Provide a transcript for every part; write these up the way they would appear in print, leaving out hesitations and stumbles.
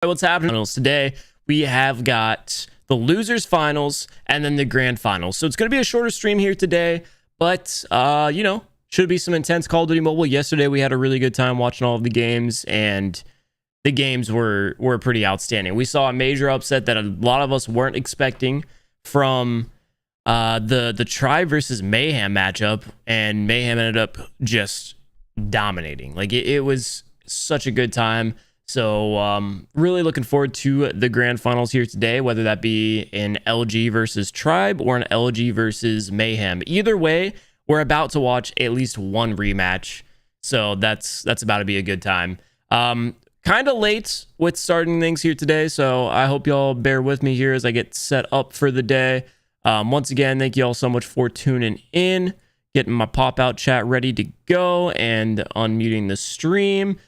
What's happening today? We have got the losers finals and then the grand finals. So it's going to be a shorter stream here today, but you know, should be some intense Call of Duty Mobile. Yesterday we had a really good time watching all of the games, and the games were pretty outstanding. We saw a major upset that a lot of us weren't expecting from the Tribe versus Mayhem matchup, and Mayhem ended up just dominating. Like it was such a good time. So really looking forward to the grand finals here today, whether that be an LG versus Tribe or an LG versus Mayhem. Either way, we're about to watch at least one rematch. So that's about to be a good time. Kind of late with starting things here today, so I hope y'all bear with me here as I get set up for the day. Once again, thank you all so much for tuning in, getting my pop-out chat ready to go, and unmuting the stream.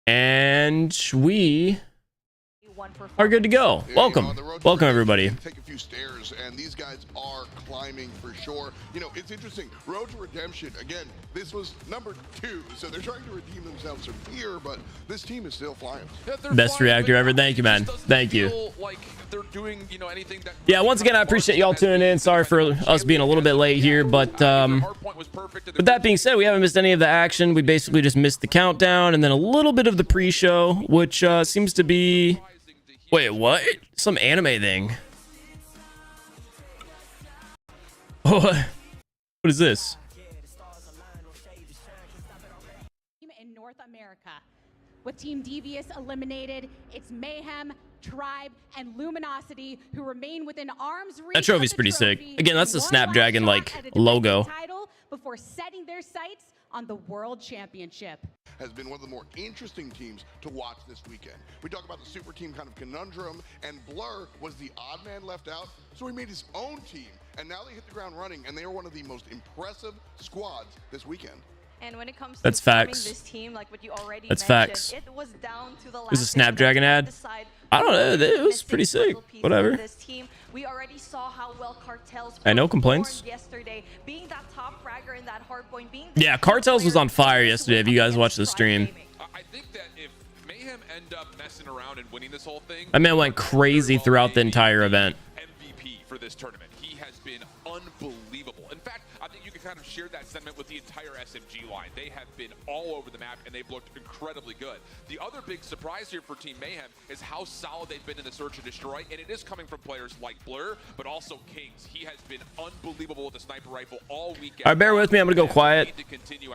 And we are good to go. Welcome everybody. Take a few stairs, and these guys are climbing for sure. You know, it's interesting. Road to Redemption, again, this was number 2, so they're trying to redeem themselves from here, but this team is still flying. Yeah, best reactor ever. Thank you, man. Thank you. Like they're doing, you know, anything that yeah, once again, I appreciate y'all tuning in. Sorry for us being a little bit late here, but with that being said, we haven't missed any of the action. We basically just missed the countdown and then a little bit of the pre-show, which seems to be... Wait, what? Some anime thing. Oh, what is this? In North America, with Team Devious eliminated, it's Mayhem, Tribe, and Luminosity who remain within arm's reach. That trophy's pretty sick. Again, that's the Snapdragon like logo. Title before setting their sights on the World Championship. Has been one of the more interesting teams to watch this weekend. We talk about the super team kind of conundrum, and Blur was the odd man left out, so he made his own team, and now they hit the ground running, and they are one of the most impressive squads this weekend. And when it comes to that's facts. This team, like what you already that's facts. It was down to the last. There's a Snapdragon ad. I don't know. It was pretty sick. Whatever. This team, we already saw how well Cartels. I no complaints. Yesterday, being that top fragger in that Hardpoint, being yeah, Cartels was on fire yesterday. If you guys watched the stream. I think that if Mayhem end up messing around and winning this whole thing, that man went crazy throughout the entire event. MVP for this tournament. He has been unbelievable. In fact, I think you can kind of share that sentiment with the entire SMG line. They have been all over the map, and they've looked incredibly good. The other big surprise here for Team Mayhem is how solid they've been in the search and destroy, and it is coming from players like Blur, but also Kings. He has been unbelievable with the sniper rifle all weekend. All right, bear with me. I'm going to go quiet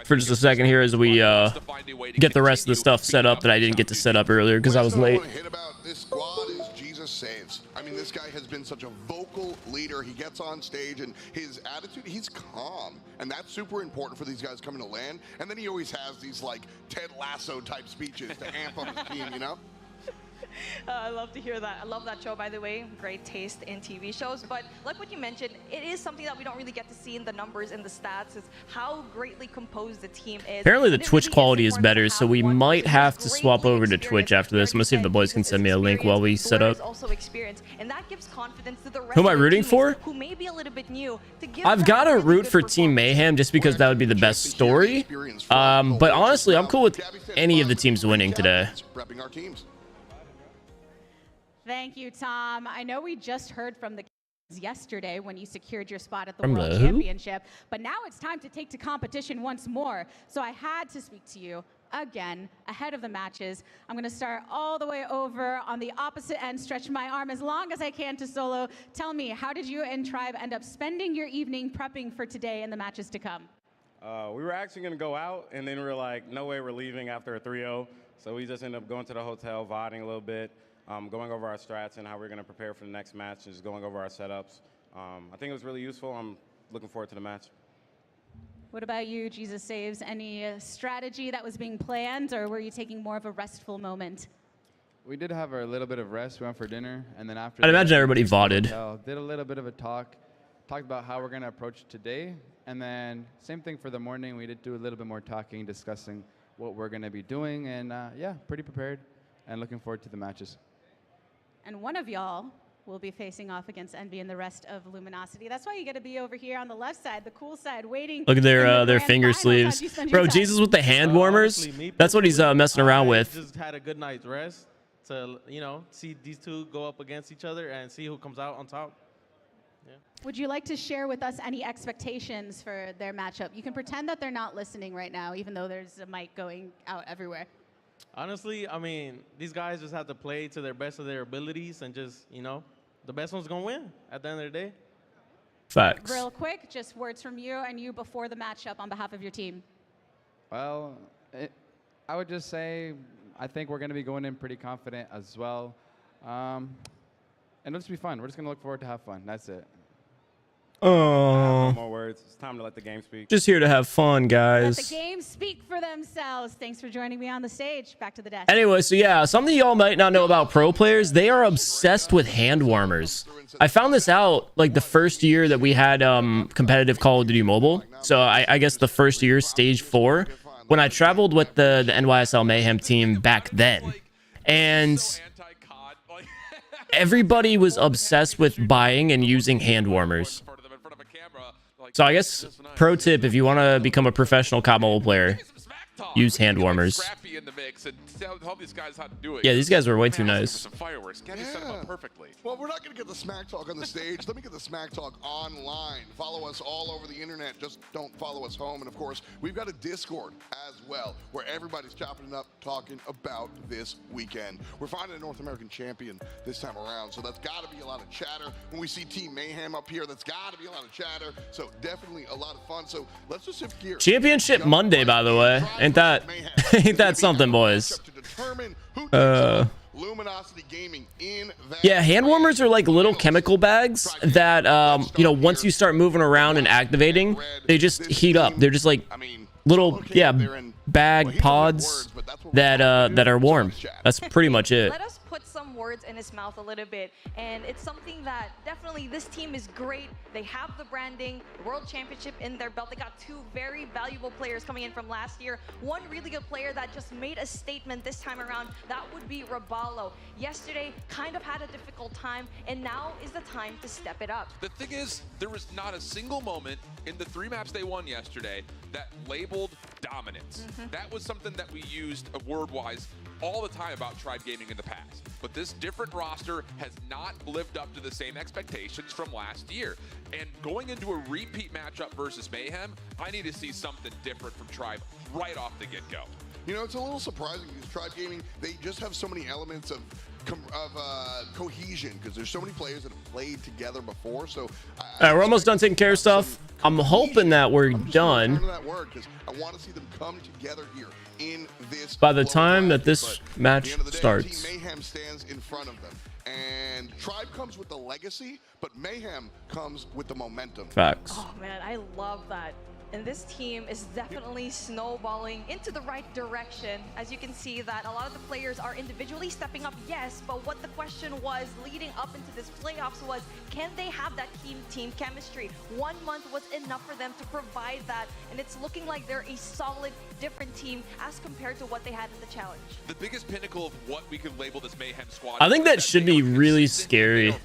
for just a second here as we get the rest of the stuff set up that I didn't get to set up earlier because I was late. What I hit about this squad is Jesus saves. I mean, this guy has been such a vocal leader. He gets on stage, and his attitude, he's calm. And that's super important for these guys coming to LAN. And then he always has these, like, Ted Lasso type speeches to amp up his team, you know? I love to hear that. I love that show, by the way. Great taste in TV shows. But like what you mentioned, it is something that we don't really get to see in the numbers and the stats, is how greatly composed the team is. Apparently the Twitch quality is better, so we might have to swap over to Twitch after this. I'm gonna see if the boys can send me a link while we set up. And that gives confidence to the rest who am I rooting for? Who may be a little bit new to give I've got to root for Team Mayhem just because that would be the best story. But honestly, I'm cool with any of the teams winning today. Repping our teams. Thank you, Tom. I know we just heard from the Kings yesterday when you secured your spot at the From World the who? Championship, but now it's time to take to competition once more. So I had to speak to you again ahead of the matches. I'm going to start all the way over on the opposite end, stretch my arm as long as I can to Solo. Tell me, how did you and Tribe end up spending your evening prepping for today and the matches to come? We were actually going to go out, and then we were like, no way we're leaving after a 3-0. So we just ended up going to the hotel, VODing a little bit. Going over our strats and how we're going to prepare for the next match, and just going over our setups. I think it was really useful. I'm looking forward to the match. What about you, Jesus Saves? Any strategy that was being planned, or were you taking more of a restful moment? We did have a little bit of rest. We went for dinner, and then after I'd imagine everybody voted. Did a little bit of a talked about how we're going to approach today, and then same thing for the morning. We did do a little bit more talking, discussing what we're going to be doing, and yeah, pretty prepared and looking forward to the matches. And one of y'all will be facing off against Envy and the rest of Luminosity. That's why you got to be over here on the left side, the cool side, waiting. Look at their finger sleeves. Bro, Jesus with the hand warmers. That's what he's messing around with. Just had a good night's rest, to, you know, see these two go up against each other and see who comes out on top. Would you like to share with us any expectations for their matchup? You can pretend that they're not listening right now, even though there's a mic going out everywhere. Honestly, I mean, these guys just have to play to their best of their abilities and just, you know, the best one's going to win at the end of the day. Facts. Real quick, just words from you and you before the matchup on behalf of your team. Well, I would just say I think we're going to be going in pretty confident as well. And it'll just be fun. We're just going to look forward to have fun. That's it. No more words. It's time to let the game speak. Just here to have fun, Let guys. the games speak for themselves. Thanks for joining me on the stage. Back to the desk. Anyway, so yeah, something y'all might not know about pro players, they are obsessed with hand warmers. I found this out like the first year that we had competitive Call of Duty Mobile. So I guess the first year, stage 4, when I traveled with the NYSL Mayhem team back then. And everybody was obsessed with buying and using hand warmers. So I guess pro tip, if you want to become a professional COD Mobile player, use hand warmers. Yeah, these guys were way too nice. Well, we're not going to get the smack talk on the stage. Let me get the smack talk online. Follow us all over the internet. Just don't follow us home. And of course, we've got a Discord as well, where everybody's chopping it up, talking about this weekend. We're finding a North American champion this time around, so that's got to be a lot of chatter. When we see Team Mayhem up here, that's got to be a lot of chatter. So definitely a lot of fun. So let's just shift gears. Championship Monday, by the way. Ain't that something, boys? Luminosity Gaming in that. Yeah, hand warmers are like little chemical bags that, you know, once you start moving around and activating, they just heat up. They're just like little, yeah, bag pods that are warm. That's pretty much it. Let us put some words in his mouth a little bit, and it's something that definitely this team is great. They have the branding, the World Championship in their belt. They got 2 very valuable players coming in from last year. One really good player that just made a statement this time around, that would be Raballo. Yesterday, kind of had a difficult time, and now is the time to step it up. The thing is, there was not a single moment in the 3 maps they won yesterday that labeled dominance. That was something that we used word-wise all the time about Tribe Gaming in the past. But this different roster has not lived up to the same expectations from last year. And going into a repeat matchup versus Mayhem, I need to see something different from Tribe right off the get-go. You know, it's a little surprising because Tribe Gaming, they just have so many elements of cohesion because there's so many players that have played together before. So All right, we're almost done taking care of stuff. I'm hoping that we're done that word because I want to see them come together here in this by the time that this match starts. Team Mayhem stands in front of them, and Tribe comes with the legacy, but Mayhem comes with the momentum. Facts. Oh man, I love that. And this team is definitely snowballing into the right direction. As you can see that a lot of the players are individually stepping up, yes, but what the question was leading up into this playoffs was, can they have that team chemistry? 1 month was enough for them to provide that, and it's looking like they're a solid, different team as compared to what they had in the challenge. The biggest pinnacle of what we could label this Mayhem squad, I think that should be really scary.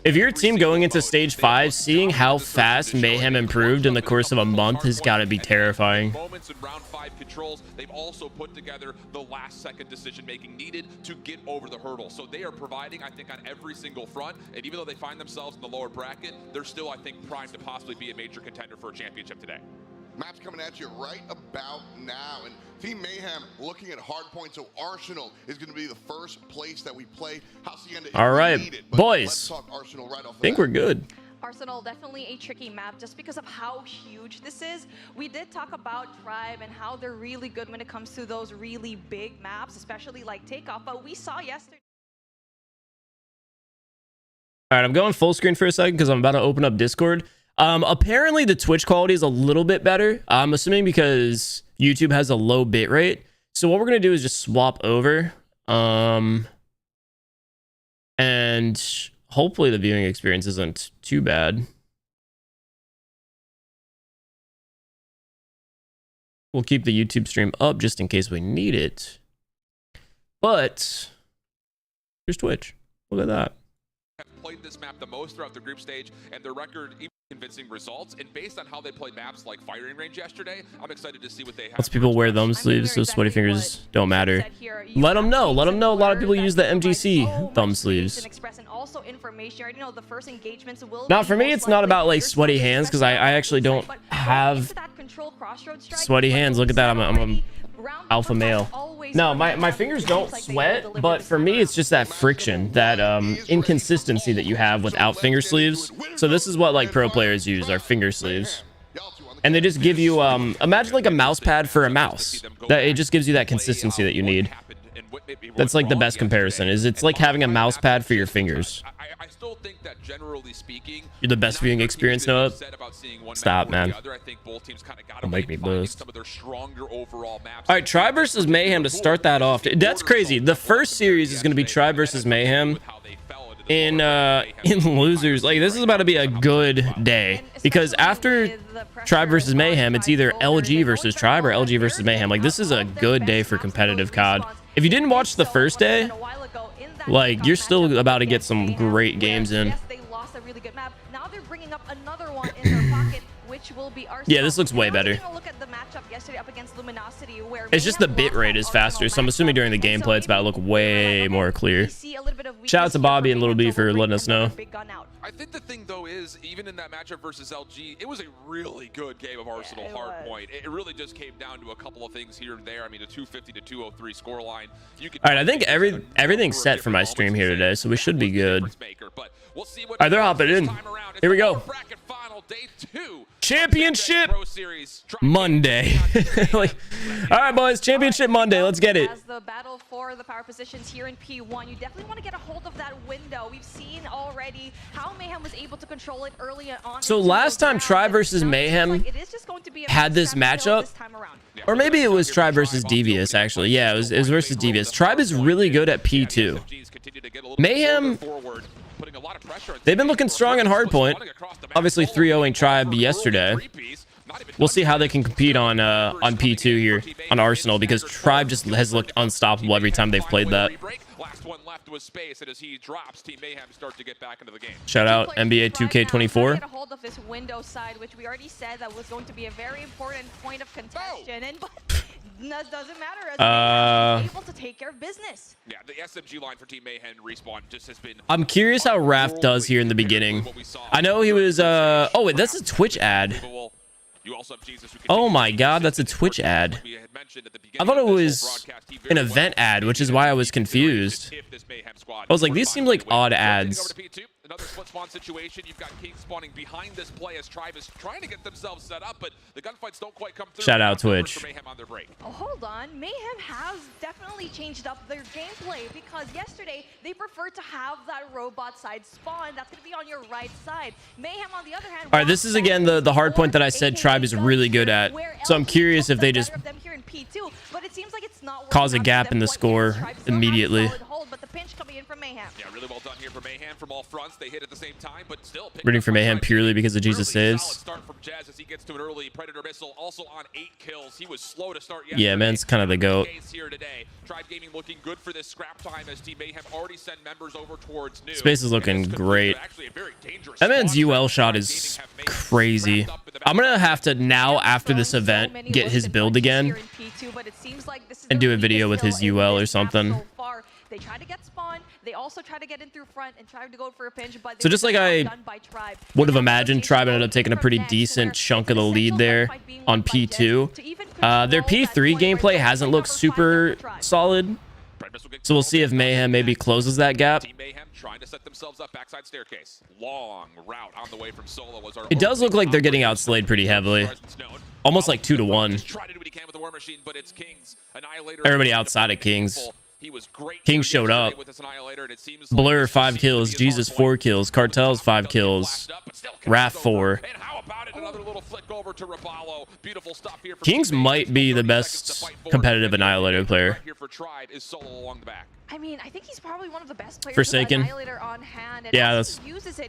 If your team going into stage 5, seeing how fast Mayhem improved in the course of a month has got to be terrifying. Moments in round 5 controls, they've also put together the last second decision making needed to get over the hurdle. So they are providing, I think, on every single front. And even though they find themselves in the lower bracket, they're still, I think, primed to possibly be a major contender for a championship today. Maps coming at you right about now, and Team Mayhem looking at Hardpoint, so Arsenal is going to be the first place that we play. Hacienda, all right, needed, boys, let's talk Arsenal right off the I think bat. we're good. Arsenal, definitely a tricky map just because of how huge this is. We did talk about Tribe and how they're really good when it comes to those really big maps, especially like Takeoff, but we saw yesterday. All right, I'm going full screen for a second because I'm about to open up Discord. Apparently the Twitch quality is a little bit better. I'm assuming because YouTube has a low bit rate. So what we're going to do is just swap over. And hopefully the viewing experience isn't too bad. We'll keep the YouTube stream up just in case we need it. But here's Twitch. Look at that. have played this map the most throughout the group stage, and their record even convincing results. And based on how they played maps like Firing Range yesterday, I'm excited to see what they have. Lots of people wear thumb sleeves, so sweaty fingers don't matter. Let them know. Let them know. A lot of people use the MGC thumb sleeves. Not for me, it's not about like sweaty hands, because I actually don't have sweaty hands. Look at that. I'm a alpha male. No, my fingers don't sweat, but for me it's just that friction, that inconsistency that you have without finger sleeves. So this is what like pro players use, are finger sleeves, and they just give you imagine like a mouse pad for a mouse. That it just gives you that consistency that you need. That's like the best comparison. Is it's like having a mouse pad for your fingers. I still think that generally speaking, You're the best viewing experience, Noah. Stop, man. Don't make me boost. All right, Tribe versus Mayhem to start that off. That's crazy. The first series is going to be Tribe versus Mayhem in losers. Like, this is about to be a good day, because after Tribe versus Mayhem, it's either LG versus Tribe or LG versus Mayhem. Like, this is a good day for competitive COD. If you didn't watch the first day, like, you're still about to get some great games in. Yeah, this looks way better. It's just the bit rate is faster, so I'm assuming during the gameplay it's about to look way more clear. Shout out to Bobby and Little B for letting us know. I think the thing though is, even in that matchup versus LG, it was a really good game of Arsenal Hardpoint. It really just came down to a couple of things here and there. I mean, a 250 to 203 scoreline. All right, I think everything's set for my stream here today, so we should be good. All right, they're hopping in. Here we go. Championship Monday. Like, all right, boys, Championship Monday. Let's get it. As the battle for the power positions here in P1, you definitely want to get a hold of that window. We've seen already how Mayhem was able to control it early on. So last time Tribe versus Mayhem had this matchup, or maybe it was Tribe versus Devious, actually. Yeah, it was versus Devious. Tribe is really good at P2. Mayhem, they've been looking strong in Hardpoint. Obviously 3-0ing Tribe yesterday. We'll see how they can compete on P2 here on Arsenal, because Tribe just has looked unstoppable every time they've played that. Shout out NBA 2K24. Get a hold of this window side, which we already said that was going to be a very important point of contention, and doesn't matter, as able to take care of business. Yeah, the SMG line for Team Mayhem respawn just has been. I'm curious how Raph does here in the beginning. I know he was oh wait, that's a Twitch ad. Oh my god, that's a Twitch ad. I thought it was an event ad, which is why I was confused. I was like, these seem like odd ads. Another split spawn situation. You've got King spawning behind this play as Tribe is trying to get themselves set up, but the gunfights don't quite come through. Shout out Twitch. Oh, hold on. Mayhem has definitely changed up their gameplay, because yesterday they preferred to have that robot side spawn. That's going to be on your right side. Mayhem, on the other hand. All right, this is again the hard point that I said Tribe is really good at. So I'm curious if they just cause a gap in the score immediately. Yeah, really well done here for Mayhem from all fronts. They hit at the same time, but still rooting for Mayhem purely because of Jesus Saves. Start from Jazz as he gets to an early Predator missile, also on 8 kills. He was slow to start. Yeah, man's kind of the GOAT. Here today. Tribe Gaming looking good for this scrap time as Team Mayhem already sent members over towards New. Space is looking great. That man's UL shot is crazy. I'm gonna have to now, after this event, get his build again and do a video with his UL or something. They try to get spawn. They also try to get in through front and try to go for a pinch. But so just like I would have imagined, Tribe ended up taking a pretty decent chunk of the lead there on P2. Their P3 gameplay hasn't looked super solid, so we'll see if Mayhem maybe closes that gap. Trying to set themselves up backside staircase. Long route on the way from Solo. It does look like they're getting outslayed pretty heavily. Almost like 2-1. Everybody outside of Kings. King showed up. Blur 5 kills. Jesus 4 kills. Cartels 5 kills. Raph 4. Kings might be the best competitive Annihilator player. I mean, I think he's probably one of the best players. Forsaken. On hand, and yeah, that's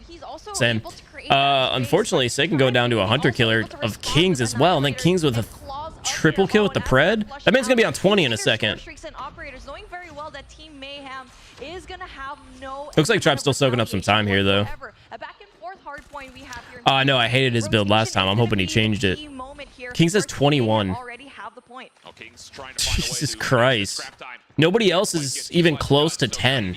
he's also same. Able to create Unfortunately, Satan go down to a hunter killer of Kings as well, and then Kings with a triple kill with the pred. That man's gonna be on 20 in a second. Looks like Tribe's still soaking up some time here, though. Oh, I know. I hated his build last time. I'm hoping he changed it. Kings has 21. Jesus Christ. Nobody else is even close to 10.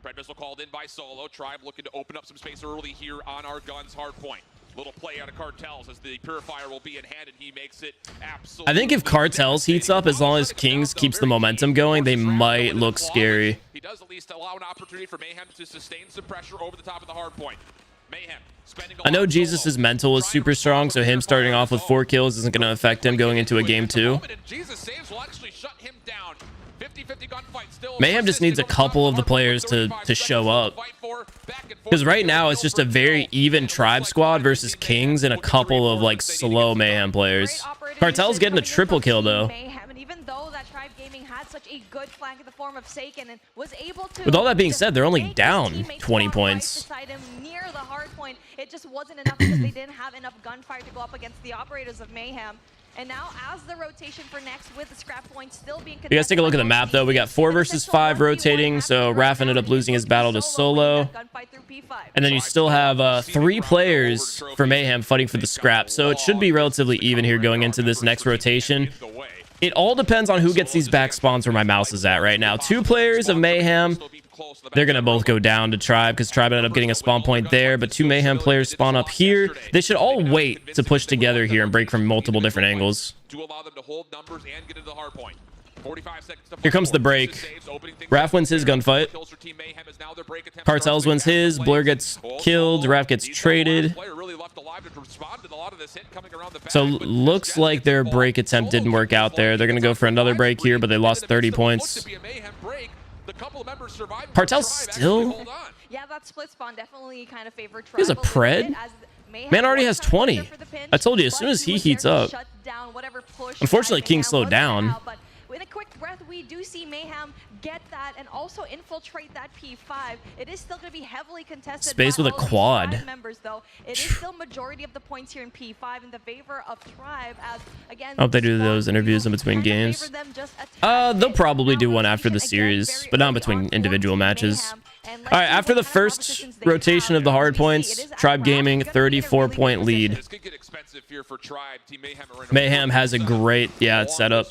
Red missile called in by Solo. Tribe looking to open up some space early here on our guns. Hardpoint. Little play out of Cartels as the Purifier will be in hand, and he makes it absolutely. I think if Cartels heats up, as long as Kings keeps the momentum going, they might look scary. He does at least allow an opportunity for Mayhem to sustain some pressure over the top of the Hardpoint. Mayhem spending. I know Jesus' mental is super strong, so him starting off with 4 kills isn't going to affect him going into a game 2. Jesus saves will actually shut him down. 50-50 gunfight still. Mayhem just needs a couple of the players to show up. Because right now it's just a very even Tribe squad versus Kings and a couple of like slow Mayhem players. Cartel's getting a triple kill though. With all that being said, they're only down 20 points. It just wasn't enough because they didn't have enough gunfire to go up against the operators of Mayhem. And now, as the rotation for next with the scrap point still being contested. You guys take a look at the map, though. We got 4 versus 5 rotating, so Raph ended up losing his battle to Solo. And then you still have 3 players for Mayhem fighting for the scrap, so it should be relatively even here going into this next rotation. It all depends on who gets these back spawns where my mouse is at right now. 2 players of Mayhem. They're going to both go down to Tribe because Tribe ended up getting a spawn point there, but 2 Mayhem players spawn up here. They should all wait to push together here and break from multiple different angles. Here comes the break. Raph wins his gunfight. Cartels wins his. Blur gets killed. Raph gets traded. So looks like their break attempt didn't work out there. They're going to go for another break here, but they lost 30 points. Cartel's still. Yeah, that split spawn definitely kind of favored Tribe. He has a pred. Man already has 20. I told you, as soon as he heats up. Unfortunately, King slowed down. In a quick breath, we do see Mayhem get that and also infiltrate that P5. It is still going to be heavily contested. Space with a quad. Members, though. It is still majority of the points here in P5 in the favor of Tribe. As again, I hope they do those interviews in between games. They'll probably do one after the series, but not between individual matches. All right, after the first rotation of the hard points, Tribe Gaming 34-point lead. Mayhem has a great setup,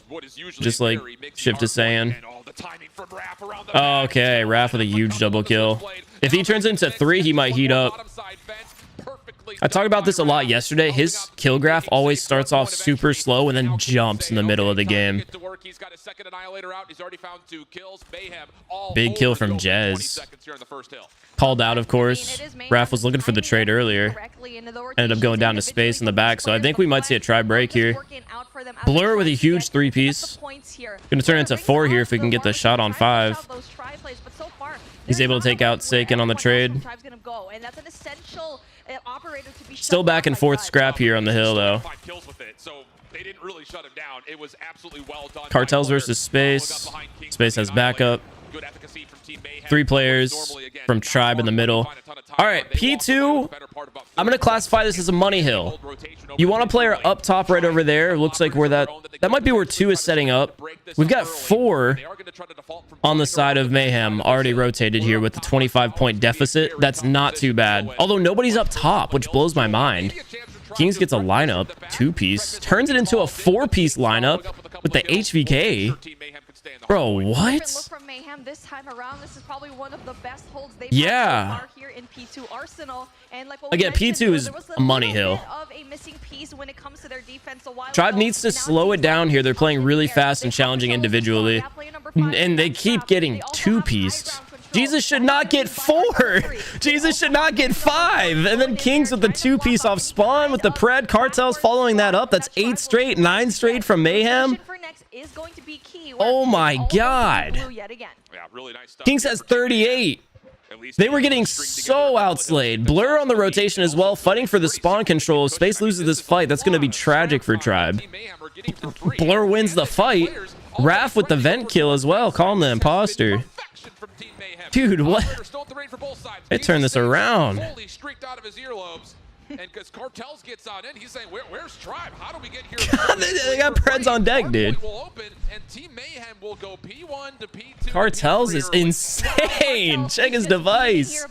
just like Shift is saying. Okay, Raph with a huge double kill. If he turns into 3, he might heat up. I talked about this a lot yesterday. His kill graph always starts off super slow and then jumps in the middle of the game. Big kill from Jez. Called out, of course. Raph was looking for the trade earlier. Ended up going down to space in the back, so I think we might see a Tribe break here. Blur with a huge 3-piece. Gonna turn into 4 here if we can get the shot on 5. He's able to take out Saken on the trade. Still back and forth scrap here on the hill, though. Cartels versus Space. Space has backup. 3 players from Tribe in the middle. All right, P2. I'm going to classify this as a money hill. You want a player up top right over there. It looks like where that might be where 2 is setting up. We've got 4 on the side of Mayhem already rotated here with the 25-point deficit. That's not too bad. Although nobody's up top, which blows my mind. Kings gets a lineup, 2-piece. Turns it into a 4-piece lineup with the HVK. Bro, what? Yeah. Again, P2 is a money hill. Tribe needs to slow it down here. They're playing really fast and challenging individually. And they keep getting 2-pieced. Jesus should not get 4. Jesus should not get 5. And then Kings with the 2-piece off spawn with the pred. Cartels following that up. That's 8 straight, 9 straight from Mayhem. Oh my God. Kings has 38. They were getting so outslayed. Blur on the rotation as well, fighting for the spawn control. If Space loses this fight, that's going to be tragic for Tribe. Blur wins the fight. Raph with the vent kill as well, calling the imposter. Dude, what? They turned this around. And because Cartels gets on in, he's saying, where's Tribe? How do we get here? They got Preds on deck, dude. Hardpoint will open, and Team Mayhem will go P1 to P2. Cartels is insane. Check his device.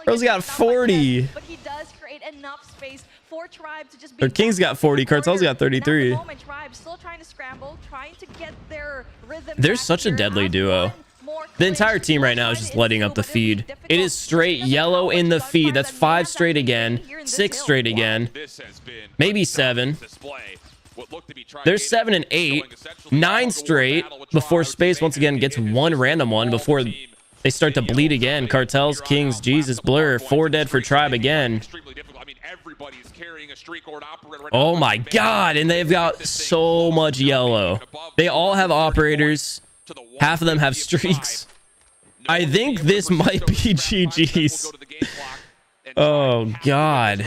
Bro's got 40. But he does create enough space for Tribe to just be. Their King's got 40. Cartel's got 33. Now, at the moment, Tribe still trying to scramble, trying to get their rhythm. They're back such a here. deadly As duo. one more The entire clinch, team right now is just letting up the feed. It is straight yellow in the feed. That's 5 straight again. 6 straight again. This has been Maybe a 7. display. What looked to be Tribe There's Gaming 7 and 8. showing essentially 9 a straight battle with before Tribe. Space once again gets one random one before they start to bleed again. Cartels, Kings, Jesus, Blur. 4 dead for Tribe again. Extremely difficult. I mean, everybody's carrying a streak or an operator right Oh now. my god, and they've got so much yellow. They all have operators. Half of them have streaks. I think this might be GG's. Oh god.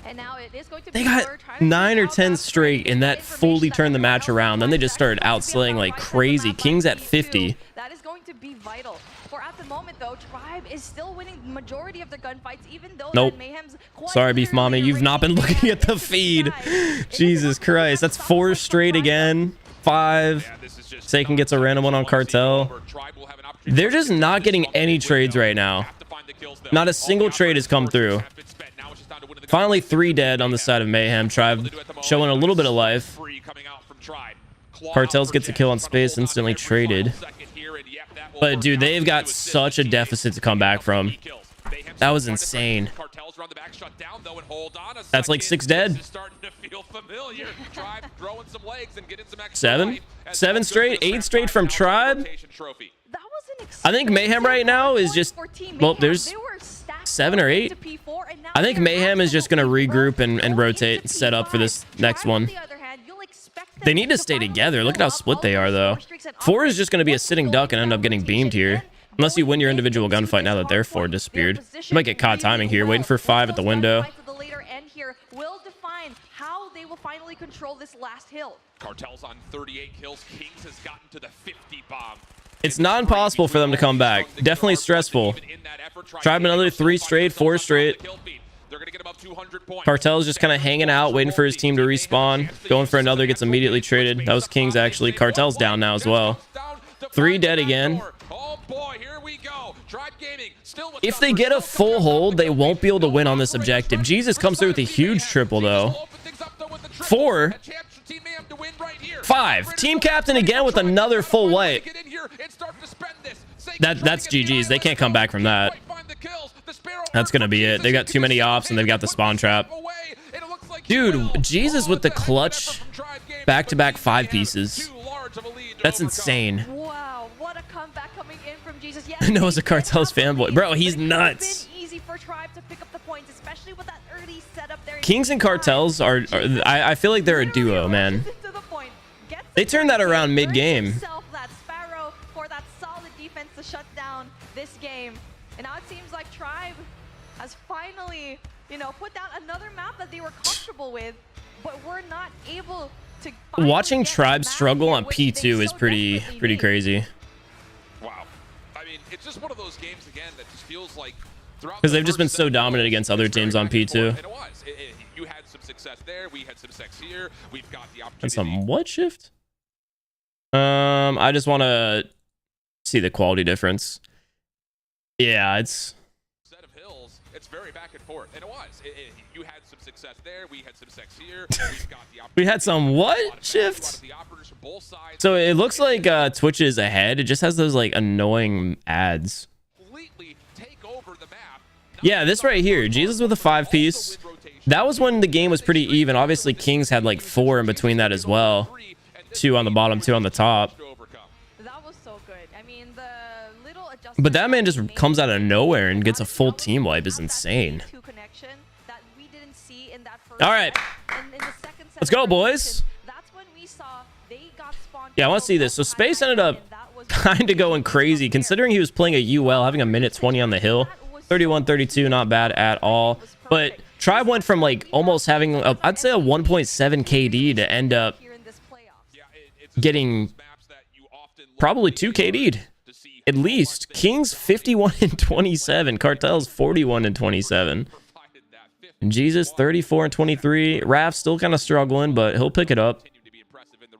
And now it is going to They be got Blur trying to 9 or figure out 10 that straight, and that fully information turned the that match everyone around. Then they else just started finds that outslaying like crazy. Kings at 50. That is going to be vital. For at the moment though, Tribe is still winning the majority of the gunfights, even though Nope. Mayhem's quite Sorry, Beef clearly Mommy, you've not been erasing looking Mayhem at the into feed. sky. It is Jesus about Christ, that's 4 straight again. 5. Saken gets a random one on Cartel. They're just not getting any trades right now. Not a single trade has come through. Finally 3 dead on the side of Mayhem. Tribe showing a little bit of life. Cartels gets a kill on Space, instantly traded. But dude, they've got such a deficit to come back from. That was insane. That's like 6 dead. 7? 7 straight? 8 straight from Tribe? I think Mayhem right now is just... Well, there's 7 or 8. I think Mayhem is just going to regroup and rotate and set up for this next one. They need to stay together. Look at how split they are, though. 4 is just going to be a sitting duck and end up getting beamed here. Unless you win your individual gunfight now that their 4 disappeared. You might get caught timing here, waiting for 5 at the window. Will define how they will finally control this last hill. Cartels on 38 kills. Kings has gotten to the 50 bomb. It's not impossible for them to come back. Definitely stressful. Tribe another 3 straight, 4 straight. Cartel's just kind of hanging out, waiting for his team to respawn. Going for another, gets immediately traded. That was Kings, actually. Cartel's down now as well. 3 dead again. If they get a full hold, they won't be able to win on this objective. Jesus comes through with a huge triple, though. 4. 5. Team captain again with another full wipe. That's GG's. They can't come back from that. That's going to be it. They got too many ops, and they've got the spawn trap. Dude, Jesus with the clutch back-to-back 5 pieces. That's insane. Wow, what a comeback coming in from Jesus. Noah's a Cartel's fanboy. Bro, he's nuts. Easy for Tribe to pick up the points, especially with that early setup there. Kings and Cartels are I feel like they're a duo, man. They turned that around mid-game. That Sparrow for that solid defense to shut down this game. And now it seems like Tribe has finally, put down another map that they were comfortable with, but we're not able to. Watching Tribe struggle on P2 is pretty crazy. Wow. I mean, it's just one of those games again that just feels like because they've just been so dominant against other teams on P2. And it was. You had some success there. We had some success here. We've got the opportunity. And some what shift? I just want to see the quality difference. Yeah, it's set of hills. It's very back and forth, and it was. You had some success there. We had some success here. We've got the we had some what shift? So it looks like Twitch is ahead. It just has those like annoying ads. Yeah, this right here, Jesus with a 5-piece. That was when the game was pretty even. Obviously, Kings had like 4 in between that as well. 2 on the bottom, 2 on the top. That was so good. I mean, the little adjustment. But that man just comes out of nowhere and gets a full team wipe is insane. All right, let's go, boys. Yeah, I want to see this. So Space ended up kind of going crazy, considering he was playing a UL, having a minute 20 on the hill. 31-32, not bad at all. But Tribe went from like almost having, I'd say a 1.7 KD to end up getting probably 2 KD'd. at least. Kings 51-27. Cartel's 41-27. And Jesus 34-23. Raph still kind of struggling, but he'll pick it up.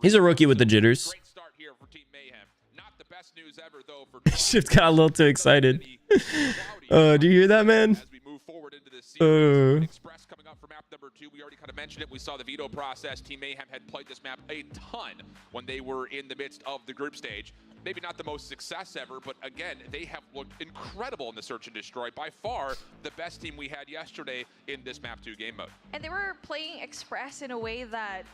He's a rookie with the jitters. Shit got a little too excited. Do you hear that, man? Express coming up for map number 2. We already kind of mentioned it. We saw the veto process. Team Mayhem had played this map a ton when they were in the midst of the group stage. Maybe not the most success ever, but again, they have looked incredible in the search and destroy. By far, the best team we had yesterday in this map 2 game mode. And they were playing Express in a way that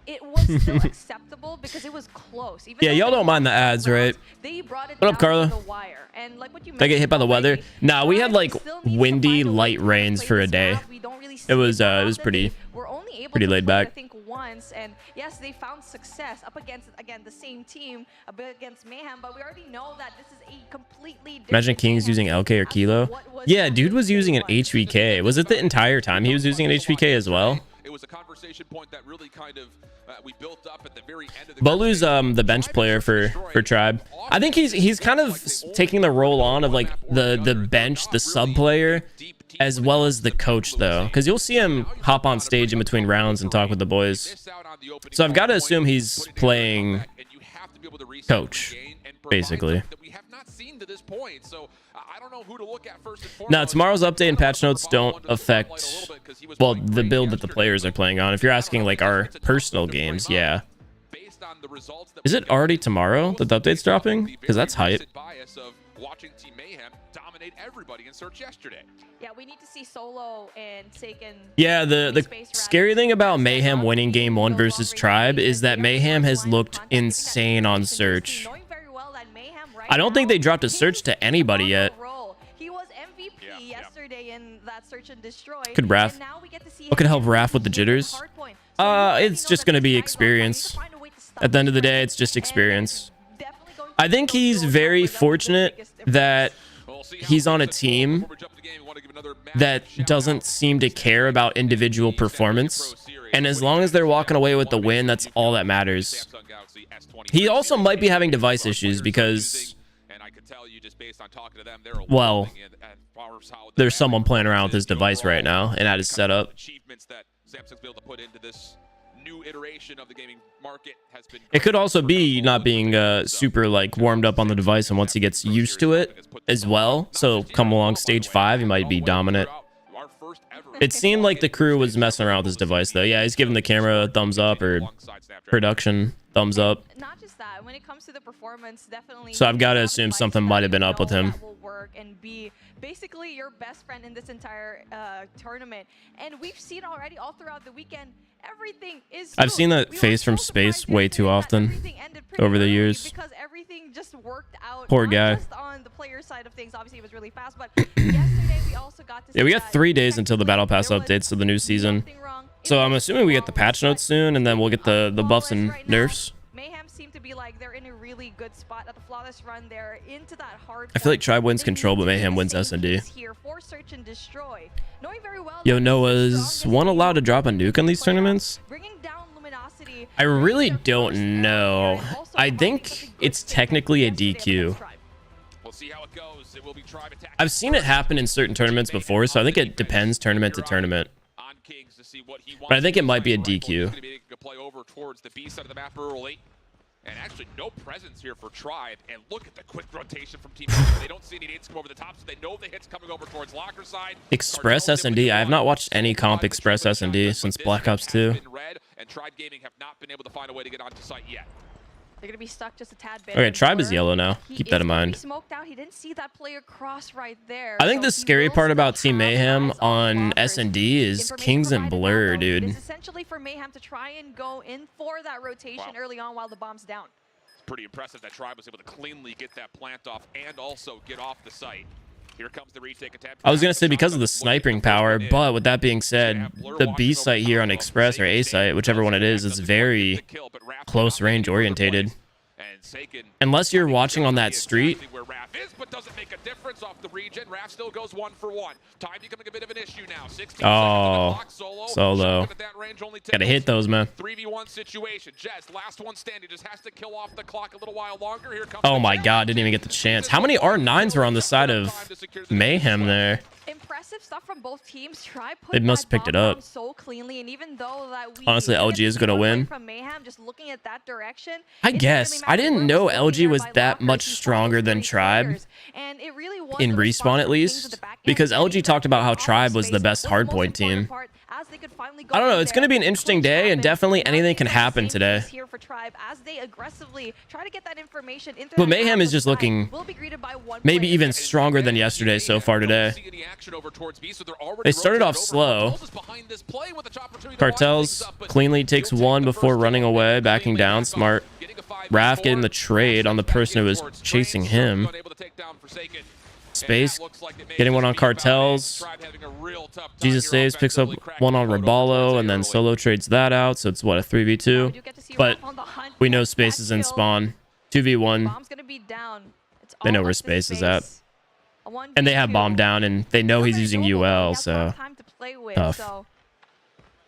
it was still acceptable because it was close. Even yeah, y'all don't mind the ads, right? They brought it what up, Carla? the wire. And like what you Did I get hit by the weather? Nah, we had like windy, light rains for a day. It was pretty laid back. I think once, and yes, they found success up against again the same team, a bit against Mayhem, but we already know that this is a completely different. Imagine Kings using LK or Kilo. Yeah, dude was using an HVK. Was it the entire time he was using an HVK as well? It was a conversation point that really kind of we built up at the very end of the Bolu's the bench player for Tribe. I think he's kind of taking the role on of like the bench, the sub player, as well as the coach though, because you'll see him hop on stage in between rounds and talk with the boys. So I've got to assume he's playing coach, basically. Now, tomorrow's update and patch notes don't affect, well, the build that the players are playing on. If you're asking, like, our personal games, yeah. Is it already tomorrow that the update's dropping? Because that's hype. Yeah, we need to see Solo and Seiken. Yeah, the scary thing about Mayhem winning game 1 versus Tribe is that Mayhem has looked insane on search. I don't think they dropped a search to anybody yet. He was MVP yesterday in that search and destroy. Could Raph? What could help Raph with the jitters? It's just going to be experience. At the end of the day, it's just experience. I think he's very fortunate that he's on a team that doesn't seem to care about individual performance. And as long as they're walking away with the win, that's all that matters. He also might be having device issues because, well, there's someone playing around with his device right now and at his setup. It could also be not being super like warmed up on the device, and once he gets used to it as well, so come along stage 5, he might be dominant. It seemed like the crew was messing around with his device though. Yeah, he's giving the camera a thumbs up, or production thumbs up. Not just that, when it comes to the performance, definitely. So I've got to assume something might have been up with him. Will work and be basically your best friend in this entire tournament, and we've seen already all throughout the weekend. Everything is. I've seen that face from space way too often over the years. Because everything just worked out. Poor guy. Just on the player side of things, obviously it was really fast, but yesterday we also got to see. Yeah, we got 3 days until the Battle Pass updates to the new season. So I'm assuming we get the patch notes soon, and then we'll get the buffs and nerfs. Mayhem seem to be like they're in a really good spot at the flawless run. They're into that hard. I feel like Tribe wins control, but Mayhem wins S&D. Yo, Noah's one allowed to drop a nuke on these tournaments? I really don't know. I think it's technically a DQ. I've seen it happen in certain tournaments before, so I think it depends tournament to tournament. But I think it might be a DQ. And actually no presence here for Tribe, and look at the quick rotation from Team They don't see any nades come over the top, so they know the hit's coming over towards locker side. Express S&D. I have not watched any comp Express S&D since Black Ops 2. And Tribe Gaming have not been able to find a way to get onto site yet. They're gonna be stuck just a tad bit. Okay, Tribe is yellow now. Keep that in mind. Smoked out. He didn't see that player cross right there. I think the scary part about Team Mayhem on S&D is Kings and Blur, dude. It's essentially for Mayhem to try and go in for that rotation early on while the bomb's down. It's pretty impressive that Tribe was able to cleanly get that plant off and also get off the site. Here comes the retake attempt. I was going to say because of the sniping power, but with that being said, the B site here on Express or A site, whichever one it is very close range orientated. And Sagan, Unless you're watching on that street. exactly where Raph is, but doesn't make a difference off the regen. Raph still goes 1 for 1. Time becoming a bit of an issue now. 16 seconds on the clock. Solo. Shotgun at that range only Gotta hit those, man. 3v1 situation. Jess, last one standing, just has to kill off the clock a little while longer. Here comes Oh my god, didn't even get the chance. How many R9s were on the side of Mayhem there? Impressive stuff from both teams. They must have picked it up. So cleanly, and even though that we Honestly, LG is gonna win. From Mayhem, just looking at that direction, I guess. I didn't know LG was that much stronger than Tribe in Respawn, at least, because LG talked about how Tribe was the best hardpoint team. I don't know. It's going to be an interesting day, and definitely anything can happen today. But Mayhem is just looking maybe even stronger than yesterday so far today. They started off slow. Cartels cleanly takes one before running away, backing down. Smart. Raph getting the trade on the person who was chasing him. Space getting one on Cartels. Jesus Saves picks up one on Raballo, and then Solo trades that out. So it's what, a 3v2? But we know Space is in spawn. 2v1. They know where Space is at. And they have bomb down, and they know he's using UL, so tough.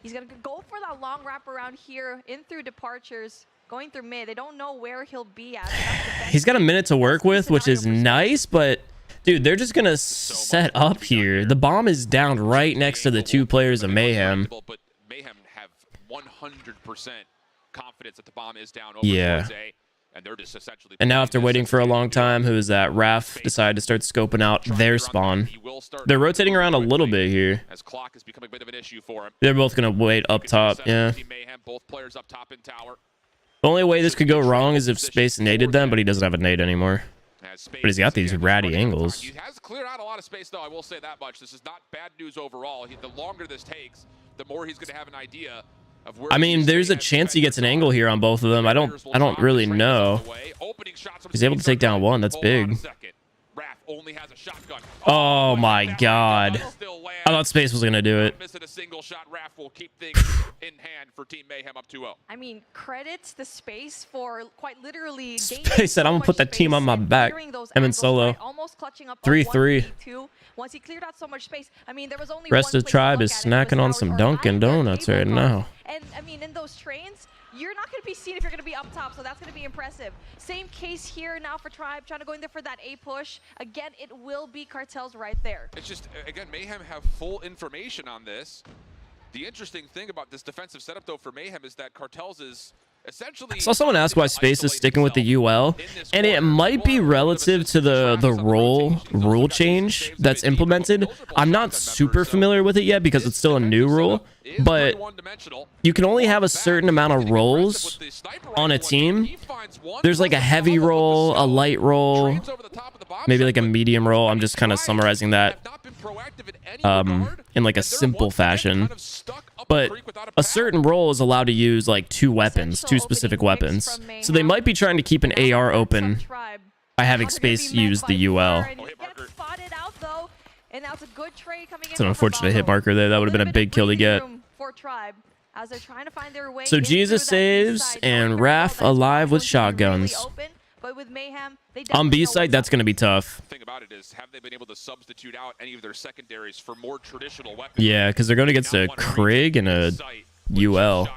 He's going to go for that long wrap around here, in through departures, going through mid. They don't know where he'll be at. He's got a minute to work with, which is nice, but dude, they're just going to set up here. The bomb is down right next to the two players of Mayhem. But Mayhem have 100% confidence that the bomb is down over yeah. And they're just essentially. And now after waiting for a long time, who is that? Raph decided to start scoping out their spawn. They're rotating around a little bit here. As clock is becoming a bit of an issue for him. They're both going to wait up top, yeah. Both players up top in tower. The only way this could go wrong is if Space naded them, but he doesn't have a nade anymore. But he's got these ratty angles. He has cleared out a lot of space, though. I will say that much. This is not bad news overall. The longer this takes, the more he's going to have an idea of where. I mean, there's a chance he gets an angle here on both of them. I don't really know. He's able to take down one. That's big. Oh my god. I thought Space was going to do it. Missing a single shot, Raph will keep things in hand for Team Mayhem up 2-0. I mean, credits the Space for quite literally. Space said, I'm going to put that team on my back. Him and Solo. 3-3. Once he cleared out so much space, I mean, there was only rest of the tribe is snacking on some Dunkin' Donuts right now. And I mean, in those trains, you're not going to be seen if you're going to be up top, so that's going to be impressive. Same case here now for Tribe, trying to go in there for that A push. Again, it will be Cartels right there. It's just, again, Mayhem have full information on this. The interesting thing about this defensive setup, though, for Mayhem is that Cartels is essentially. I saw someone ask why Space is sticking with the UL, and it might be relative to the rule change that's implemented. I'm not super familiar with it yet because it's still a new rule, but you can only have a certain amount of roles on a team. There's like a heavy roll, a light roll, maybe like a medium roll. I'm just kind of summarizing that in like a simple fashion. But a certain role is allowed to use like two specific weapons. So they might be trying to keep an AR open by having Space use the UL. It's an unfortunate hit marker there. That would have been a big kill to get. So Jesus Saves and Raph alive with shotguns. But with Mayhem, on B side, that's going to be tough. The thing about it is, have they been able to substitute out any of their secondaries for more traditional weapons? Yeah, because they're going against a Krig and a UL.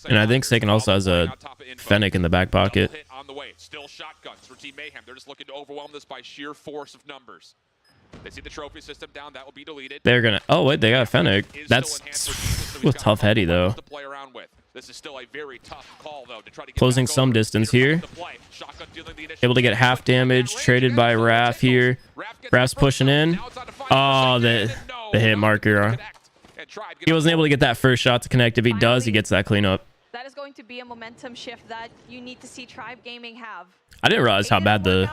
And I think Sagan also has a Fennec in the back pocket. On the way. Still shotguns for Team Mayhem. They're just looking to overwhelm this by sheer force of numbers. They see the trophy system down. That will be deleted. They're going to... Oh, wait, they got a Fennec. That's with tough heady, though. This is still a very tough call, though, to try to get closing some distance here. Able to get half damage. Traded by Raph here. Raph's pushing in. Oh, the hit marker. He wasn't able to get that first shot to connect. If he does, he gets that cleanup. That is going to be a momentum shift that you need to see Tribe Gaming have. I didn't realize how bad the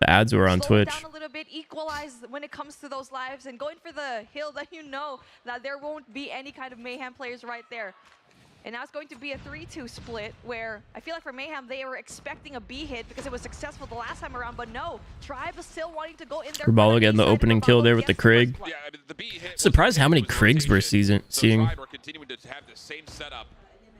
ads were on Twitch. Down a little bit, equalize when it comes to those lives, and going for the hill that you know that there won't be any kind of Mayhem players right there. And now it's going to be a 3-2 split where I feel like for Mayhem, they were expecting a B hit because it was successsill the last time around, but no, Tribe is still wanting to go in there. Raballo getting the opening kill there with the Krig. Yeah, I mean, surprised how many Krigs we're seeing. continuing to have the same setup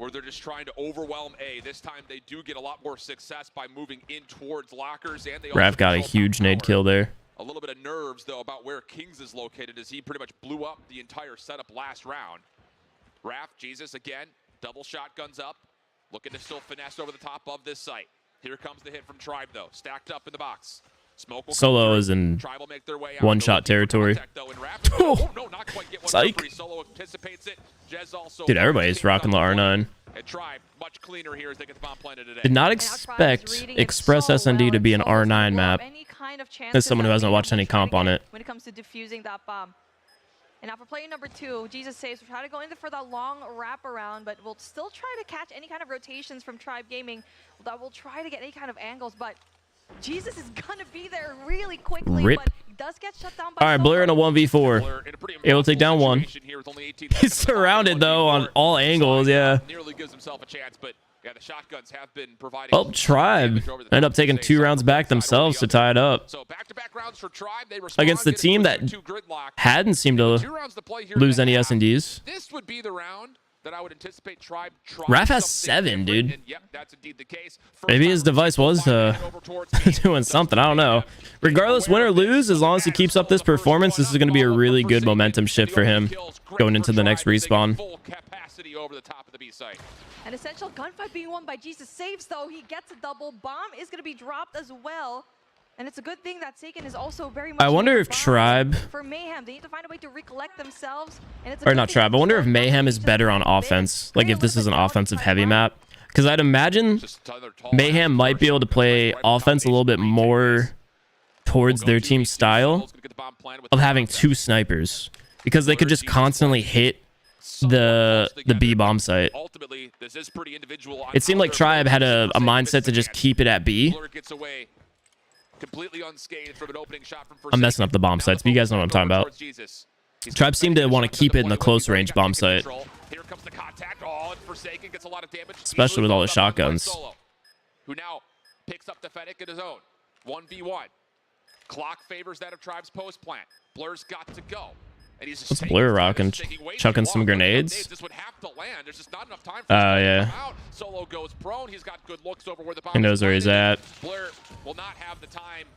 where they're just trying to overwhelm A. This time they do get a lot more success by moving in towards lockers, and they Raph got a huge nade kill there. A little bit of nerves, though, about where Kings is located, as he pretty much blew up the entire setup last round. Raph, Jesus again, double shotguns up, looking to still finesse over the top of this site. Here comes the hit from Tribe, though, stacked up in the box. Smoke will Solo is in one-shot territory. Oh, no, not quite get one Psych. free. Solo anticipates it. Jez also Dude, everybody's rocking the R9. and Tribe much cleaner here as they get the bomb planted today. Did not expect Express S&D to be an R9 map. As someone who hasn't watched any comp on it. When it comes to defusing that bomb. And now for player number 2, Jesus saves. We'll try to go in for that long wraparound, but we'll still try to catch any kind of rotations from Tribe Gaming. That we'll try to get any kind of angles, but Jesus is gonna be there really quickly. Rip. But does get shut down by All right, Blur in a 1v4. Able to take down one. He's surrounded though on all angles. Yeah. Nearly gives himself a chance, but yeah, the shotguns have been providing. Oh, Tribe end up taking 2 rounds back themselves to tie it up. So back-to-back rounds for Tribe. They respond, Against the team that hadn't seemed to lose any S&Ds. This would be the round that I would anticipate Tribe trying. Raph has something 7, different, dude. and yep, that's indeed the case. Maybe his device was doing something. I don't know. Regardless, win or lose, as long as he keeps up this performance, this is going to be a really good momentum shift for him going into the next respawn. Over the top of the B site. An essential gunfight being won by Jesus saves, though. He gets a double. Bomb is going to be dropped as well. And it's a good thing that Seiken is also very much. I wonder if Tribe, for Mayhem, they need to find a way to recollect themselves. And it's or not Tribe, I wonder if Mayhem is better on offense. Like if this is an offensive heavy map. Because I'd imagine Mayhem might be able to play offense a little bit more towards their team's style of having 2 snipers. Because they could just constantly hit the B bomb site. It seemed like Tribe had a mindset to just keep it at B. I'm messing up the bomb sites, but you guys know what I'm talking about. Tribe seemed to want to keep it in the close range bomb site, especially with all the shotguns. Who now picks up the Fennec in his own 1v1. Clock favors that of Tribe's post plant. Blur's got to go. What's Blur rocking? Chucking some grenades? Yeah. Solo goes prone. He's got good looks over where the bomb He knows where he's at. Blur will not have the time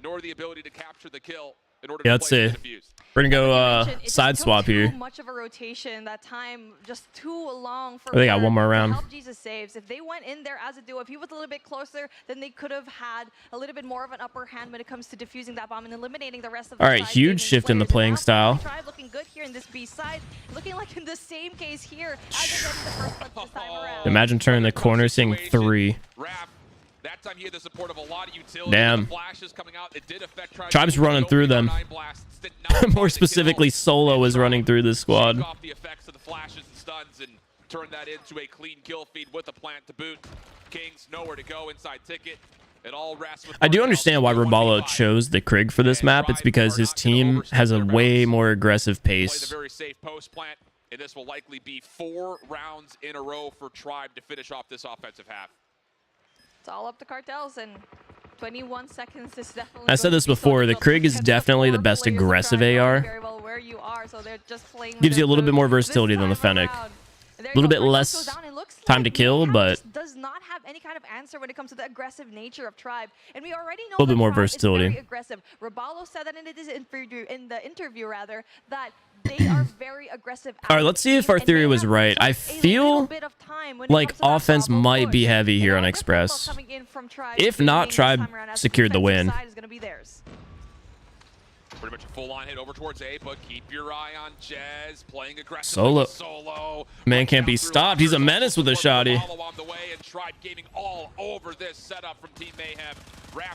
nor the ability to capture the kill in order Yeah, to let's see. defuse. We're gonna go side swap here. Much of a rotation, that time just too long for. They got one more round. Help Jesus saves. If they went in there as a duo, if he was a little bit closer, then they could have had a little bit more of an upper hand when it comes to defusing that bomb and eliminating the rest of the. All right, huge shift in the playing style. Tribe looking good here in this B side, looking like in the same case here as the first one this time around. Imagine turning the corner, seeing 3. That time he had the support of a lot of utility. Damn. Flashes coming out. It did affect Tribe's running through them. More specifically, Solo is running through this squad. Off the effects of the flashes and stuns and turn that into a clean kill feed with a plant to boot. Kings nowhere to go inside ticket. It all rests with. I do understand why Robalo chose the Krieg for this map. It's because his team has a way more aggressive pace. A very safe post plant, and this will likely be 4 rounds in a row for Tribe to finish off this offensive half. It's all up to cartels, and 21 seconds is definitely. I said this before, the Krieg is definitely the best aggressive AR. Gives you a little bit more versatility than the Fennec. A little bit less time to kill, but does not have any kind of answer when it comes to the aggressive nature of Tribe, and we already know a little bit more Tribe is versatility. very aggressive. Robalo said that in the interview rather that they are very aggressive. All right, let's see if our theory was right. I feel like offense might be heavy here on Express. If not, Tribe secured the win. Pretty much a full-on hit over towards A, but keep your eye on Jez playing aggressive. Solo. Man can't be stopped. He's a menace with a shotty.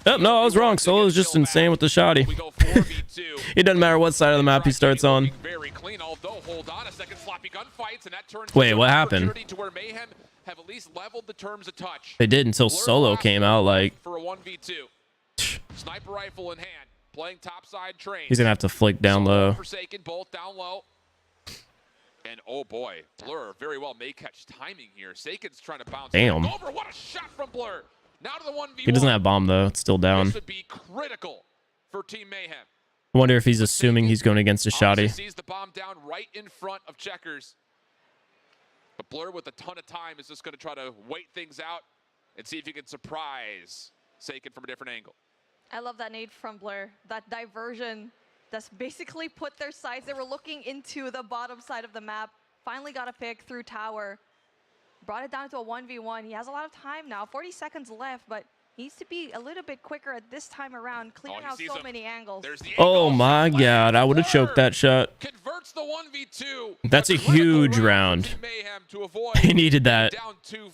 Oh, no, I was wrong. Solo is just insane with the shoddy. It doesn't matter what side of the map he starts on. Wait, what happened? They did until Solo came out. Like, sniper rifle in hand. Playing topside train. He's gonna have to flick down low. Forsaken, both down low. And oh boy, Blur very well may catch timing here. Saken's trying to bounce Damn. over. What a shot from Blur. Now to the 1v1. He doesn't have bomb though. It's still down. This would be critical for Team Mayhem. I wonder if he's assuming he's going against a shoddy. Sees the bomb down right in front of Checkers. But Blur with a ton of time is just going to try to wait things out and see if he can surprise Seiken from a different angle. I love that nade from Blur. That diversion that's basically put their sides. They were looking into the bottom side of the map. Finally got a pick through tower. Brought it down to a 1v1. He has a lot of time now. 40 seconds left, but needs to be a little bit quicker at this time around, clearing out so many angles. Oh my God, I would have choked that shot. Converts the 1v2. That's a huge round. He needed that. Down 2-5.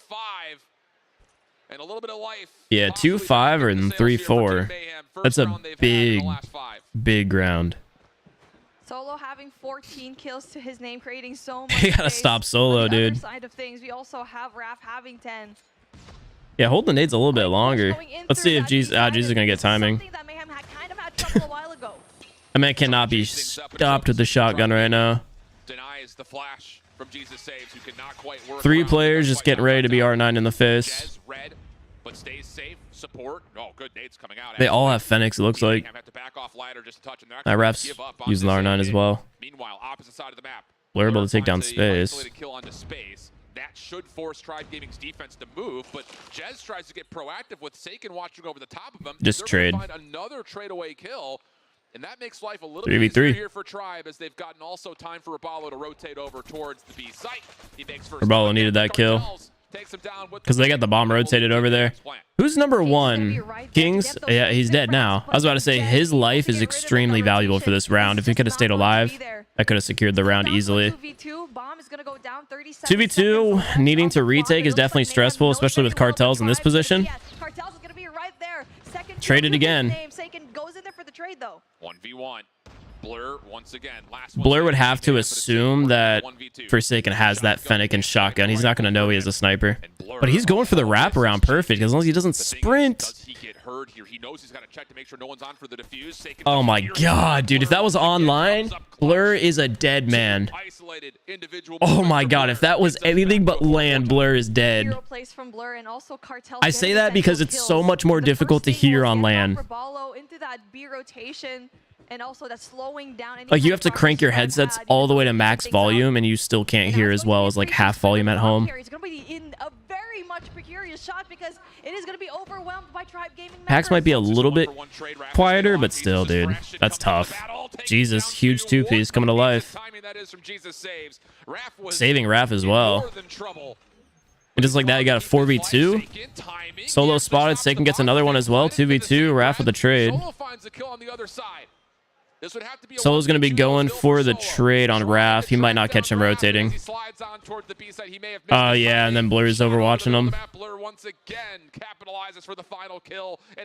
And a little bit of life. Yeah, 2-5 or 3-4. That's a big round. Solo having 14 kills to his name, creating so much. You gotta stop Solo, dude. On the other side of things, we also have Raph having 10. Yeah, hold the nades a little bit longer. Let's see if Jesus is gonna get timing. That man cannot be stopped with the shotgun right now. Denies the flash from Jesus Saves, who cannot quite work. 3 players just getting ready to be R9 in the face. Red, but stays safe. Support. Oh, good nades coming out. They all have Fenix, it looks like. That Rap's using R9 as well. Meanwhile, opposite side of the map. We're able to take down Space. That should force Tribe Gaming's defense to move, but Jez tries to get proactive with Seiken watching over the top of him. Just trade. Find another trade-away kill, and that makes life a little 3v3 easier here for Tribe, as they've gotten also time for Rabalo to rotate over towards the B site. He makes first. Rabalo needed that kill because they got the bomb rotated over there. Who's number 1? Kings? Yeah, he's dead now. I was about to say his life is extremely valuable for this round. If he could have stayed alive, I could have secured the round easily. 2v2 needing to retake is definitely stressful, especially with cartels in this position. Traded again. 1v1. Blur once again. Blur would have to assume that Forsaken has that Fennec and shotgun. He's not going to know he has a sniper. But he's going for the wraparound perfect as long as he doesn't sprint. Oh my God, dude. If that was online, Blur is a dead man. Oh my God. If that was anything but land, Blur is dead. I say that because it's so much more difficult to hear on land. And also that's slowing down. Like, you have to crank your headsets all the way to max volume and you still can't hear as well as like half volume at home. It's going to be in a very much precarious shot because it is going to be overwhelmed by Tribe Gaming. Hacks might be a little bit quieter, but still, dude, that's tough. Jesus, huge 2-piece coming to life. Saving Raph as well. And just like that, you got a 4v2. Solo spotted. Seiken gets another one as well. 2v2. Raph with a trade. Solo's going to be going for the trade on Raph. He might not catch him rotating. Yeah, and then Blur's overwatching him.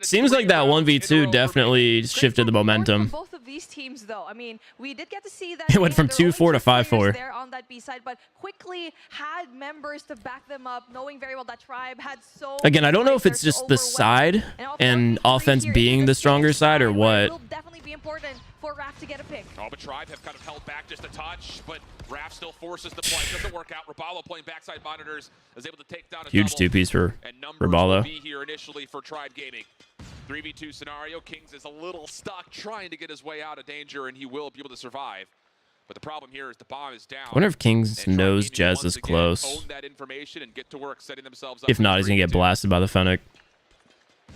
Seems like that 1v2 definitely shifted the momentum. Both of these teams, though, I mean, we did get to see that it went from 2-4 to 5-4. There on that B side, but quickly had members to back them up, knowing very well that Tribe had so. Again, I don't know if it's just the side and offense being the stronger side or what. Will definitely be important for Raph to get a pick. Oh, but Tribe have kind of held back just a touch, but Raph still forces the play. Doesn't work out. Rabalo playing backside monitors is able to take down a huge 2-piece for Rabalo. Be here initially for Tribe Gaming. 3v2 scenario. Kings is a little stuck trying to get his way out of danger, and he will be able to survive. But the problem here is the bomb is down. I wonder if Kings knows Jez is close. Own that information and get to work setting themselves up. If not, he's going to get blasted by the Fennec.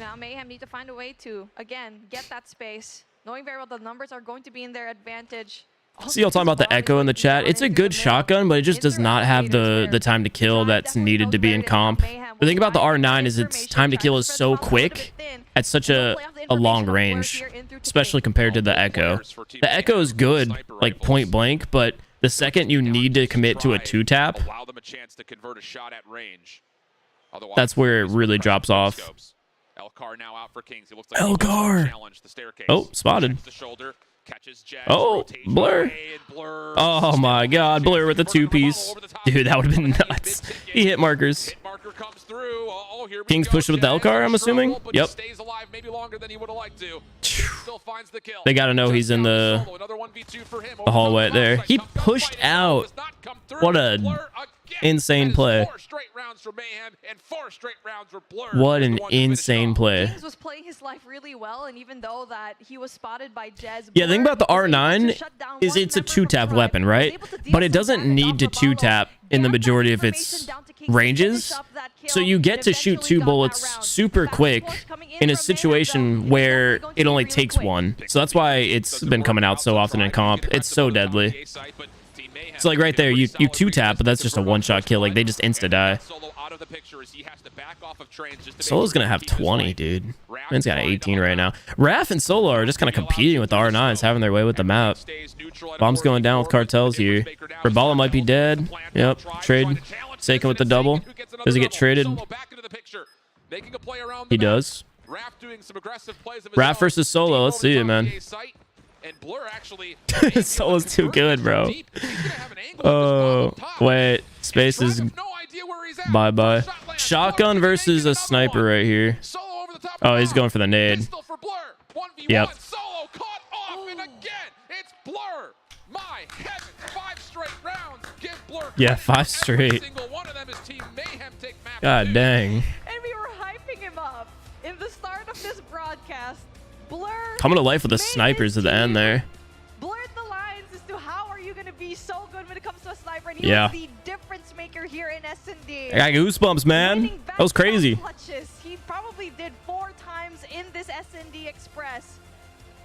Now Mayhem need to find a way to, again, get that space. Knowing very well the numbers are going to be in their advantage. See y'all talking about the Echo in the chat. It's a good shotgun, but it just does not have the time to kill that's needed to be in comp. The thing about the R9 is its time to kill is so quick at such a long range, especially compared to the Echo. The Echo is good, like point blank, but the second you need to commit to a 2-tap, that's where it really drops off. Elcar now out for Kings. It looks like Elcar. Oh, spotted. Oh, Blur. Oh my God, Blur with the 2-piece. Dude, that would have been nuts. He hit markers. Kings pushed with the Elcar, I'm assuming. Yep. They got to know he's in the hallway there. He pushed out. What a insane play. What an insane play. Kings was playing his life really well, and even though that he was spotted by Jez, yeah, the thing about about the R9 is it's a 2-tap weapon, right? But it doesn't need to 2-tap in the majority of its ranges. So you get to shoot 2 bullets super quick in a situation where it only takes 1. So that's why it's been coming out so often in comp. It's so deadly. So like right there, you 2-tap, but that's just a 1-shot kill. Like they just insta-die. Solo's gonna have 20, dude. Man's got 18 right now. Raph and Solo are just kind of competing with the R9s, having their way with the map. Bomb's going down with cartels here. Rabala might be dead. Yep, trade. Saken with the double. Does he get traded? He does. Raph versus Solo. Let's see it, man. Solo's too good, bro. Oh, wait. Space is bye-bye. Shotgun versus a sniper right here. Oh, he's going for the nade. Yep. Yeah, 5 straight. God dang. And we were hyping him up in the start of this broadcast. Blur Coming to life with the snipers at the end there. Blurred the lines as to how are you going to be so good when it comes to a sniper. And he Yeah. was the difference maker here in S&D. I got goosebumps, man. That was crazy. Clutches. He probably did 4 times in this S&D Express.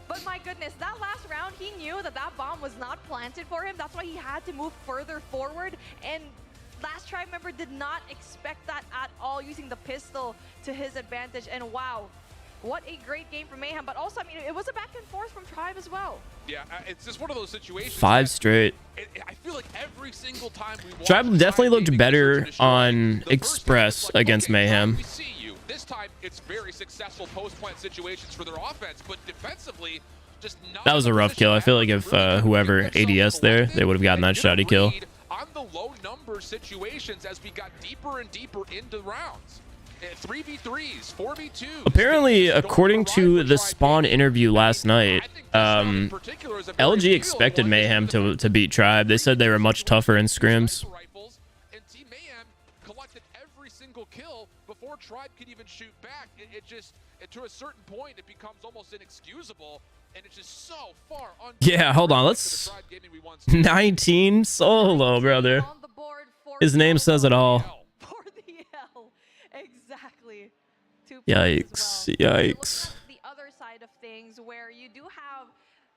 But my goodness, that last round, he knew that that bomb was not planted for him. That's why he had to move further forward. And last tribe member did not expect that at all, using the pistol to his advantage. And wow, what a great game from Mayhem. But also, I mean, it was a back and forth from Tribe as well. Yeah, it's just one of those situations. 5 straight. I feel like every single time we watch Tribe definitely looked gaming better traditional, on the first Express time it's like, against okay, Mayhem. we see you. This time, it's very successful post-plant situations for their offense, but defensively, just not That was a rough kill. I feel like if whoever ADS there, they would have gotten that shoddy kill. On the low number situations as we got deeper and deeper into rounds. 3v3s, 4v2s. Apparently, according to the Spawn interview last night, LG expected Mayhem to beat Tribe. They said they were much tougher in scrims. And Team Mayhem collected every single kill before Tribe could even shoot back. It just, to a certain point, it becomes almost inexcusable, and it's just so far on. Yeah, hold on. Let's 19 Solo, brother. His name says it all. For the L. Exactly. Yikes. Yikes. The other side of things, where you do have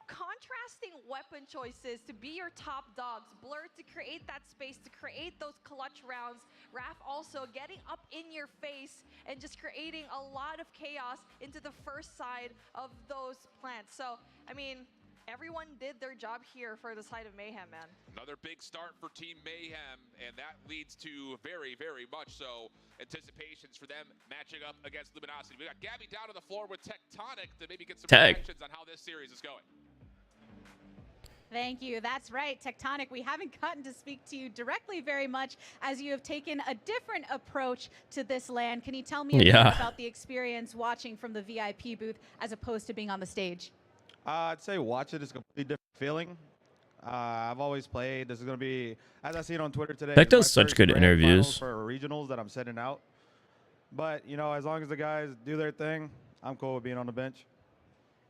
contrasting weapon choices to be your top dogs. Blur to create that space, to create those clutch rounds. Raph also getting up in your face and just creating a lot of chaos into the first side of those plants. So, I mean, everyone did their job here for the side of Mayhem, man. Another big start for Team Mayhem, and that leads to very, very much so anticipations for them matching up against Luminosity. We got Gabby down on the floor with Tectonic to maybe get some reactions on how this series is going. Thank you. That's right, Tectonic. We haven't gotten to speak to you directly very much, as you have taken a different approach to this LAN. Can you tell me a bit about the experience watching from the VIP booth as opposed to being on the stage? I'd say watch it is a completely different feeling. I've always played. This is going to be, as I see it on Twitter today. Beck does such good interviews. For regionals that I'm setting out. But, you know, as long as the guys do their thing, I'm cool with being on the bench.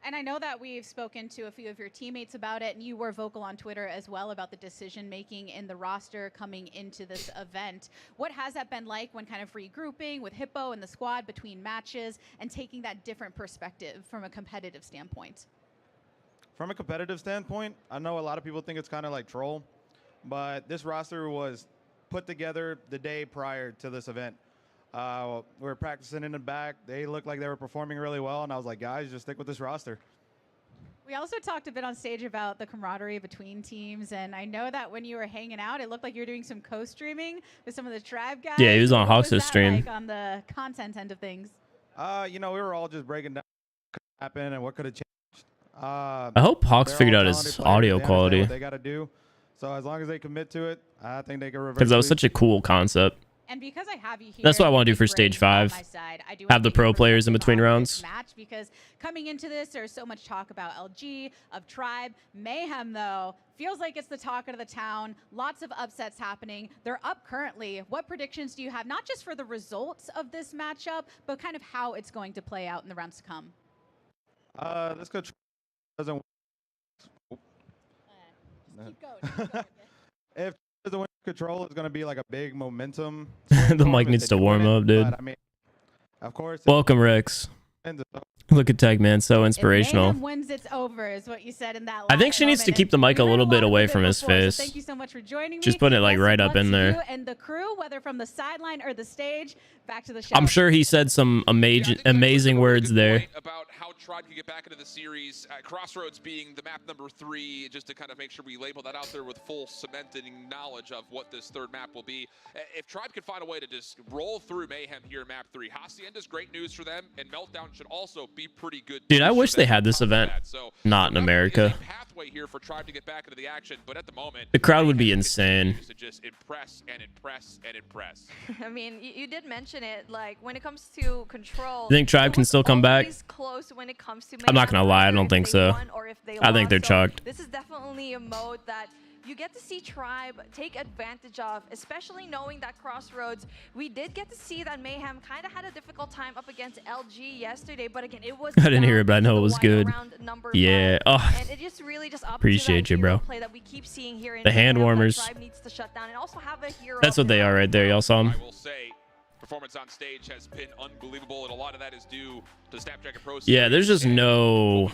And I know that we've spoken to a few of your teammates about it, and you were vocal on Twitter as well about the decision-making in the roster coming into this event. What has that been like when kind of regrouping with Hippo and the squad between matches and taking that different perspective from a competitive standpoint? From a competitive standpoint, I know a lot of people think it's kind of like troll, but this roster was put together the day prior to this event. We were practicing in the back. They looked like they were performing really well, and I was like, guys, just stick with this roster. We also talked a bit on stage about the camaraderie between teams, and I know that when you were hanging out, it looked like you were doing some co-streaming with some of the Tribe guys. Yeah, he was on Hawks' stream. Like on the content end of things. You know, we were all just breaking down what could happen and what could have changed. I hope Hawks figured out his audio quality. What they got to do. So as long as they commit to it, I think they can reverse. Because that was such a cool concept. And because I have you here, that's what I want to do for stage 5. Have the pro players in between rounds. Match, because coming into this, there's so much talk about LG, of Tribe. Mayhem, though, feels like it's the talk of the town. Lots of upsets happening. They're up currently. What predictions do you have, not just for the results of this matchup, but kind of how it's going to play out in the rounds to come? Let's go. Doesn't Keep going. Keep going. If the win control is going to be like a big momentum. The mic needs to warm up, dude. But, I mean, of course. Welcome, Rex. Look at Tech, man. So inspirational. If Mayhem wins, it's over, is what you said in that. I think she needs to keep the mic a little bit away from his face. So thank you so much for joining me. Just put it like right up in there. And the crew, whether from the sideline or the stage, back to the show. I'm sure he said some amazing words there. About how Tribe can get back into the series. Crossroads being the map number 3, just to kind of make sure we label that out there with full cementing knowledge of what this third map will be. If Tribe can find a way to just roll through Mayhem here in map 3, Hacienda's great news for them, and Meltdown should also be pretty good. Dude, I wish they had this event not in America. Pathway here for Tribe to get back into the action, but at the moment, the crowd would be insane. To just impress and impress and impress. I mean, you did mention it. Like when it comes to control, You think Tribe can still come back? Close when it comes to I'm not gonna lie, I don't think so. I think they're chalked. This is definitely a mode that you get to see Tribe take advantage of, especially knowing that Crossroads, we did get to see that Mayhem kind of had a difficult time up against LG yesterday, but again, it was I didn't hear it, but I know it was good. Yeah. Oh, and it just really just appreciate you, bro. Play that we keep seeing here in the hand warmers. Tribe needs to shut down and also have a hero. That's what they are right there. Y'all saw them. I will say, performance on stage has been unbelievable, and a lot of that is due to Snapdragon Pro. Yeah, there's just no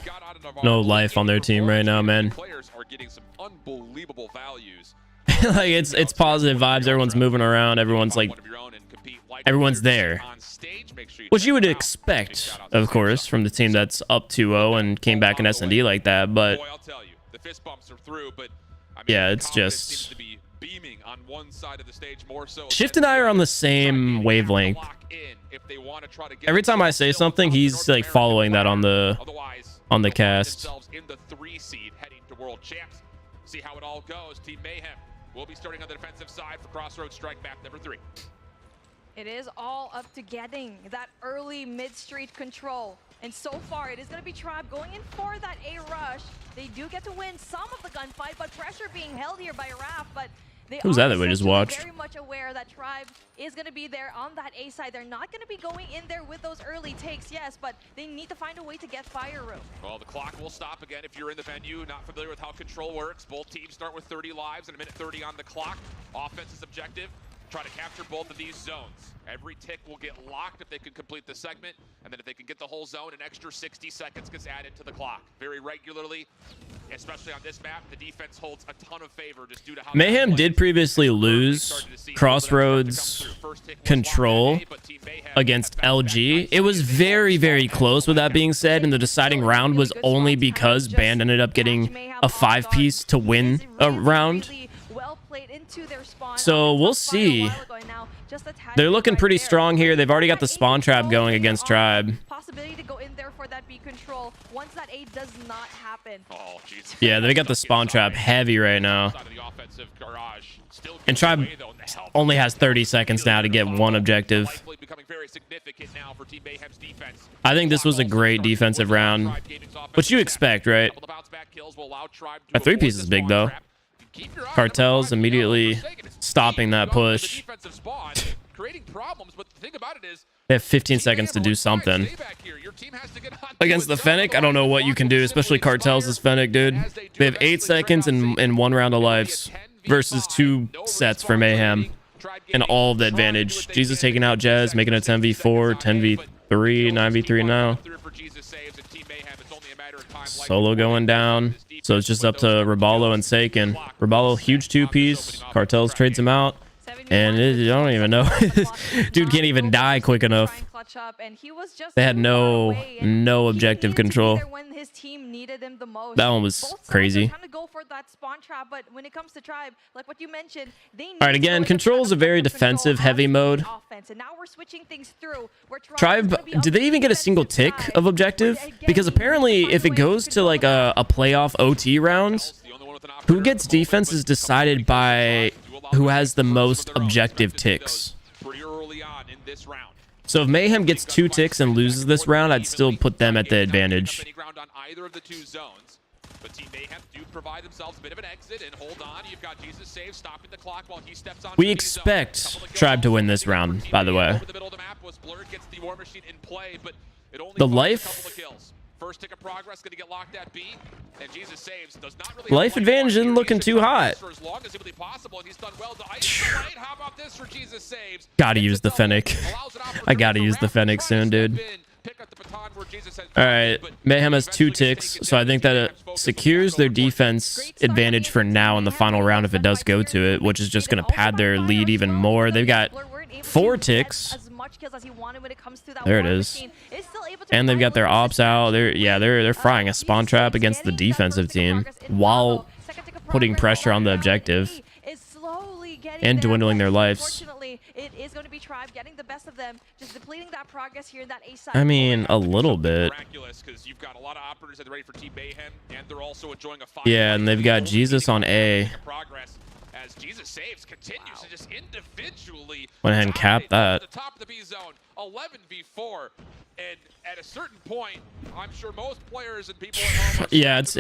life on their team right now, man. Players are getting some unbelievable values. Like it's positive vibes. Everyone's moving around. Everyone's like, everyone's there, which you would expect, of course, from the team that's up 2-0 and came back in S&D like that. But Boy, I'll tell you, the fist bumps are through. But I mean, yeah, it's confidence just. seems to be beaming on one side of the stage more so. Shift and I are on the same wavelength. Every time I say something, he's like following that on the cast. In the 3 seed heading to World Champs. See how it all goes. Team Mayhem will be starting on the defensive side for Crossroads strike map number 3. It is all up to getting that early mid-street control. And so far, it is going to be Tribe going in for that A rush. They do get to win some of the gunfight, but pressure being held here by Raph. But they Who's that we just watched? Very much aware that Tribe is going to be there on that A side. They're not going to be going in there with those early takes, yes, but they need to find a way to get fire room. Well, the clock will stop again if you're in the venue, not familiar with how control works. Both teams start with 30 lives and a minute 30 on the clock. Offense's objective, try to capture both of these zones. Every tick will get locked if they can complete the segment, and then if they can get the whole zone, an extra 60 seconds gets added to the clock. Very regularly, especially on this map, the defense holds a ton of favor just due to how Mayhem did previously lose Crossroads control against LG. It was very, very close with that being said, and the deciding round was only because Band ended up getting a 5-piece to win a round. So we'll see. They're looking pretty strong here. They've already got the spawn trap going against Tribe. Possibility to go in there for that B control once that A does not happen. Oh, jeez. Yeah, they got the spawn trap heavy right now. And Tribe only has 30 seconds now to get one objective. I think this was a great defensive round. What you expect, right? A 3-piece is big, though. Cartels immediately stopping that push. They have 15 seconds to do something. Against the Fennec, I don't know what you can do, especially Cartels as Fennec, dude. They have 8 seconds and 1 round of lives versus 2 sets for Mayhem. And all of the advantage. Jesus taking out Jez, making a 10v4, 10v3, 9v3 now. Solo going down. So it's just up to Raballo and Saken. Raballo, huge 2-piece. Cartels trades him out. And I don't even know. Dude can't even die quick enough. They had no objective control. That one was crazy. All right, again, Control is a very defensive heavy mode. Tribe, did they even get a single tick of objective? Because apparently if it goes to like a playoff OT rounds, who gets defense is decided by who has the most objective ticks. So if Mayhem gets 2 ticks and loses this round, I'd still put them at the advantage. We expect Tribe to win this round, by the way. The life First tick of progress going to get locked at B, and Jesus saves. Does not really Life advantage isn't looking too hot. For as long as humanly possible, and he's done well to ice the lane. How about this for Jesus saves? Gotta use the Fennec. I gotta use the Fennec soon, dude. All right, Mayhem has 2 ticks, so I think that it secures their defense advantage for now in the final round if it does go to it, which is just going to pad their lead even more. They've got 4 ticks. There it is. And they've got their ops out. They're frying a spawn trap against the defensive team while putting pressure on the objective and dwindling their lives. It is going to be Tribe getting the best of them, just depleting that progress here in that A side. I mean, a little bit. You've got a lot of operators that are ready for Team Mayhem, and they're also enjoying a yeah, and they've got Jesus on A. Progress as Jesus saves continues to just individually went ahead and capped that. The top of the B zone, 11v4, and at a certain point, I'm sure most players and people at home yeah, it's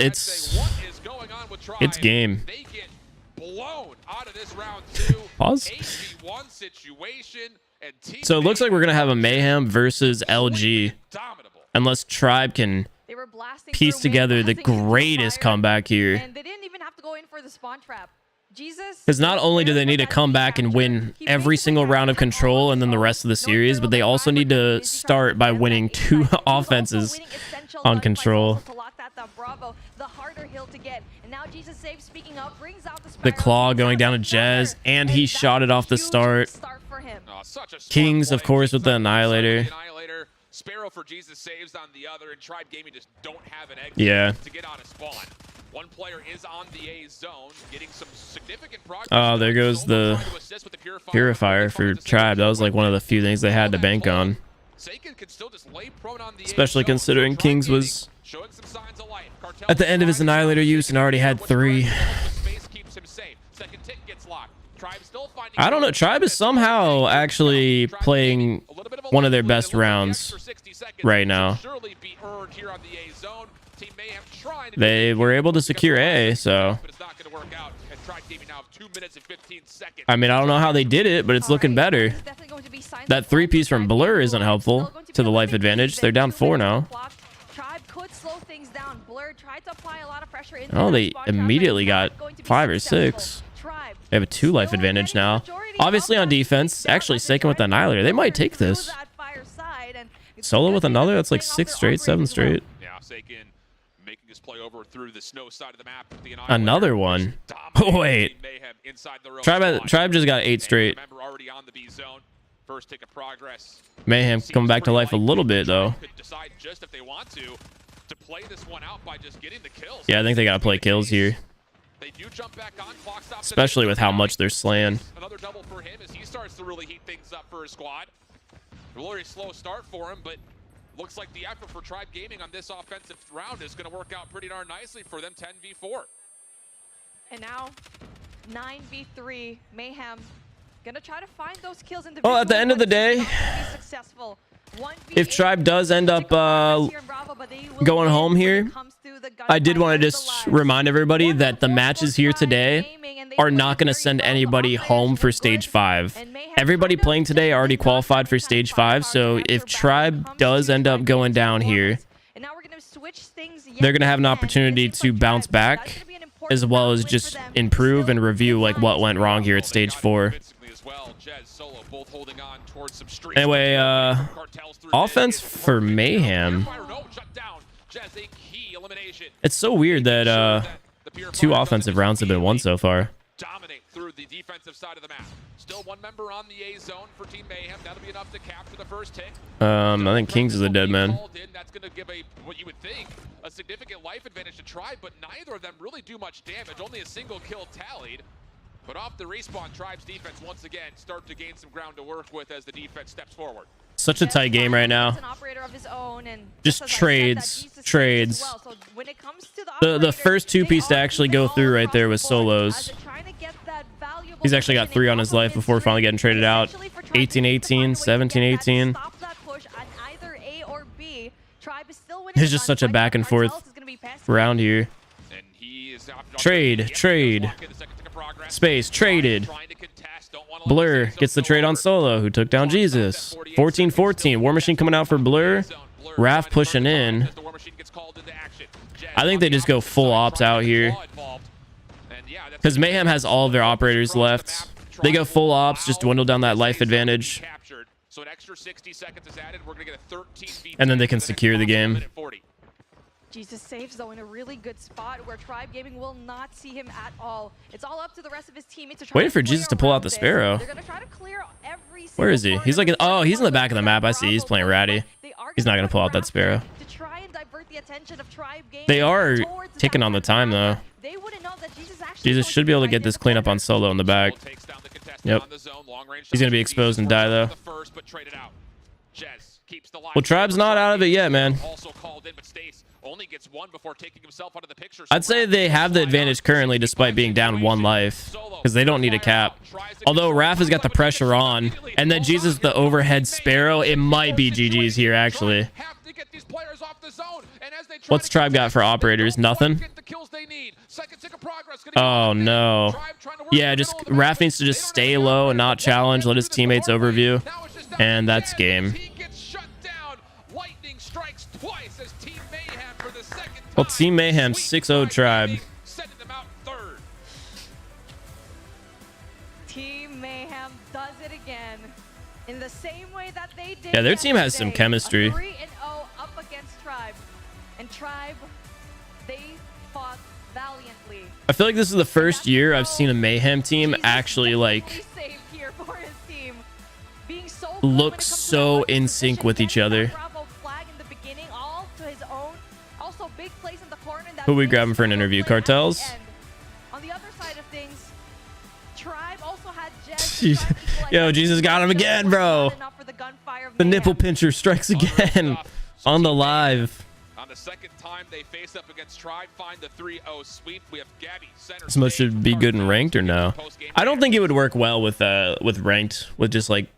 what is going on with Tribe? It's game. They get blown out of this round 2. Pause. 8v1 situation, and so it looks like we're gonna have a Mayhem versus LG, unless Tribe can piece together the greatest comeback here. And they didn't even have to go in for the spawn trap. Because not only do they need to come back and win every single round of control and then the rest of the series, but they also need to start by winning 2 offenses on control. The claw going down to Jez, and he shot it off the start. Kings, of course, with the Annihilator. Sparrow for Jesus saves on the other, and Tribe Gaming just don't have an exit to get out of spawn. One player is on the A zone, getting some significant progress. Oh, there goes the Purifier for Tribe. That was like one of the few things they had to bank on. Especially considering Kings was at the end of his Annihilator use and already had 3. I don't know. Tribe is somehow actually playing one of their best rounds right now. They were able to secure A, so I mean, I don't know how they did it, but it's looking better. That 3-piece from Blur isn't helpful to the life advantage. They're down 4 now. Oh, they immediately got 5 or 6. They have a 2 life advantage now. Obviously on defense. Actually, Seiken with the Annihilator. They might take this. Solo with another? That's like 6 straight, 7 straight. Yeah, Seiken making his play over through the snow side of the map. Another one. Oh, wait. Tribe just got 8 straight. First tick of progress. Mayhem coming back to life a little bit, though. Decide just if they want to play this one out by just getting the kills. Yeah, I think they got to play kills here. They do jump back on, clock stops, especially with how much they're slaying. Another double for him as he starts to really heat things up for his squad. A very slow start for him, but looks like the effort for Tribe Gaming on this offensive round is going to work out pretty darn nicely for them. 10v4. And now 9v3. Mayhem gonna try to find those kills in the well, at the end of the day, if Tribe does end up going home here, I did want to just remind everybody that the matches here today are not going to send anybody home for stage 5. Everybody playing today already qualified for stage 5, so if Tribe does end up going down here, they're going to have an opportunity to bounce back as well as just improve and review like what went wrong here at stage 4. Anyway, offense for Mayhem. It's so weird that 2 offensive rounds have been won so far. Dominate through the defensive side of the map. Still 1 member on the A zone for Team Mayhem. That'll be enough to capture the first hit. I think Kings is a dead man. That's going to give what you would think a significant life advantage to Tribe, but neither of them really do much damage. Only a single kill tallied. But off the respawn, Tribe's defense once again start to gain some ground to work with as the defense steps forward. Such a tight game right now. Just trades. The first 2-piece to actually go through right there was Solos. He's actually got 3 on his life before finally getting traded out. 18-18, 17-18. It's just such a back and forth round here. Trade. Space traded. Blur gets the trade on Solo, who took down Jesus. 14-14. War Machine coming out for Blur. Raph pushing in. I think they just go full ops out here because Mayhem has all of their operators left. They go full ops, just dwindle down that life advantage, so an extra 60 seconds is added. We're gonna get a 13 and then they can secure the game. Jesus saves though in a really good spot where Tribe Gaming will not see him at all. It's all up to the rest of his teammates to try. Waiting for Jesus to pull out the Sparrow. They're gonna try to clear every Where is he? He's like, oh, he's in the back of the map. I see. He's playing ratty. He's not gonna pull out that Sparrow. To try and divert the attention of Tribe Gaming. They are ticking on the time though. They wouldn't know that Jesus should be able to get this cleanup on solo in the back. Yep. He's gonna be exposed and die though. Well, Tribe's not out of it yet, man. I'd say they have the advantage currently despite being down 1 life because they don't need a cap. Although Raph has got the pressure on and then Jesus the overhead Sparrow, it might be GG's here actually. What's Tribe got for operators? Nothing? Oh no. Yeah, just Raph needs to just stay low and not challenge, let his teammates overview, and that's game. Well, Team Mayhem 6-0 Tribe. Team Mayhem does it again in the same way that they did. Yeah, their team has some chemistry. 3-0 up against Tribe, and Tribe, they fought valiantly. I feel like this is the first year I've seen a Mayhem team actually like look so in sync with each other. Who are we grabbing for an interview? Cartels? On the other side of things, Tribe also had Jess. Yo, Jesus got him again, bro. The nipple pincher strikes again on the live. On the second time they face up against Tribe, find the 3-0 sweep. We have Gabby center. This much should be good in ranked or no? I don't think it would work well with ranked, with just like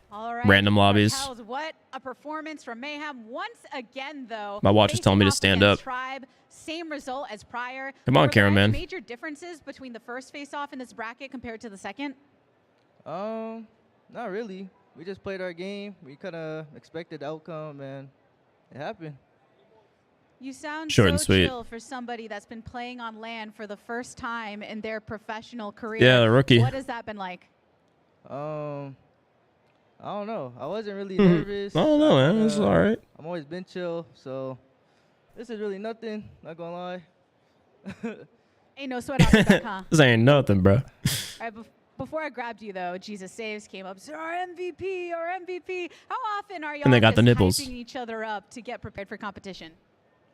random lobbies. What a performance from Mayhem once again, though. My watch is telling me to stand up. Tribe, same result as prior. Come on, cameraman. Major differences between the first face-off in this bracket compared to the second? Not really. We just played our game. We kind of expected the outcome, and it happened. You sound short so and sweet chill for somebody that's been playing on LAN for the first time in their professional career. Yeah, the rookie. What has that been like? I don't know. I wasn't really nervous. I don't know, man. It's all right. I'm always been chill, so this is really nothing. Not gonna lie. Ain't no sweat off your back, huh? This ain't nothing, bro. All right, before I grabbed you, though, Jesus Saves came up. So our MVP, our MVP. How often are y'all And they got the nipples. hyping each other up to get prepared for competition?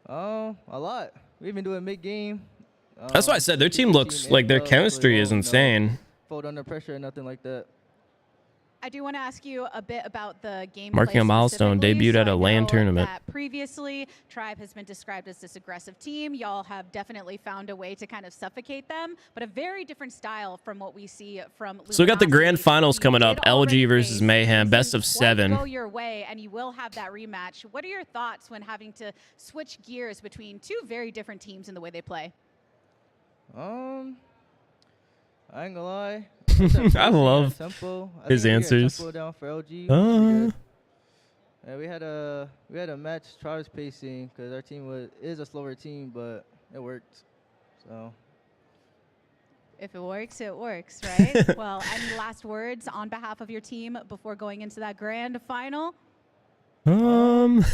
A lot. We've been doing mid-game. That's why I said their team looks like their chemistry is insane. Fold under pressure or nothing like that. I do want to ask you a bit about the game. Marking a milestone, debuted at a LAN tournament. Previously, Tribe has been described as this aggressive team. Y'all have definitely found a way to kind of suffocate them, but a very different style from what we see from. So we got the grand finals coming up. LG versus Mayhem, best of 7. Go your way, and you will have that rematch. What are your thoughts when having to switch gears between two very different teams in the way they play? I ain't gonna lie. I love his answers. Down for LG. Yeah, we had a match Tribe's pacing because our team is a slower team, but it worked. So if it works, right? Well, any last words on behalf of your team before going into that grand final? Not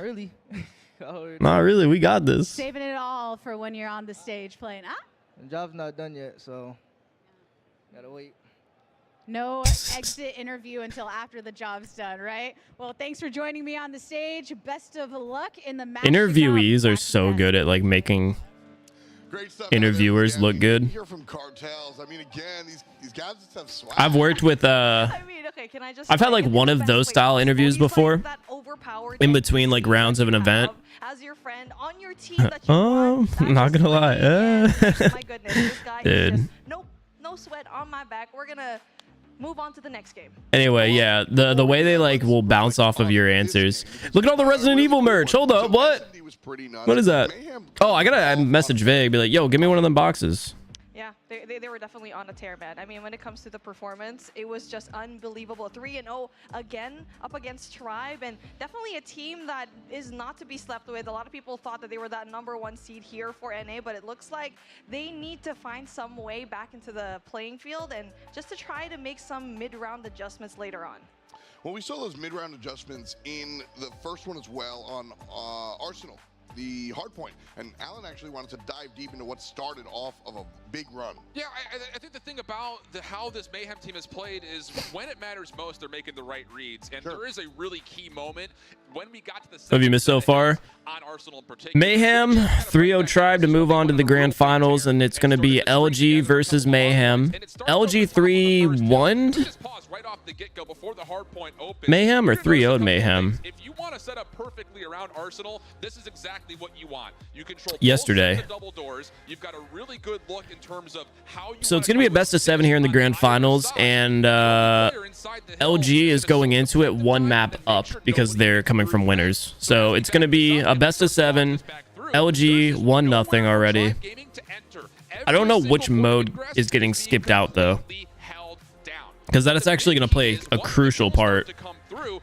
really. Not really. We got this. Saving it all for when you're on the stage playing. The job's not done yet, so gotta wait. No exit interview until after the job's done, right? Well, thanks for joining me on the stage. Best of luck in the match. Interviewees are so good at like making interviewers look good. Hear from Cartels. I mean, again, these guys just have swag. I've worked with I've had like one of those style interviews before in between like rounds of an event. As your friend on your team that you want, not gonna lie. My goodness, this guy is Dude. just no sweat on my back. We're gonna move on to the next game. Anyway, yeah, the way they like will bounce off of your answers. Look at all the Resident Evil merch. Hold up, what? What is that? Oh, I gotta message Vig, be like, yo, give me one of them boxes. Yeah, they were definitely on a tear, man. I mean, when it comes to the performance, it was just unbelievable. 3-0 again, up against Tribe, and definitely a team that is not to be slept with. A lot of people thought that they were that #1 seed here for NA, but it looks like they need to find some way back into the playing field and just to try to make some mid-round adjustments later on. Well, we saw those mid-round adjustments in the first one as well on Arsenal, the Hardpoint. And Alan actually wanted to dive deep into what started off of a big run. Yeah, I think the thing about how this Mayhem team has played is when it matters most, they're making the right reads. And there is a really key moment when we got to the What have you missed so far? On Arsenal in particular. Mayhem 3-0 Tribe to move on to the grand finals, and it's going to be LG versus Mayhem. LG 3-1 right off the get-go before the Hardpoint opens. Mayhem or 3-0 Mayhem? If you want to set up perfectly around Arsenal, this is exactly what you want. You control yesterday. the double doors. You've got a really good look in terms of how you So it's going to be a best of 7 here in the grand finals, and LG is going into it 1 map up because they're coming from winners. So it's going to be a best of 7. LG 1-0 already. I don't know which mode is getting skipped out though, because that is actually going to play a crucial part.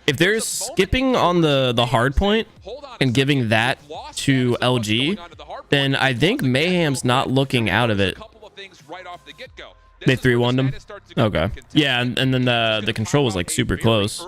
If there's skipping on the hard point and giving that to LG, then I think Mayhem's not looking out of it. They 3-1'd him? Okay. Yeah, and then the control was like super close.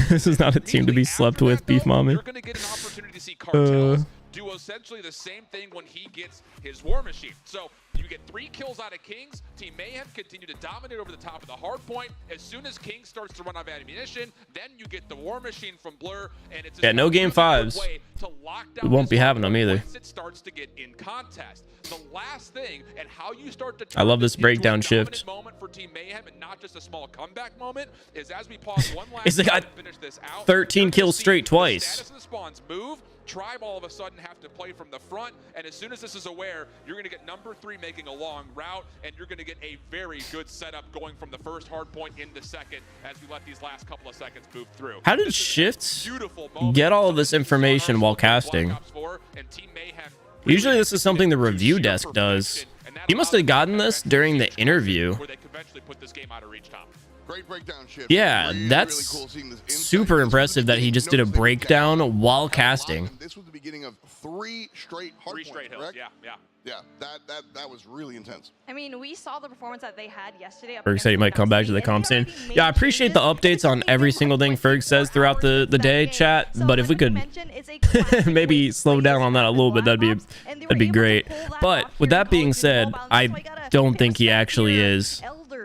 This is not a team to be slept with, Beef Mommy. You're going to get an opportunity to see Cartels do essentially the same thing when he gets his War Machine. So you get 3 kills out of Kings. Team Mayhem continue to dominate over the top of the hard point. As soon as King starts to run out of ammunition, then you get the War Machine from Blur, and it's no game 5s. We won't be having them either. It starts to get in contest. The last thing and how you start to I love this breakdown shift. Moment for Team Mayhem, and not just a small comeback moment, is as we pause one last He's got 13 kills straight twice. Status of the spawns move. Tribe all of a sudden have to play from the front, and as soon as this is aware, you're going to get #3 making a long route, and you're going to get a very good setup going from the first hard point into second as we let these last couple of seconds move through. How did Shifts get all of this information while casting? Usually this is something the review desk does. He must have gotten this during the interview. Great breakdown shift. Yeah, that's super impressive that he just did a breakdown while casting. This was the beginning of 3 straight hard points, hills. Yeah, that was really intense. I mean, we saw the performance that they had yesterday. Ferg said he might come back to the comp scene. Yeah, I appreciate the updates on every single thing Ferg says throughout the day, chat. But if we could maybe slow down on that a little bit, that'd be great. But with that being said, I don't think he actually is.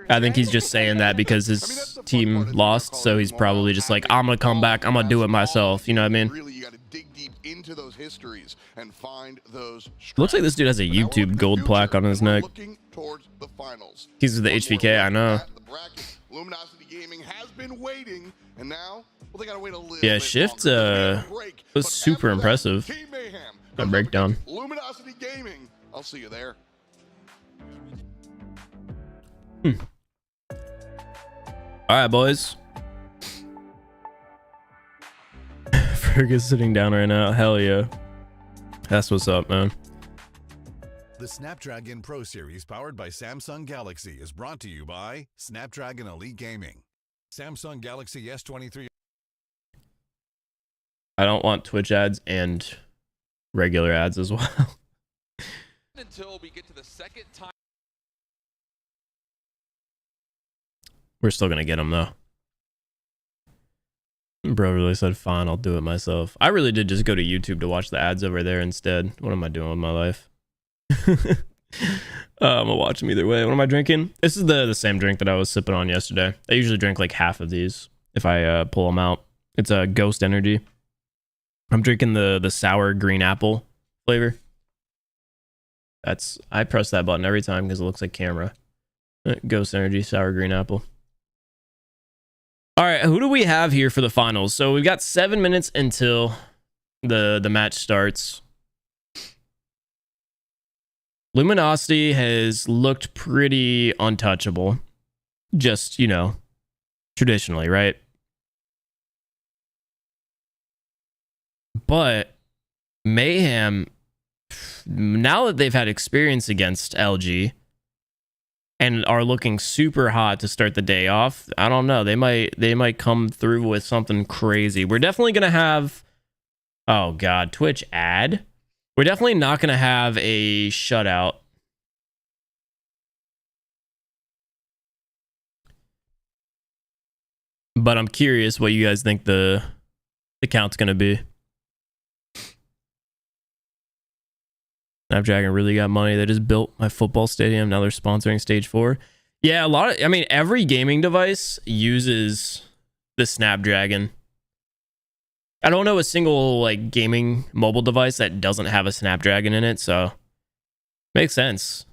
I think he's just saying that because his team lost, so he's probably just like, I'm gonna come back, I'm gonna do it myself. You know what I mean? Really, you got to dig deep into those histories and find those. Looks like this dude has a YouTube gold plaque on his neck. Looking towards the finals. He's with the HVK, I know. The bracket, Luminosity Gaming has been waiting, and now, well, they gotta wait a little. Yeah, Shift was super impressive. Team Mayhem. That breakdown. Luminosity Gaming. I'll see you there. All right, boys. Ferg is sitting down right now. Hell yeah. That's what's up, man. The Snapdragon Pro Series powered by Samsung Galaxy is brought to you by Snapdragon Elite Gaming. Samsung Galaxy S23. I don't want Twitch ads and regular ads as well. Until we get to the second time. We're still gonna get them though. Bro really said, fine, I'll do it myself. I really did just go to YouTube to watch the ads over there instead. What am I doing with my life? I'm gonna watch them either way. What am I drinking? This is the same drink that I was sipping on yesterday. I usually drink like half of these if I pull them out. It's a Ghost Energy. I'm drinking the sour green apple flavor. I press that button every time because it looks like camera. Ghost Energy, sour green apple. All right, who do we have here for the finals? So we've got 7 minutes until the match starts. Luminosity has looked pretty untouchable. Just, you know, traditionally, right? But Mayhem now that they've had experience against LG and are looking super hot to start the day off, I don't know. They might come through with something crazy. We're definitely gonna have, oh god, Twitch ad. We're definitely not gonna have a shutout. But I'm curious what you guys think the count's gonna be. Snapdragon really got money. They just built my football stadium. Now they're sponsoring Stage 4. Yeah, a lot of, I mean, every gaming device uses the Snapdragon. I don't know a single like gaming mobile device that doesn't have a Snapdragon in it, so makes sense.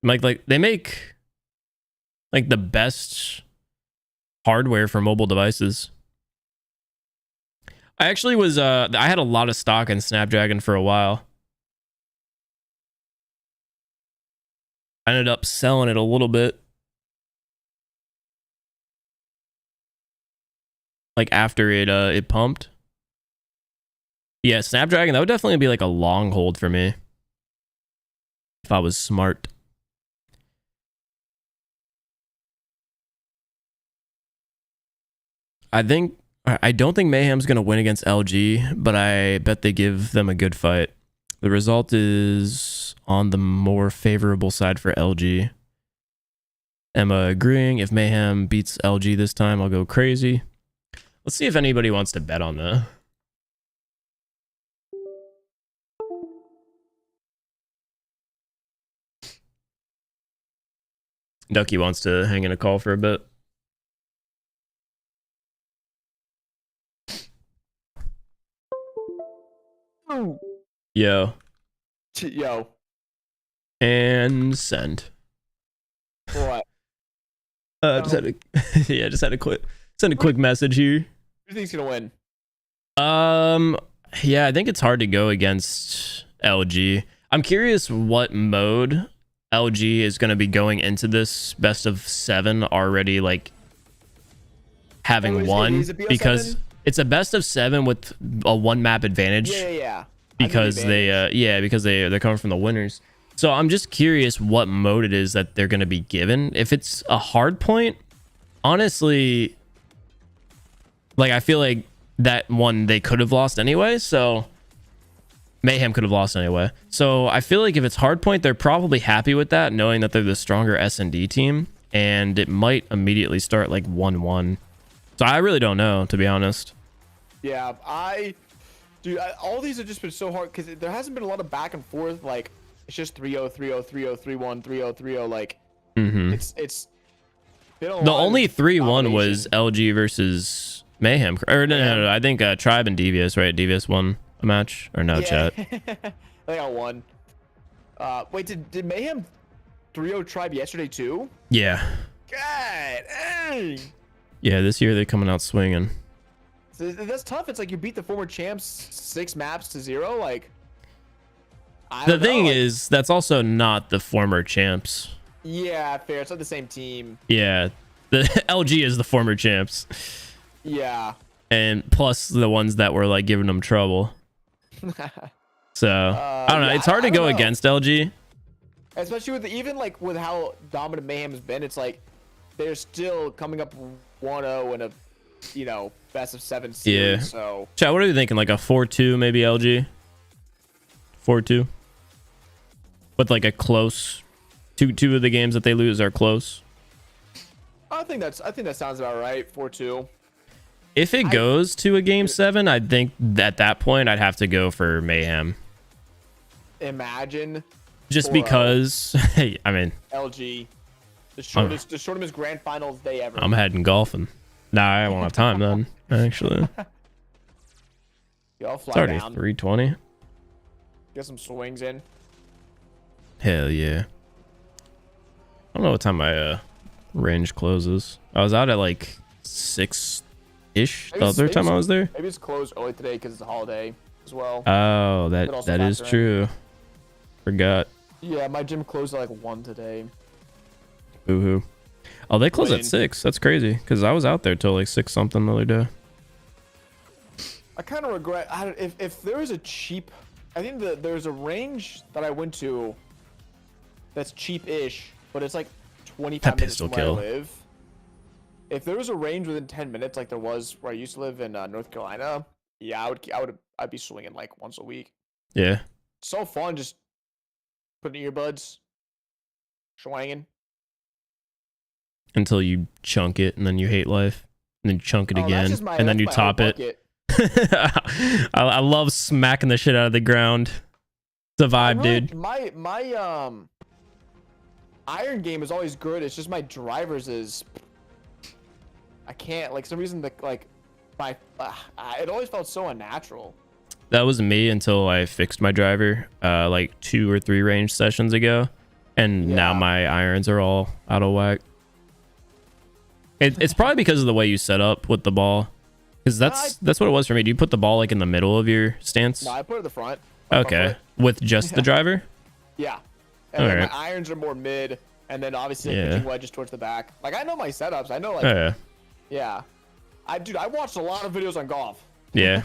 Like they make like the best hardware for mobile devices. I actually was I had a lot of stock in Snapdragon for a while. I ended up selling it a little bit. Like after it pumped. Yeah, Snapdragon, that would definitely be like a long hold for me. If I was smart. I don't think Mayhem's going to win against LG, but I bet they give them a good fight. The result is on the more favorable side for LG. Emma agreeing. If Mayhem beats LG this time, I'll go crazy. Let's see if anybody wants to bet on that. Ducky wants to hang in a call for a bit. Yo. Yo. And send. What? Just had a just had a quick send a quick message here. Who do you think's gonna win? Yeah, I think it's hard to go against LG. I'm curious what mode LG is going to be going into this best of 7 already, like having won, because it's a best of 7 with a 1 map advantage. Yeah. Because they're coming from the winners. So I'm just curious what mode it is that they're going to be given. If it's a hard point, honestly, like I feel like that one they could have lost anyway. So Mayhem could have lost anyway. So I feel like if it's hard point, they're probably happy with that, knowing that they're the stronger S&D team, and it might immediately start like 1-1. So I really don't know, to be honest. Yeah, dude, all these have just been so hard because there hasn't been a lot of back and forth. Like it's just 3-0, 3-0, 3-0, 3-1, 3-0, 3-0. Like it's been a lot. The only 3-1 was LG versus Mayhem, or no. I think Tribe and Devious, right? Devious won a match, or no? Yeah. Chat. They got one. Wait, did Mayhem 3-0 Tribe yesterday too? Yeah. God, dang. Yeah, this year they're coming out swinging. So that's tough. It's like you beat the former champs 6 maps to 0. Like, the thing is, that's also not the former champs. Yeah, fair. It's not the same team. Yeah, the LG is the former champs. Yeah. And plus the ones that were like giving them trouble. So I don't know. It's hard to go against LG. Especially with even like with how dominant Mayhem has been. It's like they're still coming up 1-0 in a best of 7 series. Yeah. So Chat, what are you thinking? Like a 4-2 maybe LG? 4-2? With like a close two of the games that they lose are close. I think that sounds about right. 4-2. If it goes to a game 7, I think at that point I'd have to go for Mayhem. Imagine. Just because I mean LG. The shortest grand finals day ever. I'm heading golfing. Nah, I won't have time then, actually. Y'all fly It's already down. 3:20. Get some swings in. Hell yeah. I don't know what time my range closes. I was out at like 6-ish the other time I was there. Maybe it's closed early today because it's a holiday as well. Oh, that is true. Forgot. Yeah, my gym closed at like 1 today. Boo-hoo. Oh, they close at 6. That's crazy. Because I was out there till like 6 something the other day. I kind of regret if there is a cheap I think there's a range that I went to that's cheap-ish, but it's like 25 minutes from where I live. If there was a range within 10 minutes, like there was where I used to live in North Carolina, yeah, I'd be swinging like once a week. Yeah. So fun, just putting earbuds, swinging. Until you chunk it, and then you hate life, and then you chunk it again, and then you top it. I love smacking the shit out of the ground. It's a vibe, dude. My iron game is always good. It's just my drivers is. I can't, like, some reason it always felt so unnatural. That was me until I fixed my driver like 2 or 3 range sessions ago, and now my irons are all out of whack. It's probably because of the way you set up with the ball, because that's what it was for me. Do you put the ball like in the middle of your stance? No, I put it in the front. Okay, with just the driver. Yeah, and then my irons are more mid, and then obviously pitching wedges towards the back. Like, I know my setups. I know, like, yeah. Dude, I watched a lot of videos on golf. Yeah.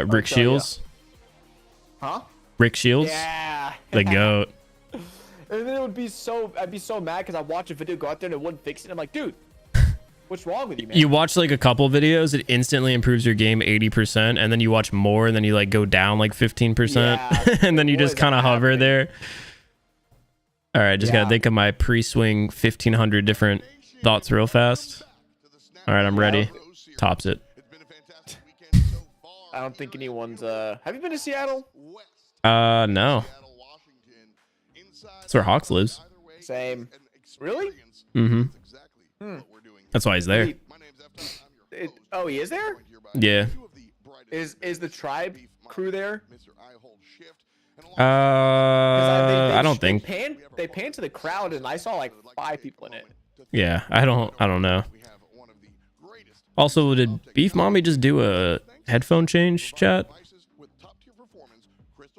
Rick Shields. Huh? Rick Shields. Yeah. The GOAT. And then I'd be so mad because I watch a video, go out there, and it wouldn't fix it. I'm like, dude, what's wrong with you, man? You watch like a couple videos, it instantly improves your game 80%, and then you watch more, and then you like go down like 15%, and then you just kind of hover there. All right, just gotta think of my pre-swing 1,500 different thoughts real fast. All right, I'm ready. Tops it. I don't think anyone's. Have you been to Seattle? No. That's where Hawks lives. Same. Really? Mm-hmm. That's why he's there. Oh, he is there? Yeah. Is the tribe crew there? I don't think. They panned to the crowd, and I saw like 5 people in it. Yeah, I don't know. Also, did Beef Mommy just do a headphone change, chat?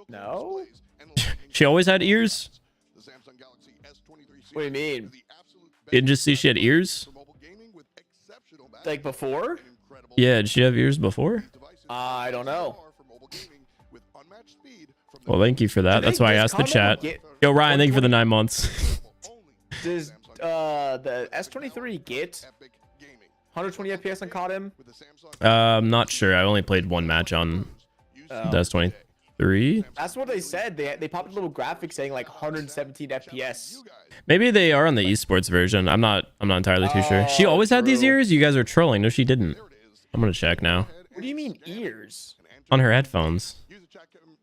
No. She always had ears? What do you mean? Didn't just see she had ears? Like before? Yeah, did she have ears before? I don't know. Well, thank you for that. That's why I asked the chat. Yo, Ryan, thank you for the 9 months. Does the S23 get 120 FPS on COD? I'm not sure. I only played 1 match on the S23. That's what they said. They popped a little graphic saying like 117 FPS. Maybe they are on the esports version. I'm not entirely too sure. She always had these ears? You guys are trolling. No, she didn't. I'm gonna check now. What do you mean ears? On her headphones.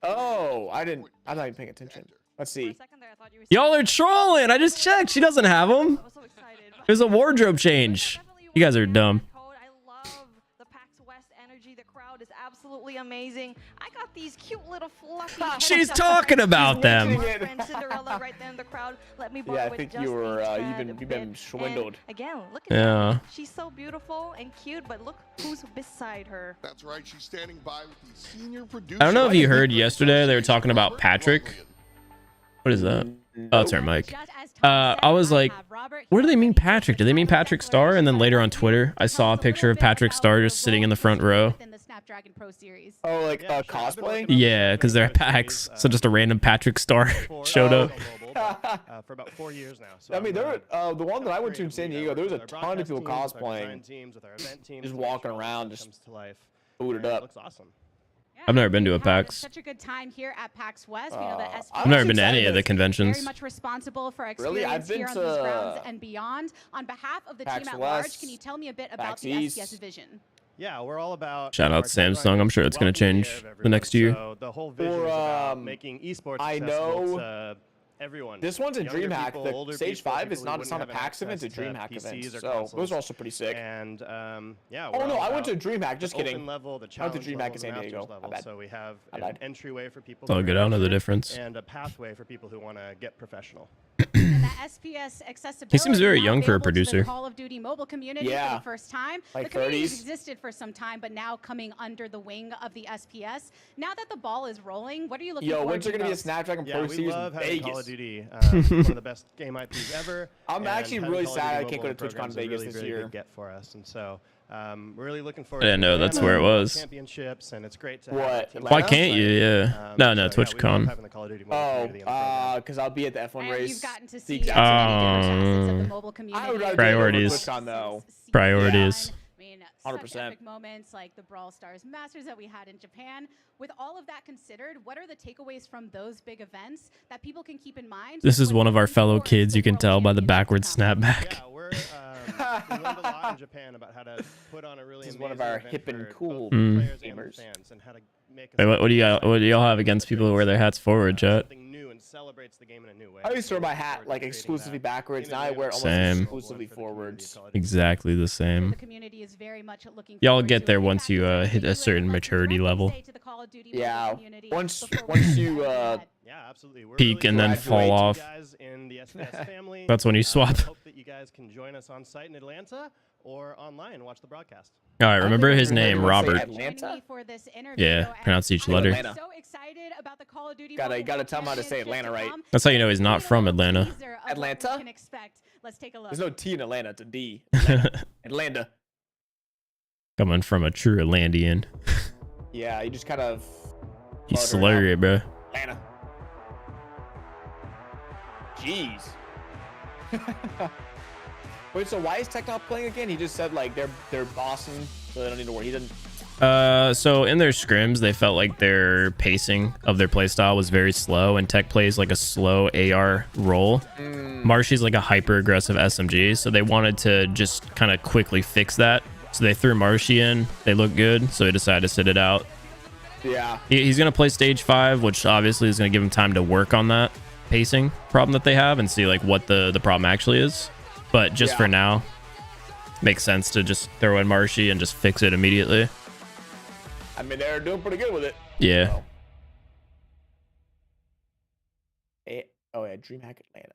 Oh, I'm not even paying attention. Let's see. Y'all are trolling. I just checked. She doesn't have them. There's a wardrobe change. You guys are dumb. Is absolutely amazing. I got these cute little fluffy. She's talking about them. Cinderella right there in the crowd. Let me I think you were you've been swindled. And again, look at her. She's so beautiful and cute, but look who's beside her. That's right. She's standing by with the senior producer. I don't know if you heard yesterday they were talking about Patrick. What is that? Oh, it's her mic. I was like, what do they mean Patrick? Do they mean Patrick Star? And then later on Twitter, I saw a picture of Patrick Star just sitting in the front row. Oh, like cosplay? Yeah, because they're at PAX. So just a random Patrick Star showed up. For about 4 years now. So I mean, there were, the one that I went to in San Diego, there was a ton of people cosplaying, just walking around, just booted up. Looks awesome. I've never been to a PAX. Such a good time here at PAX West. We know that SPS I've never been to any of the conventions. Very much responsible for our experience here on these grounds and beyond. On behalf of the team at large, can you tell me a bit about the SPS vision? Yeah, we're all about. Shout out Samsung. I'm sure it's going to change the next year. So the whole vision is about making esports accessible to everyone. This one's a DreamHack. The Stage 5 is not a PAX event, it's a DreamHack event. So those are also pretty sick. And yeah. Oh no, I went to DreamHack. Just kidding. I went to DreamHack in San Diego. So we have an entryway for people. Oh, good. I don't know the difference. And a pathway for people who want to get professional. And the SPS accessibility. He seems very young for a producer. Call of Duty mobile community for the first time. Like the community 30s. has existed for some time, but now coming under the wing of the SPS. Now that the ball is rolling, what are you looking forward to? When's there gonna be a Snapdragon Pro Series we love in having Vegas? Call of Duty. One of the best game IPs ever. I'm actually really sad I can't go to TwitchCon TwitchCon Vegas this year. Get for us, and so We're really looking forward. I didn't know that's where it was. Championships, and it's great to What? have Why can't you? Yeah. No, TwitchCon. Because I'll be at the F1 race. You've gotten to The see exact different facets of the mobile community. I would rather Priorities. TwitchCon though. Priorities. I mean, 100%. such epic moments like the Brawl Stars Masters that we had in Japan. With all of that considered, what are the takeaways from those big events that people can keep in mind? This is when one of our looking fellow towards kids. the You can World tell by the Championships backward to come? snapback. Yeah, we learned a lot in Japan about how to put on a really This is one of amazing our event hip and for cool both the players and the gamers. fans, and how to make Wait, what do you got? What do y'all have against people who wear their hats forward, chat? something new and celebrates the game in a new way. I used to wear my hat like exclusively backwards. Now I wear it almost Same. exclusively forwards. Exactly the same. The community is very much looking Y'all forward get to there it. once you hit a certain maturity level. Yeah. Once you Yeah, absolutely. We're Peak really and then glad to fall meet you off. guys in the SPS family. That's when you swap. Hope that you guys can join us on site in Atlanta or online and watch the broadcast. All right, remember his name, Robert. Atlanta. Yeah, pronounce each letter. Atlanta. So excited about the Call of Duty Gotta tell him how to say Atlanta right. That's how you know he's not from Atlanta. Atlanta? Let's take a look. There's no T in Atlanta. It's a D. Atlanta. Coming from a true Atlantean. Yeah, you just kind of. He slurred it, bro. Atlanta. Jeez. Wait, so why is Tech not playing again? He just said like they're bossing, so they don't need to worry. He didn't. So in their scrims, they felt like their pacing of their playstyle was very slow, and Tech plays like a slow AR role. Marshy's like a hyper aggressive SMG, so they wanted to just kind of quickly fix that. So they threw Marshy in. They look good, so they decided to sit it out. Yeah. He's gonna play stage 5, which obviously is gonna give him time to work on that pacing problem that they have and see like what the problem actually is. But just for now, makes sense to just throw in Marshy and just fix it immediately. I mean, they're doing pretty good with it. Yeah. So. Oh yeah, DreamHack Atlanta.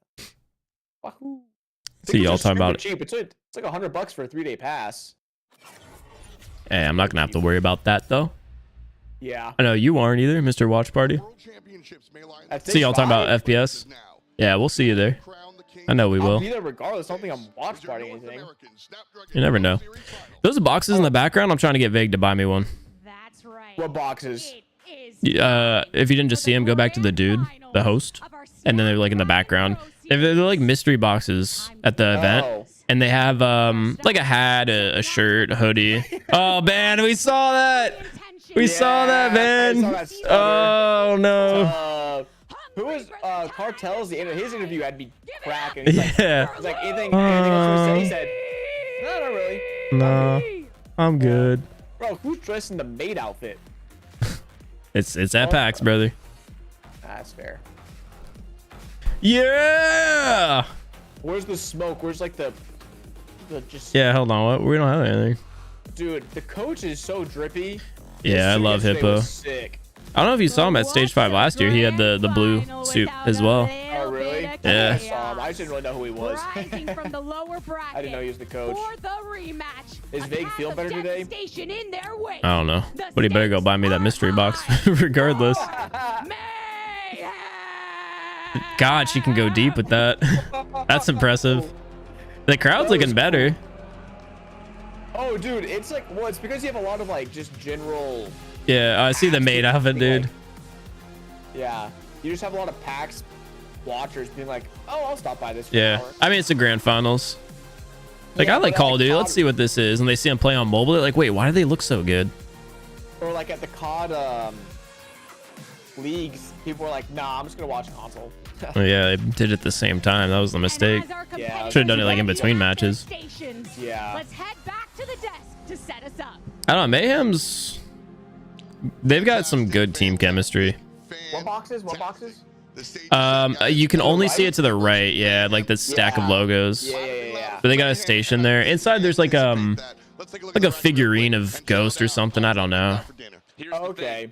Wahoo! See y'all talking about it. Cheap. It's like $100 for a 3-day pass. Hey, I'm not gonna have to worry about that though. Yeah. I know you aren't either, Mr. Watch Party. See y'all talking about FPS. Yeah, we'll see you there. I know we I'll will. be there regardless. I don't think I'm watch partying anything. You never know. Those boxes in the background, I'm trying to get Vague to buy me one. That's right. What boxes? If you didn't just see him, go back to the dude, the host, and then they're like in the background. They're like mystery boxes at the event, and they have like a hat, a shirt, a hoodie. Oh man, we saw that. We saw that, man. Oh no. Who was Cartel's his interview had me cracking. He's like, Yeah. He's like anything else he said? No, not really. No, I'm good. Bro, who's dressed in the maid outfit? It's at PAX, brother. That's fair. Yeah. Where's the smoke? Where's like the just? Yeah, hold on. What? We don't have anything. Dude, the coach is so drippy. Yeah, I love Yesterday Hippo. was sick. I don't know if you saw him at stage 5 last year. He had the blue suit as well. Oh really? Yeah. I saw him. I just didn't really know who he was. Rising from the lower bracket I didn't know he was the coach. for the rematch. Is Vague feel better today? Devastation in their wake. I don't know, but he better go buy me that mystery box regardless. God, she can go deep with that. That's impressive. The crowd's looking better. Oh, dude, it's like, well, it's because you have a lot of like just general. Yeah, I see the maid outfit, dude. Yeah, you just have a lot of PAX watchers being like, oh, I'll stop by this. For an Yeah, hour. I mean it's the grand finals. Like Yeah, I like but Call of like Duty. COD Let's see what this is, and they see him play on mobile. They're like, wait, why do they look so good? Or like at the COD leagues, people were like, nah, I'm just gonna watch console. Oh, yeah, they did it at the same time. That was the mistake. Yeah, Should have done it like in between matches. Yeah. Let's head back to the desk to set us up. I don't know. Mayhem's. They've got some good team chemistry. What boxes? What boxes? You can only see it to the right. Yeah, like the stack of logos. Yeah. But they got a station there. Inside, there's like a figurine of Ghost or something. I don't know. Okay.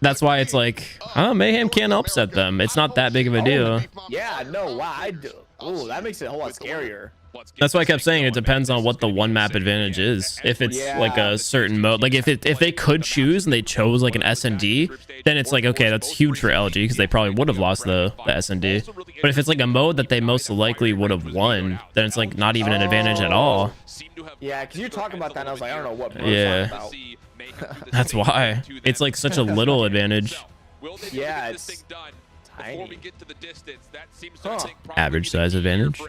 that's why it's like, oh, Mayhem can't upset them. It's not that big of a deal. Yeah, no, wow. Oh, that makes it a whole lot scarier. That's why I kept saying it depends on what the one map advantage is. If it's like a certain mode, like if they could choose and they chose like an S&D, then it's like, okay, that's huge for LG because they probably would have lost the S&D. But if it's like a mode that they most likely would have won, then it's like not even an advantage at all. Yeah, because you talk about that and I was like, I don't know what mode yeah. That's why. It's like such a little advantage. Yeah, it's tiny. Average size advantage.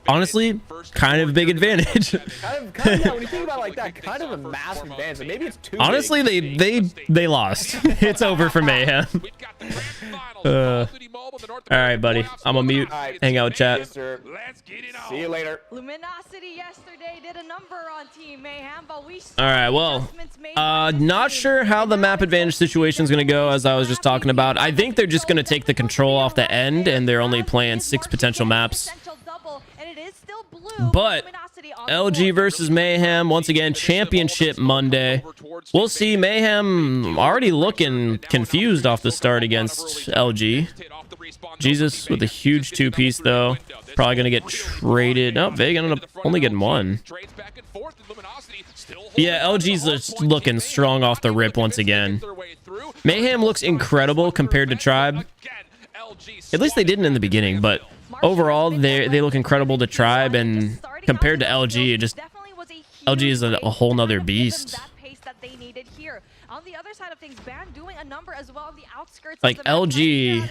Honestly, kind of a big advantage. kind of, yeah, when you think about it like that, kind of a massive advantage. Like maybe it's too honestly, big. they lost. It's over for Mayhem. All right, buddy. I'm gonna mute. Hang out with chat. Yes, see you later. Luminosity yesterday did a number on Team Mayhem, but we all right, well, not sure how the map advantage situation is going to go, as I was just talking about. I think they're just going to take the control off the end, and they're only playing 6 potential maps. But LG versus Mayhem, once again, Championship Monday. We'll see. Mayhem already looking confused off the start against LG. Jesus with a huge 2-piece, though. Probably going to get traded. Oh, Vega ended up only getting 1. Yeah, LG's just looking strong off the rip once again. Mayhem looks incredible compared to Tribe. At least they didn't in the beginning, but overall, they look incredible to Tribe, and compared to LG, LG is a whole nother beast. On the other side of things, Ban doing a number as well on the outskirts. Like LG,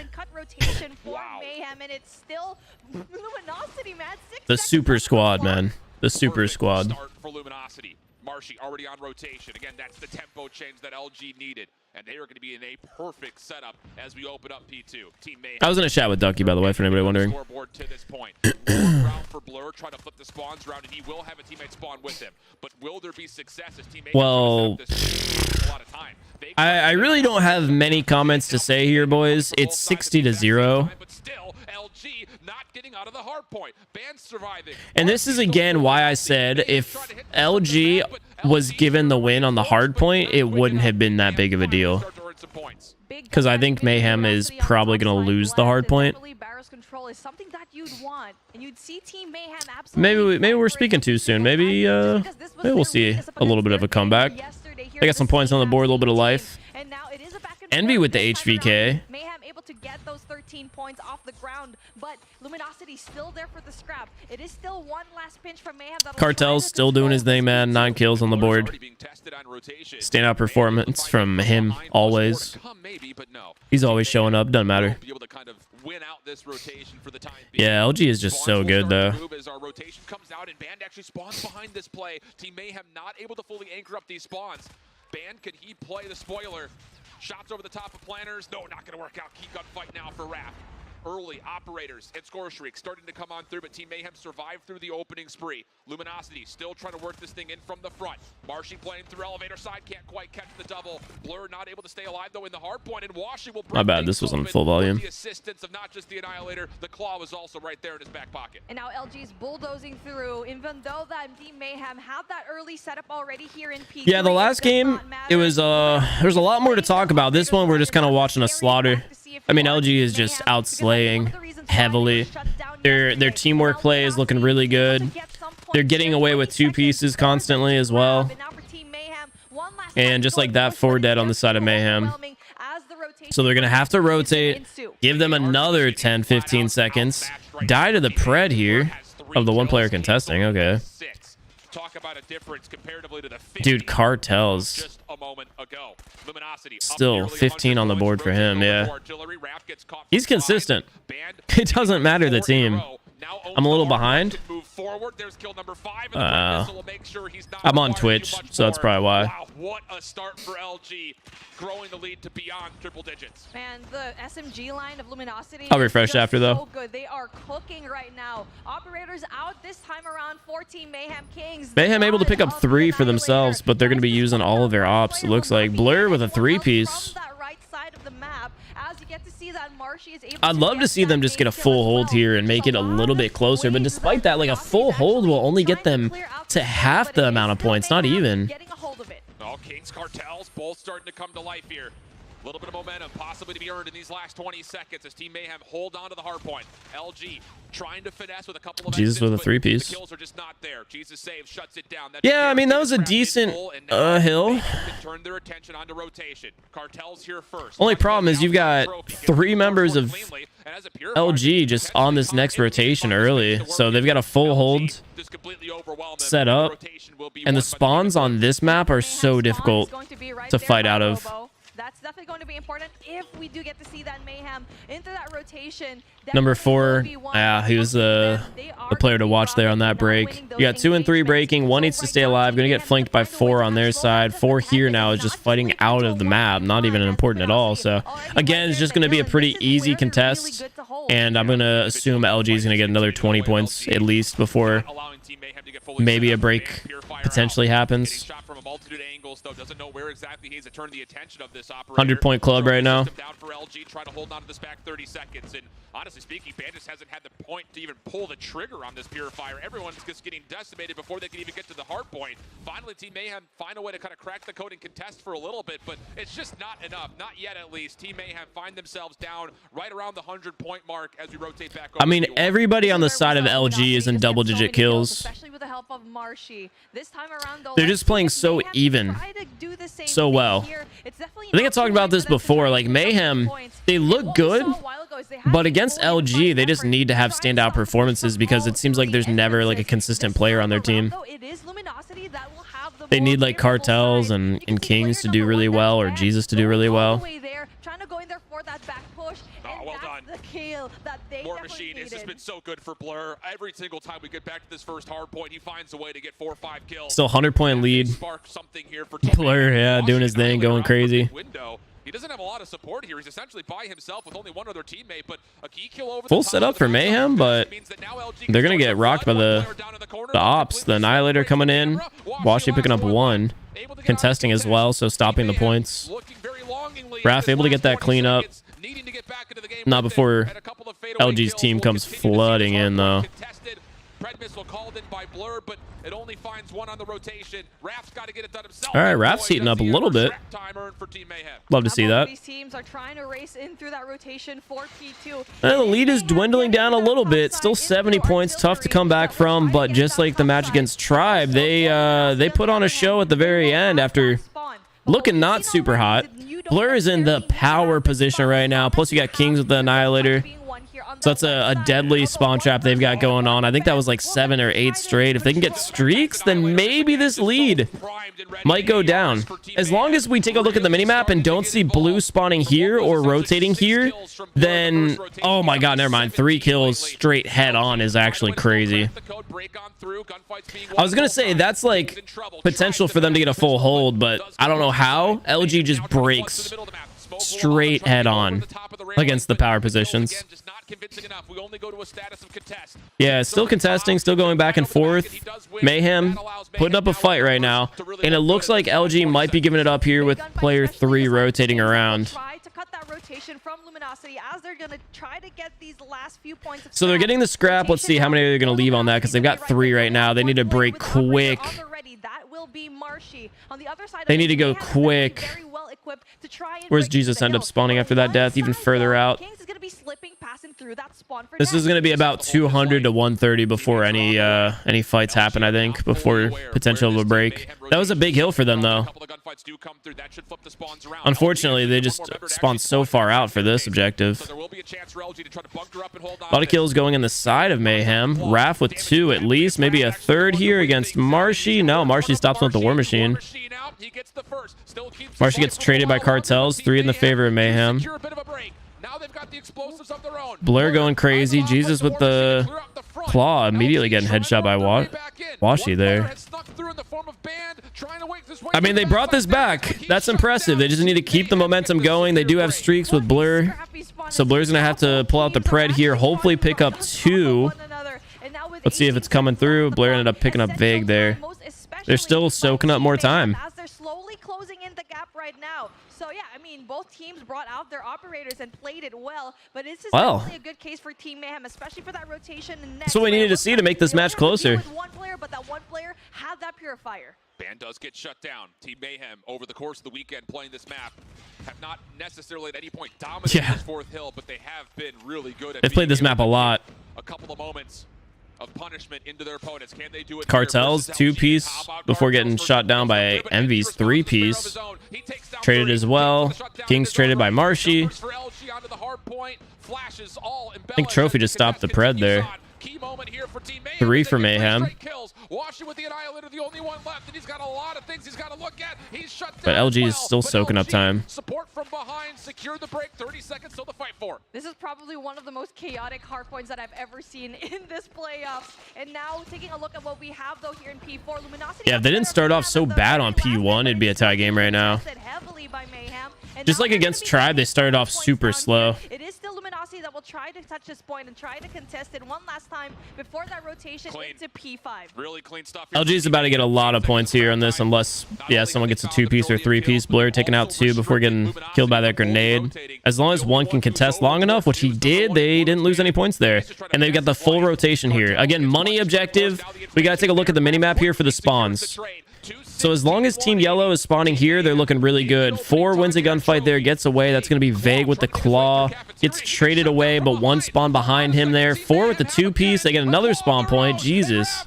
wow. Mayhem, and it's still Luminosity, man. The super squad, man. The super squad. Start for Luminosity. Marshy already on rotation. Again, that's the tempo change that LG needed. And they are going to be in a perfect setup as we open up P2. Team Mayhem. I was in a chat with Ducky, by the way, for anybody wondering. Scoreboard to this point. Round for Blur, trying to flip the spawns around, and he will have a teammate spawn with him. But will there be success as Team Mayhem? Well, a lot of time. I really don't have many comments to say here, boys. It's 60-0. But still, LG not getting out of the hard point. Ban surviving. And this is again why I said if LG was given the win on the hard point, it wouldn't have been that big of a deal. Because I think Mayhem is probably going to lose the hard point. Maybe we're speaking too soon. Maybe we'll see a little bit of a comeback. They got some points on the board, a little bit of life. Envy with the HVK. Mayhem able to get those 13 points off the ground, but Luminosity still there for the scrap. It is still one last pinch from Mayhem. Cartel's still doing his thing, man. 9 kills on the board. Standout performance from him, always. He's always showing up, doesn't matter. Yeah, LG is just so good, though. As our rotation comes out and Band actually spawns behind this play. Team Mayhem not able to fully anchor up these spawns. Band, can he play the spoiler? Shots over the top of planners. No, not going to work out. Key gunfight now for Raph. Early operators and score streak starting to come on through, but Team Mayhem survived through the opening spree. Luminosity still trying to work this thing in from the front. Marshy playing through elevator side, can't quite catch the double. Blur not able to stay alive though in the hard point, and Washi will bring my bad, this was on full volume. The assistance of not just the Annihilator, the Claw was also right there in his back pocket. And now LG's bulldozing through, even though that Team Mayhem had that early setup already here in P3. Yeah, the last game, it was there's a lot more to talk about. This one, we're just kind of watching a slaughter. I mean, LG is just outslaying heavily. Their teamwork play is looking really good. They're getting away with 2 pieces constantly as well. And just like that, 4 dead on the side of Mayhem. So they're going to have to rotate, give them another 10-15 seconds. Die to the pred here of the 1 player contesting. Okay. Talk about a difference comparatively to the dude, Cartels just a moment ago. Luminosity still 15 on the board for him. Yeah, he's consistent. It doesn't matter the team. I'm a little behind. I'm on Twitch, so that's probably why. Wow, what a start for LG, growing the lead to beyond triple digits. Man, the SMG line of Luminosity. I'll refresh after though. So good. They are cooking right now. Operators out this time around. 14 Mayhem Kings. Mayhem able to pick up 3 for themselves, but they're going to be using all of their ops. It looks like Blur with a 3-piece. I'd love to see them just get a full hold here and make it a little bit closer, but despite that, like a full hold will only get them to half the amount of points, not even. Oh, Kings, Cartels, both starting to come to life here. A little bit of momentum possibly to be earned in these last 20 seconds as Team Mayhem hold on to the hardpoint. LG trying to finesse with a couple of Jesus with a 3-piece. The kills are just not there. Jesus saves, shuts it down. Yeah, I mean, that was a decent hill. Turn their attention onto rotation. Cartel's here first. Only problem is you've got 3 members of LG just on this next rotation early. So they've got a full hold set up. And the spawns on this map are so difficult to fight out of. That's definitely going to be important if we do get to see that Mayhem into that rotation. Number 4, yeah, he was the player to watch there on that break. You got 2 and 3 breaking. 1 needs to stay alive. Going to get flanked by 4 on their side. 4 here now is just fighting out of the map. Not even important at all. So, again, it's just going to be a pretty easy contest. And I'm going to assume LG is going to get another 20 points at least before maybe a break potentially happens. 100-point club right now. Down for LG, try to hold on to this back 30 seconds. And honestly speaking, Bandits hasn't had the point to even pull the trigger on this Purifier. Everyone's just getting decimated before they can even get to the hard point. Finally, Team Mayhem find a way to kind of crack the code and contest for a little bit, but it's just not enough. Not yet, at least. Team Mayhem find themselves down right around the 100-point mark as we rotate back over. I mean, everybody on the side of LG is in double-digit kills. Especially with the help of Marshy. This time around, though, they're just playing so even, so well. I think I talked about this before. Like, Mayhem, they look good, but against LG, they just need to have standout performances because it seems like there's never like a consistent player on their team. They need like Cartels and Kings to do really well, or Jesus to do really well. Well done. More Machine. It's just been so good for Blur. Every single time we get back to this first hard point, he finds a way to get 4 or 5 kills. Still 100-point lead. Blur, yeah, doing his thing, going crazy. He doesn't have a lot of support here. He's essentially by himself with only one other teammate, but a key kill over full setup for Mayhem, but they're going to get rocked by the ops. The Annihilator coming in. Washi picking up 1. Contesting as well, so stopping the points. Raph able to get that clean up. Not before LG's team comes flooding in, though. Pred missile called in by Blur, but it only finds 1 on the rotation. Raph's got to get it done himself. All right, Raph's heating up a little bit. Love to see that. These teams are trying to race in through that rotation for P2. The lead is dwindling down a little bit. Still 70 points, tough to come back from, but just like the match against Tribe, they put on a show at the very end after looking not super hot. Blur is in the power position right now. Plus, you got Kings with the Annihilator. So that's a deadly spawn trap they've got going on. I think that was like 7 or 8 straight. If they can get streaks, then maybe this lead might go down. As long as we take a look at the minimap and don't see blue spawning here or rotating here, then, oh my god, never mind. 3 kills straight head on is actually crazy. I was going to say, that's like potential for them to get a full hold, but I don't know how. LG just breaks straight head on against the power positions. Yeah, still contesting, still going back and forth. Mayhem putting up a fight right now, and it looks like LG might be giving it up here with player 3 rotating around. So they're getting the scrap. Let's see how many they're going to leave on that, because they've got 3 right now. They need to break quick. They need to go quick. Where's Jesus end up spawning after that death? Even further out. This is going to be about 200 to 130 before any fights happen, I think, before potential of a break. That was a big hill for them, though. Unfortunately, they just spawned so far out for this objective. A lot of kills going in the side of Mayhem. Raph with 2 at least. Maybe a 3rd here against Marshy. No, Marshy stops with the War Machine. Marshy gets traded by Cartels. 3 in the favor of Mayhem. Blur going crazy. Jesus with the claw, immediately getting headshot by Washi there. I mean, they brought this back. That's impressive. They just need to keep the momentum going. They do have streaks with Blur, so Blur's gonna have to pull out the Pred here, hopefully pick up 2. Let's see if it's coming through. Blur ended up picking up Vague there. They're still soaking up more time. As they're slowly closing in the gap right now. So yeah, I mean, both teams brought out their operators and played it well, but this is definitely a good case for Team Mayhem, especially for that rotation. That's what we needed to see to make this match closer. One player, but that one player had that Purifier. Ban does get shut down. Team Mayhem over the course of the weekend playing this map. have not necessarily at any point dominated this fourth hill, but they have been really good at They've played this map a lot. A couple of moments of punishment into their opponents. Can they do it? Cartel's 2-piece before getting shot down by Envy's 3-piece. Traded as well. King's traded by Marshy. I think Trophy just stopped the pred there. 3 for Mayhem. But LG is still soaking up time. This is probably one of the most chaotic hardpoints that I've ever seen in this playoffs. And now taking a look at what we have though here in P4, Luminosity. Yeah, if they didn't start off so bad on P1, it'd be a tie game right now. Just like against Tribe, they started off super slow. It is still Luminosity that will try to touch this point and try to contest it one last time before that rotation into P5. Really clean stuff. LG is about to get a lot of points here on this, unless, yeah, someone gets a 2-piece or 3-piece. Blur taking out 2 before getting killed by that grenade. As long as one can contest long enough, which he did, they didn't lose any points there. And they've got the full rotation here. Again, money objective. We got to take a look at the minimap here for the spawns. So as long as Team Yellow is spawning here, they're looking really good. 4 wins a gunfight there, gets away. That's going to be Vague with the claw. Gets traded away, but 1 spawn behind him there. 4 with the 2-piece. They get another spawn point. Jesus.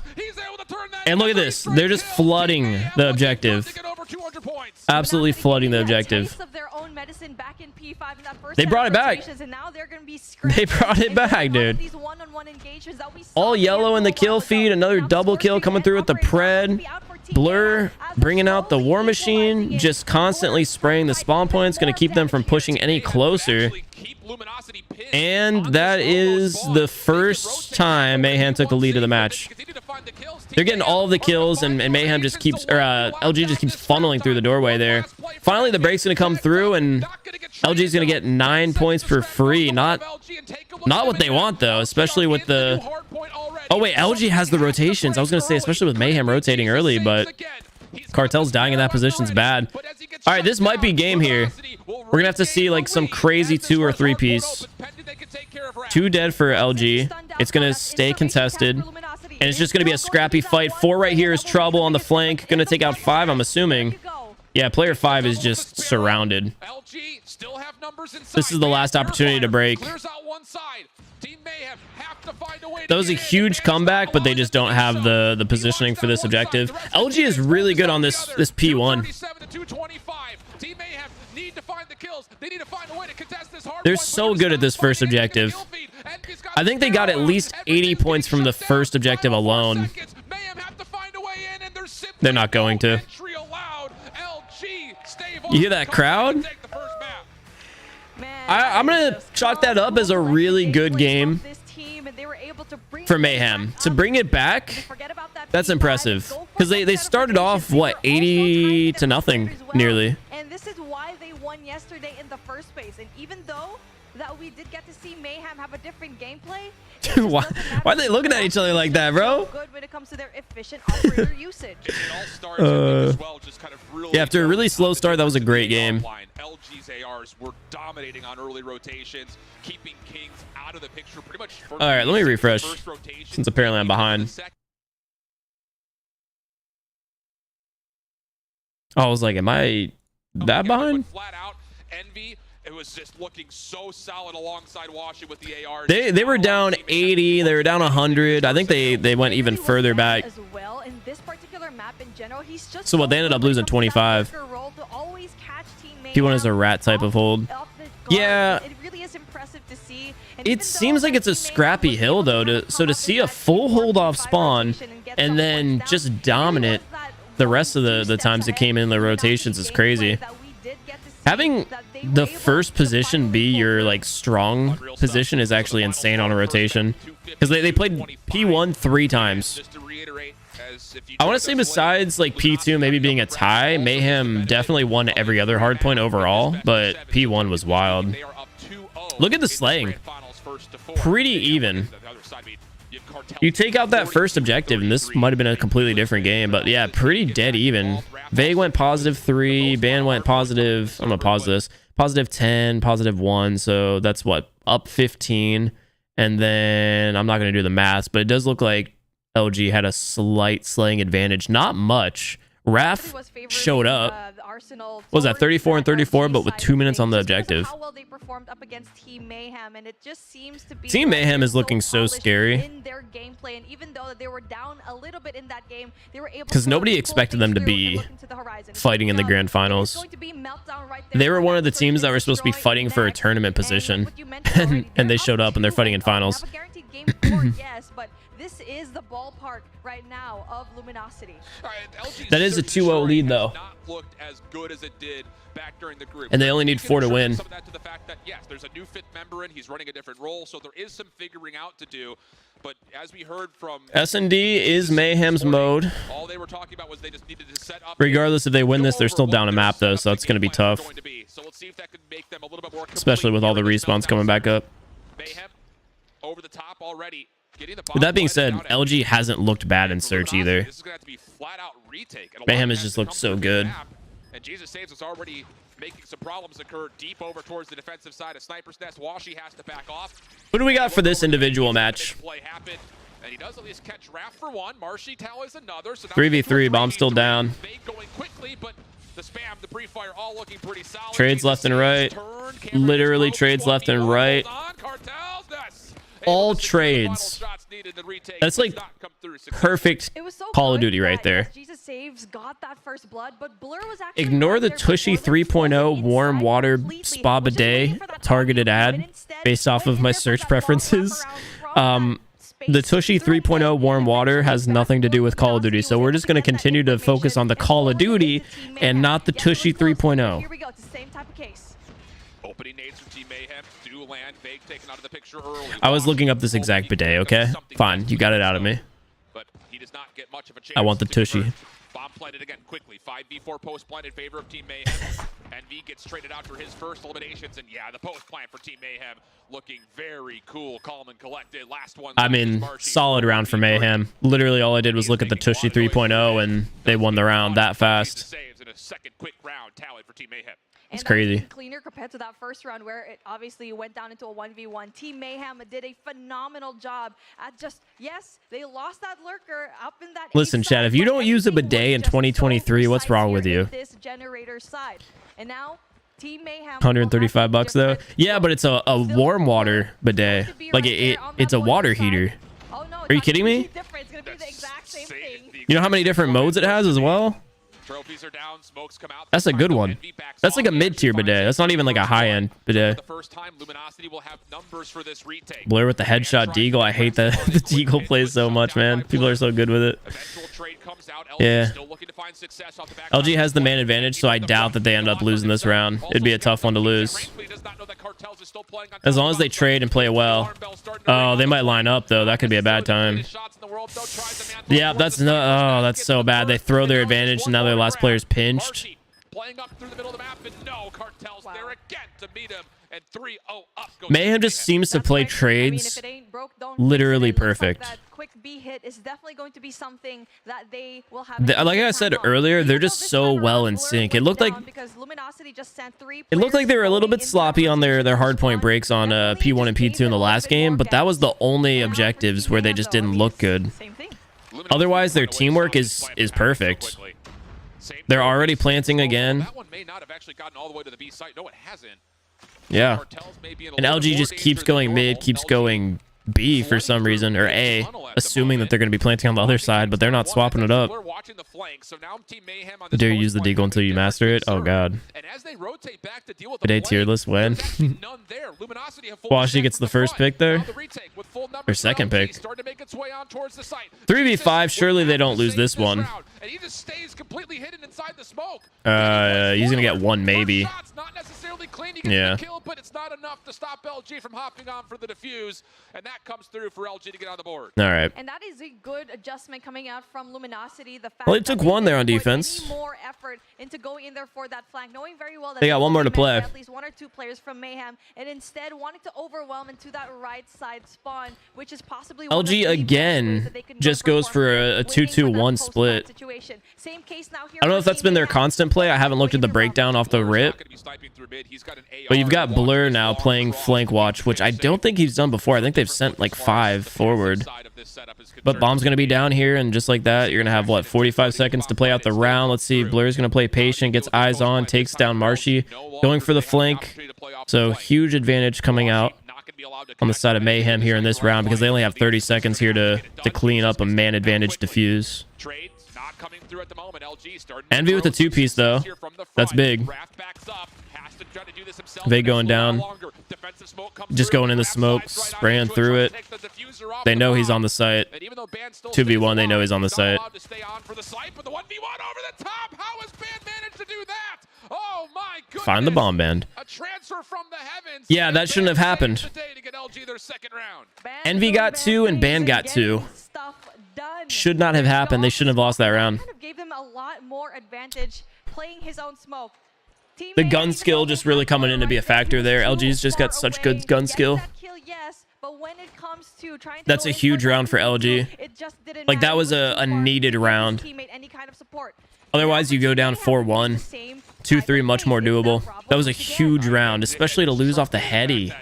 And look at this. They're just flooding the objective. Absolutely flooding the objective. They brought it back. They brought it back, dude. All yellow in the kill feed. Another double kill coming through with the pred. Blur bringing out the war machine, just constantly spraying the spawn points, going to keep them from pushing any closer. And that is the first time Mayhem took the lead of the match. They're getting all of the kills, and Mayhem just keeps, or LG just keeps funneling through the doorway there. Finally, the break's going to come through, and LG's going to get 9 points for free. Not what they want, though, especially with the... Oh, wait, LG has the rotations. I was going to say, especially with Mayhem rotating early, but Cartel's dying in that position's bad. All right, this might be game here. We're going to have to see, like, some crazy 2 or 3-piece. 2 dead for LG. It's going to stay contested. And it's just going to be a scrappy fight. 4 right here is Trouble on the flank. Going to take out 5, I'm assuming. Yeah, player 5 is just surrounded. This is the last opportunity to break. That was a huge comeback, but they just don't have the positioning for this objective. LG is really good on this P1. They're so good at this first objective. I think they got at least 80 points from the first objective alone. They're not going to. You hear that crowd? I'm going to chalk that up as a really good game for Mayhem. To bring it back, that's impressive. Because they started off, what, 80-0 nearly. And this is why they won yesterday in the first place. And even though that we did get to see Mayhem have a different gameplay, why are they looking at each other like that, bro? Good when it comes to their efficient operator usage. Yeah, after a really slow start, that was a great game. LG's ARs were dominating on early rotations, keeping Kings out of the picture pretty much. All right, let me refresh, since apparently I'm behind. Oh, I was like, am I that behind? Flat out, Envy. It was just looking so solid alongside Washi with the ARs. They were down 80. They were down 100. I think they went even further back. As well in this particular map in general, he's just so what, they ended up losing 25. P1 is a rat type of hold. Yeah. It really is impressive to see. It seems like it's a scrappy hill though. So to see a full hold off spawn and then just dominate the rest of the times it came in the rotations is crazy. Having the first position be your like strong position is actually insane on a rotation, because they played P1 3 times. I want to say besides like P2 maybe being a tie, Mayhem definitely won every other hardpoint overall, but P1 was wild. Look at the slaying. Pretty even. You take out that first objective and this might have been a completely different game, but yeah, pretty dead even. Vague went +3, Ban went positive, I'm gonna pause this, +10, +1, so that's what, up 15. And then I'm not gonna do the math, but it does look like LG had a slight slaying advantage, not much. Raf showed up. Arsenal. What was that, 34 and 34, but with 2 minutes on the Just because of objective? how well they performed up against Team Mayhem, and it just seems to be Team like Mayhem they're is looking so polished scary. in their gameplay, and even though they were down a little bit in that game, they were able 'Cause to nobody pull expected things them to through be and look into the horizon. It's fighting in the done. grand It is finals. going to be meltdown right there They were for one that of the push teams to that were supposed to be destroy fighting for a next. tournament And like position, what you mentioned already, and they they're showed up and they're fighting in 2-0. finals. They have a guaranteed game 4, yes, but this is the ballpark right now of Luminosity. That is a 2-0 lead, though. Not looked as good as it did back during the group. And they only need 4 to win. Some of that to the fact that yes, there's a new 5th member in. He's running a different role, so there is some figuring out to do. But as we heard from S&D is Mayhem's mode. all they were talking about was they just needed to set up. Regardless if they win this, they're still down a map though, so that's going to be tough. So let's see if that could make them a little bit more complete Especially with all the here in this respawns coming back up. Mayhem over the top already. With that being said, LG hasn't looked bad in search either. This is going to have to be flat out retake. And a lot Mayhem of has that just looked comes so through the good. map, and Jesus Saves is already making some problems occur deep over towards the defensive side of Sniper's Nest. Washi has to back off. What do we got for this individual match? Play happen, and he does at least catch Raph for one. Marshy tallies another. So now 3v3, bomb still down. Fade going quickly, but the spam, the pre-fire, all looking pretty solid. Trades left and right. Literally trades left and right. All trades. That's like perfect It was so Call of good Duty right that, there. yes, Jesus Saves got that first blood, but Blur was actually Ignore right the there Tushy before them, 3.0 closing warm inside water completely, spa was just waiting bidet for that targeted bomb to come, ad and instead based off went of in my there for search that long preferences. wraparound from that The space, Tushy threw it 3.0 in, warm and water eventually has back nothing to do with Call of Duty, so we're just going to continue to focus on the Call of Duty and not the Tushy 3.0. Here we go. It's the same type of case. Opening nades from Team Mayhem do land. Fake taken out of the picture early. I was looking up this exact bidet, okay? Fine, you got it out of me. But he does not get much of a chance. I want the to Tushy. convert. Bomb planted again quickly. 5v4 post plant in favor of Team Mayhem. NV gets traded out for his first eliminations. And yeah, the post plant for Team Mayhem looking very cool, calm, and collected. Last one. I mean, solid round for Mayhem. Literally all I did was look at the Tushy 3.0 and they won the round that fast. Saves in a second quick round tallied for Team Mayhem. It's And that was crazy. cleaner compared to that first round where it obviously went down into a 1v1. Team Mayhem did a phenomenal job at just, yes, they lost that lurker up in that. Listen, east Chad, side, if you but don't use a everything bidet was in just so 2023, what's precise wrong here with in you? This generator side. And now Team Mayhem 135 bucks though. Yeah, but it's a warm water bidet. Like it's a water heater. Oh, no, Are you kidding me? it's gonna be the exact same thing. You know how many different modes it has as well? Trophies are down, smokes come out. That's a good one. That's like a mid-tier bidet. That's not even like a high-end bidet. The first time Luminosity will have numbers for this retake. Blur with the headshot deagle. I hate that the deagle plays so much, man. People are so good with it. Eventual trade comes out. LG Yeah. still looking to find success off the back. LG has the man advantage, so I doubt that they end up losing this round. It'd be a tough one to lose. As long as they trade and play well. Oh, they might line up though. That could be a bad time. Yeah, that's no. Oh, that's so bad. They throw their advantage, and now their last player's pinched. Playing up through the middle of the map, and no, Cartel's there again to meet him, and 3-0 up goes Mayhem just seems to play trades literally perfect. That quick B hit is definitely going to be something that they will have. Like I said earlier, they're just so well in sync. It looked like they were a little bit sloppy on their hardpoint breaks on P1 and P2 in the last game, but that was the only objectives where they just didn't look good. Otherwise, their teamwork is perfect. They're already planting again. That one may not have actually gotten all the way to the B site. No, it hasn't. Yeah. Cartels may be in a And little LG more just danger keeps than going mid, normal. keeps LG going B for some reason, or A, assuming that they're going to be planting on the other side, but they're not swapping it up. Dare you use the deagle until you master it? Oh, God. Bidet tier list win. Washi gets the first pick there. Or second pick. 3v5, surely they don't lose this one. He's going to get one maybe. Yeah. But it's not enough to stop LG from hopping on for the defuse, and that comes through for LG to get on the board. All right. And that is a good adjustment coming out from Luminosity. The fact Well, they took one there on defense. More effort into going in there for that flank, knowing very well that They got one more to play. at least 1 or two players from Mayhem, and instead wanting to overwhelm into that right side spawn, which is possibly one of LG the best ways again that they can just goes for a 2-2-1 split. situation. Same case now here I don't know for if that's Team been their Mayhem. constant play. I haven't looked at the breakdown off the rip. But you've got Blur now playing flank watch, which I don't think he's done before. I think they've sent like 5 forward. But Bomb's going to be down here, and just like that, you're going to have, what, 45 seconds to play out the round. Let's see. Blur's going to play patient, gets eyes on, takes down Marshy, going for the flank. So huge advantage coming out on the side of Mayhem here in this round, because they only have 30 seconds here to clean up a man advantage defuse. Envy with the 2-piece, though. That's big. They going down. Just going in the smoke, spraying through it. They know he's on the site. 2v1, they know he's on the site. Find the bomb band. Yeah, that shouldn't have happened. Envy got 2 and Band got 2. Should not have happened. They shouldn't have lost that round. Gave them a lot more advantage playing his own smoke. The gun skill just really coming in to be a factor there. LG's just got such good gun skill. That's a huge round for LG. Like, that was a needed round. Otherwise, you go down 4-1. 2-3, much more doable. That was a huge round, especially to lose off the heady.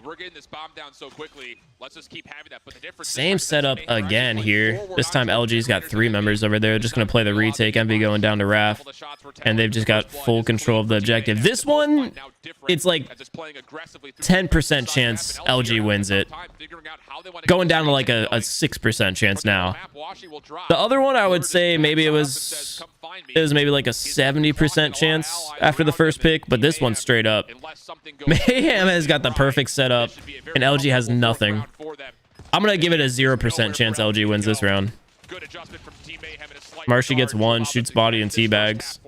We're getting this bomb down so quickly. Let's just keep having that. But the difference Same setup again here. This time LG's got 3 members over there. Just going to play the retake. Envy going down to Raph. And they've just got full control of the objective. This one, it's like 10% chance LG wins it. Going down to like a 6% chance now. The other one, I would say maybe it was maybe like a 70% chance after the first pick. But this one straight up. Mayhem has got the perfect setup. And LG has nothing. I'm going to give it a 0% chance LG wins this round. Marshy gets 1, shoots body and teabags.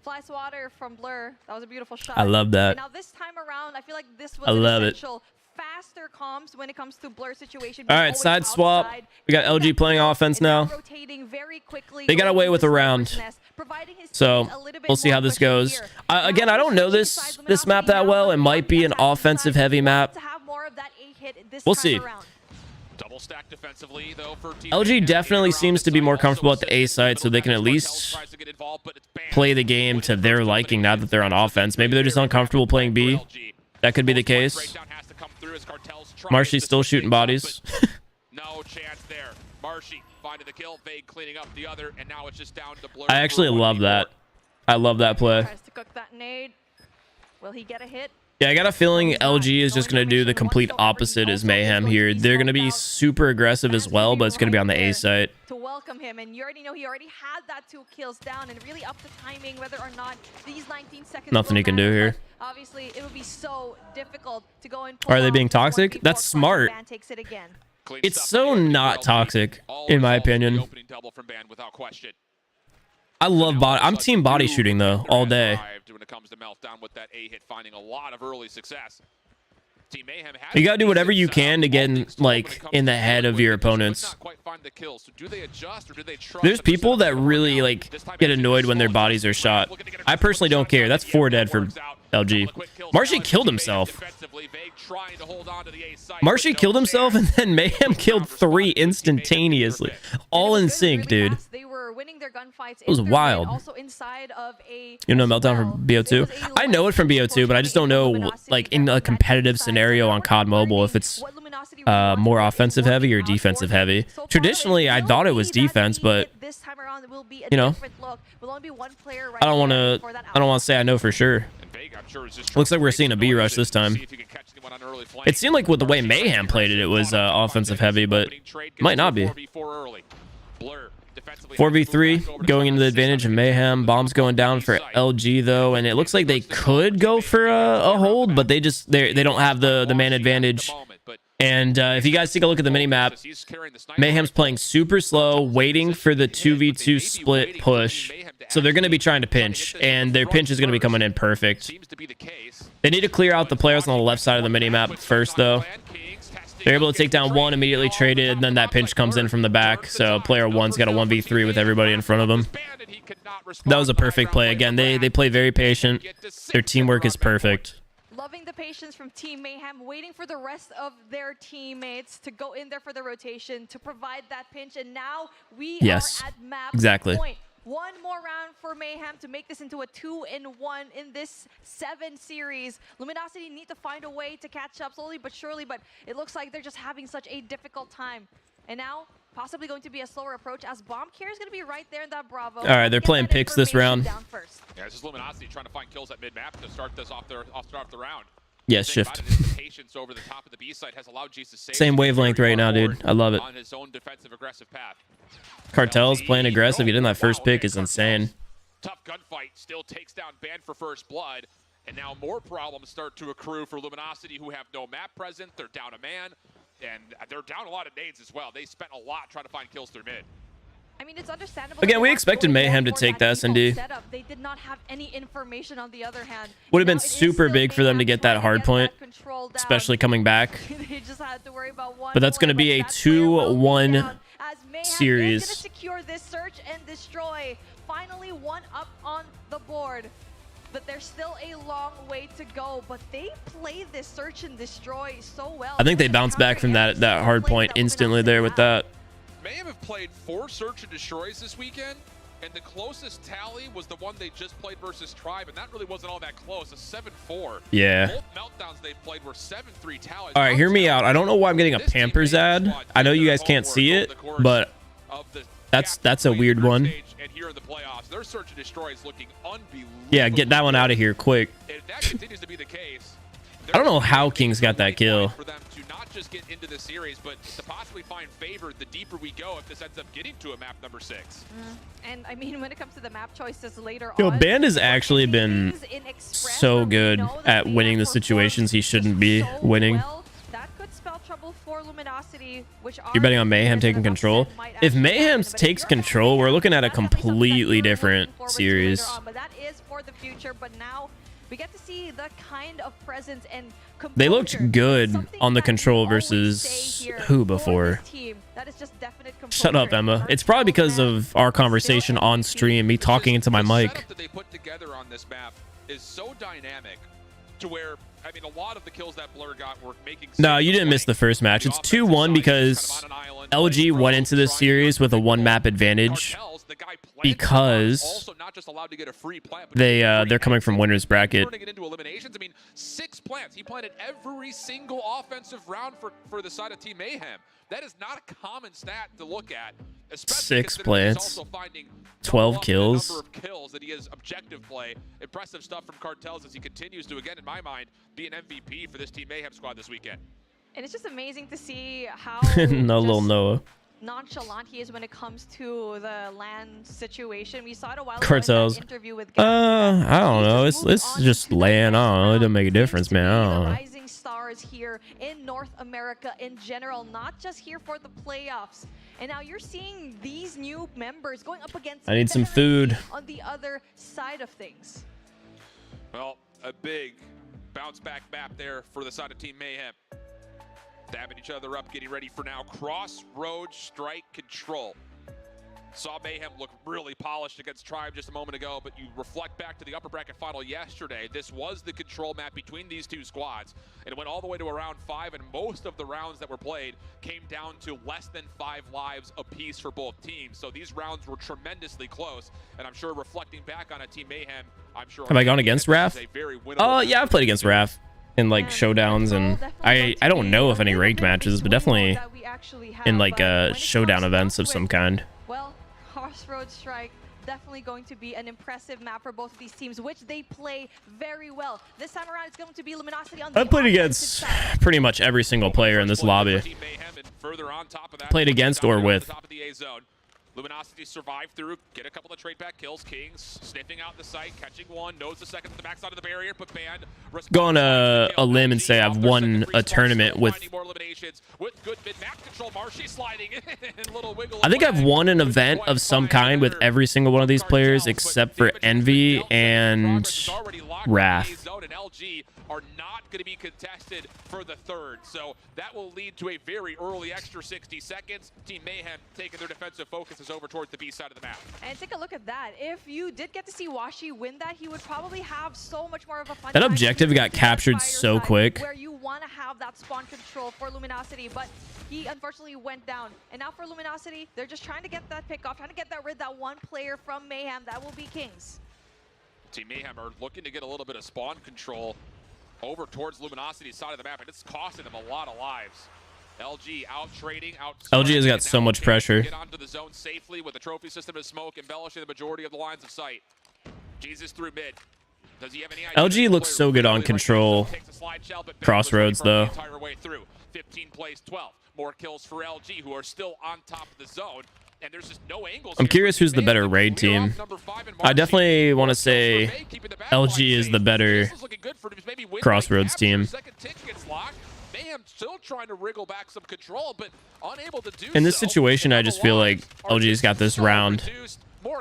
Fly swatter from Blur. That was a beautiful shot. I love that. Now this time around, I feel like this was I love it. Faster comms when it comes to Blur situation. All right, side swap. We got LG playing offense now. They got away with a round. So we'll see how this goes. Again, I don't know this map that well. It might be an offensive heavy map. We'll see. LG definitely seems to be more comfortable at the A side, so they can at least play the game to their liking now that they're on offense. Maybe they're just uncomfortable playing B. That could be the case. Marshy's still shooting bodies. No chance there. Marshy finding the kill, Vague cleaning up the other, and now it's just down to Blur. I actually love that. I love that play. Tries to cook that nade. Will he get a hit? Yeah, I got a feeling LG is just going to do the complete opposite as Mayhem here. They're going to be super aggressive as well, but it's going to be on the A site. To welcome him, and you already know he already had that 2 kills down, and really up to timing whether or not these 19 seconds. Nothing he can do here. Obviously, it would be so difficult to go and. Are they being toxic? That's smart. It's so not toxic, in my opinion. I love body. I'm team body shooting though, all day. When it comes to meltdown with that A hit, finding a lot of early success. Team Mayhem has You gotta do whatever you can to get in, like, in the head of your opponents. There's people that really like get annoyed when their bodies are shot. I personally don't care. That's 4 dead for LG. Marshy killed himself. Marshy killed himself, and then Mayhem killed 3 instantaneously, all in sync, dude. It was wild. You know meltdown from BO2? I know it from BO2, but I just don't know, like, in a competitive scenario on COD Mobile, if it's more offensive heavy or defensive heavy. Traditionally, I thought it was defense, but you know, I don't want to say I know for sure. Looks like we're seeing a B rush this time. It seemed like with the way Mayhem played it, it was offensive heavy, but might not be. 4v3 going into the advantage of Mayhem. Bombs going down for LG though, and it looks like they could go for a hold, but they don't have the man advantage. And if you guys take a look at the minimap, Mayhem's playing super slow, waiting for the 2v2 split push. So they're going to be trying to pinch, and their pinch is going to be coming in perfect. They need to clear out the players on the left side of the minimap first, though. They're able to take down 1, immediately traded, and then that pinch comes in from the back. So player 1's got a 1v3 with everybody in front of them. That was a perfect play. Again, they play very patient. Their teamwork is perfect. Loving the patience from Team Mayhem, waiting for the rest of their teammates to go in there for the rotation to provide that pinch. And now we are at map point. One more round for Mayhem to make this into a 2-1 in this 7 series. Luminosity need to find a way to catch up slowly but surely, but it looks like they're just having such a difficult time. And now, possibly going to be a slower approach as Bomb Care is going to be right there in that Bravo. All right, they're playing picks this round. Yeah, this is Luminosity trying to find kills at mid-map to start this off the round. Yeah, shift. Patience over the top of the B side has allowed G's to save same wavelength right now, dude. I love it. On his own defensive aggressive path. Cartel's playing aggressive. Getting that first pick is insane. Tough gunfight, still takes down Band for first blood. And now more problems start to accrue for Luminosity, who have no map present. They're down a man, and they're down a lot of nades as well. They spent a lot trying to find kills through mid. I mean, it's understandable. Again, we expected Mayhem to take the S&D. They did not have any information on the other hand. Would have been super big for them to get that hard point, especially coming back. They just had to worry about one. But that's going to be a 2-1 series. Going to secure this search and destroy. Finally, one up on the board. But there's still a long way to go. But they play this search and destroy so well. I think they bounced back from that hard point instantly there with that. Mayhem have played 4 search and destroys this weekend, and the closest tally was the one they just played versus Tribe, and that really wasn't all that close, a 7-4. Yeah. Both meltdowns they've played were 7-3 tallies. All right, hear me out. I don't know why I'm getting a Pampers ad. I know you guys can't see it, but that's a weird one. And here in the playoffs, their search and destroy is looking unbelievable. Yeah, get that one out of here quick. If that continues to be the case, I don't know how Kings got that kill. For them to not just get into the series, but to possibly find favor the deeper we go if this ends up getting to a map number 6. And I mean, when it comes to the map choices later Yo, on, Band has actually been so good at winning the situations he shouldn't be winning. That could spell trouble for Luminosity, which You're betting on Mayhem taking control. If Mayhem takes control, we're looking at a completely different series. But that is for the future. But now we get to see the kind of presence and composure. They looked good on the control versus who before? Shut up, Emma. It's probably because of our conversation on stream, me talking into my mic. The setup that they put together on this map is so dynamic to where, I mean, a lot of the kills that Blur got were making... No, you didn't miss the first match. It's 2-1 because LG went into this series with a 1-map advantage because they're coming from winner's bracket. Turning it into eliminations. I mean, 6 plants. He planted every single offensive round for the side of Team Mayhem. That is not a common stat to look at. 6 plants, 12 kills. Number of kills that he has objective play. Impressive stuff from Cartels as he continues to, again, in my mind, be an MVP for this Team Mayhem squad this weekend. And it's just amazing to see how no little Noah. Nonchalant he is when it comes to the land situation. We saw it a while Cartels. ago in that interview with I don't know. It's just land. I don't know. It doesn't make a difference, man. I don't know. Rising stars here in North America in general, not just here for the playoffs. And now you're seeing these new members going up against I need some food on the other side of things. Well, a big bounce back map there for the side of Team Mayhem. Dabbing each other up, getting ready for now. Crossroads strike control. Saw Mayhem look really polished against Tribe just a moment ago, but you reflect back to the upper bracket final yesterday. This was the control map between these two squads. It went all the way to around 5, and most of the rounds that were played came down to less than 5 lives apiece for both teams. So these rounds were tremendously close, and I'm sure reflecting back on a Team Mayhem, I'm sure... Have I gone against Raph? Oh, yeah, I've played against Raph in like showdowns, and I don't know if any ranked matches, but definitely in like showdown events of some kind. Well, Crossroads Strike definitely going to be an impressive map for both of these teams, which they play very well. This time around, it's going to be Luminosity on the I've played against pretty much every single player in this lobby. Played against or with. Luminosity survived through, get a couple of trade back kills. Kings sniffing out the site, catching one, knows the second to the backside of the barrier, but Band go on a limb and say I've won a tournament with good mid-map control. Marshy sliding in, little wiggle. I think I've won an event of some kind with every single one of these players except for Envy and Raph. And LG are not going to be contested for the third, so that will lead to a very early extra 60 seconds. Team Mayhem taking their defensive focus passes over towards the B side of the map. And take a look at that. If you did get to see Washi win that, he would probably have so much more of a fun That time objective got captured so quick. where you want to have that spawn control for Luminosity, but he unfortunately went down. And now for Luminosity, they're just trying to get that pick off, trying to get that one player from Mayhem. That will be Kings. Team Mayhem are looking to get a little bit of spawn control over towards Luminosity's side of the map, and it's costing them a lot of lives. LG out trading, out. LG has got so much pressure. Get onto the zone safely with the trophy system of smoke, embellishing the majority of the lines of sight. Jesus through mid. Does he have any idea? LG looks so good on control. Crossroads though. 15 plays 12. More kills for LG, who are still on top of the zone. And there's just no angles. I'm curious who's the better raid team. I definitely want to say LG is the better Crossroads team. Mayhem still trying to wriggle back some control, but unable to do In this so. situation, I just feel like LG's got this round.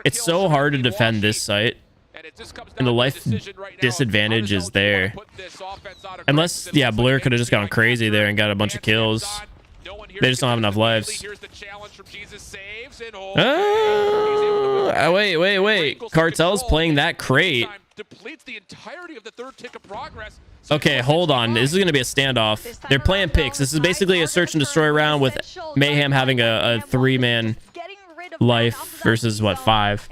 It's so hard to defend this site, and the life disadvantage is there. Unless, yeah, Blur could have just gone crazy there and got a bunch of kills. They just don't have enough lives. Wait. Cartel's playing that crate. Okay, hold on. This is going to be a standoff. They're playing picks. This is basically a search and destroy round with Mayhem having a 3-man life versus, what, 5?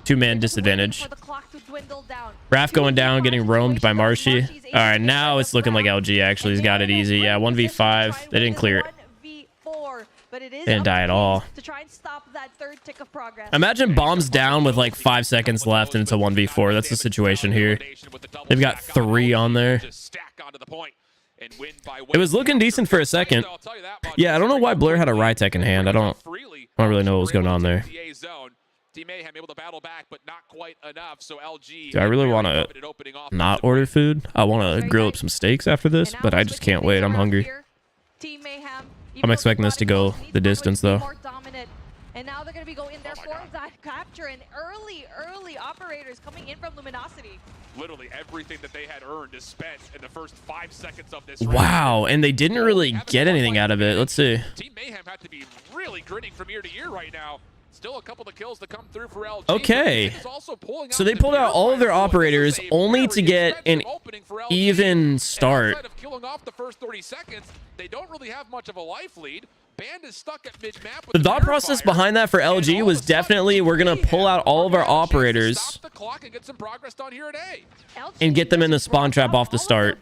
2-man disadvantage. Raph going down, getting roamed by Marshy. All right, now it's looking like LG actually has got it easy. Yeah, 1v5. They didn't clear it. They didn't die at all. Imagine bombs down with like 5 seconds left and it's a 1v4. That's the situation here. They've got 3 on there. It was looking decent for a second. Yeah, I don't know why Blur had a Rytech in hand. I don't really know what was going on there. Do I really want to not order food? I want to grill up some steaks after this, but I just can't wait. I'm hungry. I'm expecting this to go the distance, though. And now they're going to be going in there for that capture, and early operators coming in from Luminosity. Literally everything that they had earned is spent in the first 5 seconds of this. Wow, and they didn't really get anything out of it. Let's see. Team Mayhem had to be really grinning from year to year right now. Still a couple of kills to come through for LG. Okay. So they pulled out all of their operators only to get an even start. Killing off the first 30 seconds, they don't really have much of a life lead. Band is stuck at mid-map. The thought process behind that for LG was definitely we're going to pull out all of our operators and get them in the spawn trap off the start.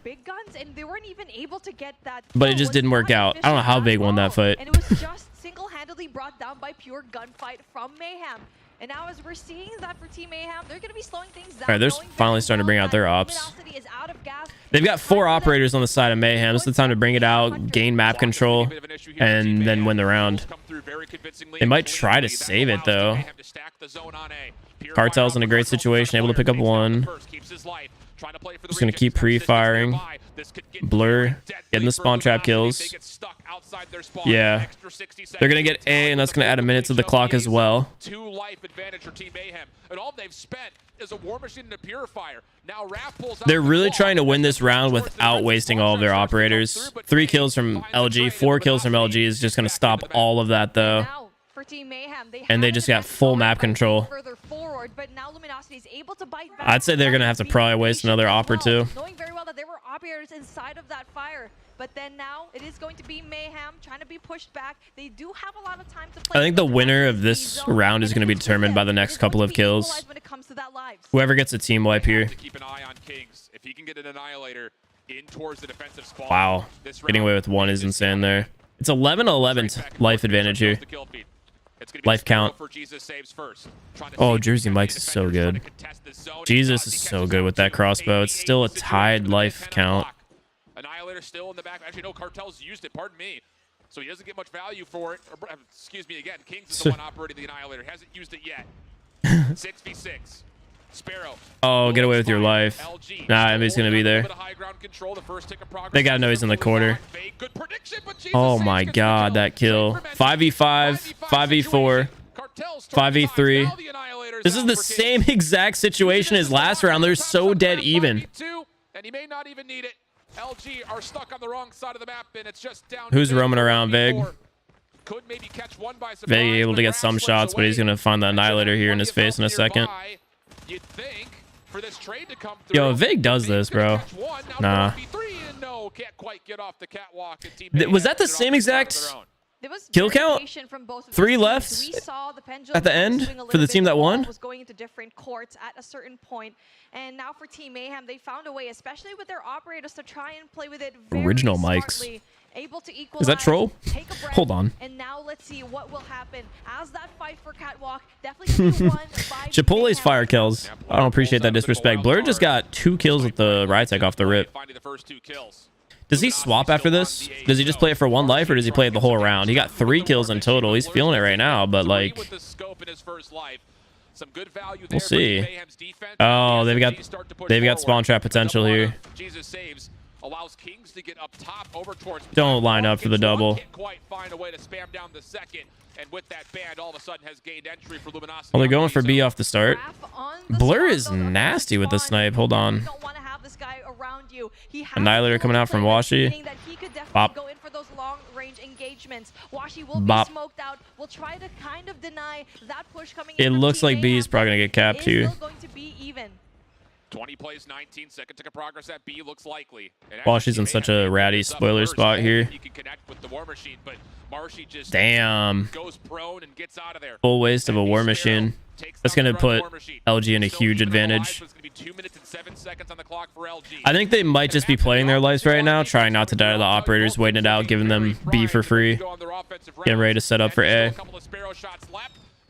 But it just didn't work out. I don't know how big won that fight. And it was just single-handedly brought down by pure gunfight from Mayhem. And now as we're seeing that for Team Mayhem, they're going to be slowing things down. All right, they're finally starting to bring out their ops. They've got 4 operators on the side of Mayhem. It's the time to bring it out, gain map control, and then win the round. They might try to save it, though. Cartel's in a great situation, able to pick up 1. Just going to keep pre-firing. Blur getting the spawn trap kills. Yeah. They're going to get A, and that's going to add a minute to the clock as well. 2 life advantage for Team Mayhem. And all they've spent is a war machine and a purifier. Now Raph pulls out. They're really trying to win this round without wasting all of their operators. 3 kills from LG, 4 kills from LG is just going to stop all of that, though. And they just got full map control. I'd say they're going to have to probably waste another op or 2. Knowing very well that there were operators inside of that fire. But then now it is going to be Mayhem trying to be pushed back. They do have a lot of time to play. I think the winner of this round is going to be determined by the next couple of kills. Whoever gets a team wipe here. Keep an eye on Kings. If he can get an annihilator in towards the defensive spawn. Wow. Getting away with 1 is insane there. It's 11-11 life advantage here. Life count. Oh, Jersey Mike's is so good. Jesus is so good with that crossbow. It's still a tied life count. Annihilator still in the back. Actually, no, Cartel's used it. Pardon me. So he doesn't get much value for it. Or, excuse me again. Kings is the one operating the Annihilator. Hasn't used it yet. 6v6. Sparrow. Oh, get away with your life. Nah, Emmy's going to be there. They got to know he's in the corner. Oh my god, that kill. 5v5, 5v4, 5v3. This is the same exact situation as last round. They're so dead even. And he may not even need it. LG are stuck on the wrong side of the map, and it's just down. Who's roaming around, Vig? Could maybe catch one by surprise. Vega able to get some shots, but he's gonna find the Annihilator here in his face in a second. You'd think for this trade to come Yo, through, Vig does this, bro. Nah. No, can't quite get off the catwalk. Was that the same exact kill count? 3 left at the end for the team that won? Was going into different courts at a certain point, and now for Team Mayhem, they found a way, especially with their operators, to try and play with it very Original smartly. mics. Able to equalize, Is that troll? take a breath, Hold on. and now let's see what will happen as that fight for catwalk definitely gonna be won by Chipotle's fire kills. I don't appreciate that disrespect. Blur just got 2 kills with the riot tech off the rip. Does he swap after this? Does he just play it for 1 life, or does he play it the whole round? He got 3 kills in total. He's feeling it right now, but like, we'll see. Oh, they've got spawn trap potential here. Allows Kings to get up top over towards. Don't line up for the double. Can't quite find a way to spam down the second, and with that band, all of a sudden has gained entry for Luminosity. Well, they're going for B off the start. Blur is nasty with the snipe. Hold on. Annihilator coming out from Washi. Bop. Bop. It looks like B is probably gonna get capped here. 20 plays, 19 second tick of progress at B looks likely. Washi's in such a ratty spoiler spot here. He can connect with the War Machine, but Marshy just damn. Goes prone and gets out of there. Full waste of a War Machine. That's going to put LG in a huge advantage. I think they might just be playing their lives right now, trying not to die to the operators, waiting it out, giving them B for free. Getting ready to set up for A.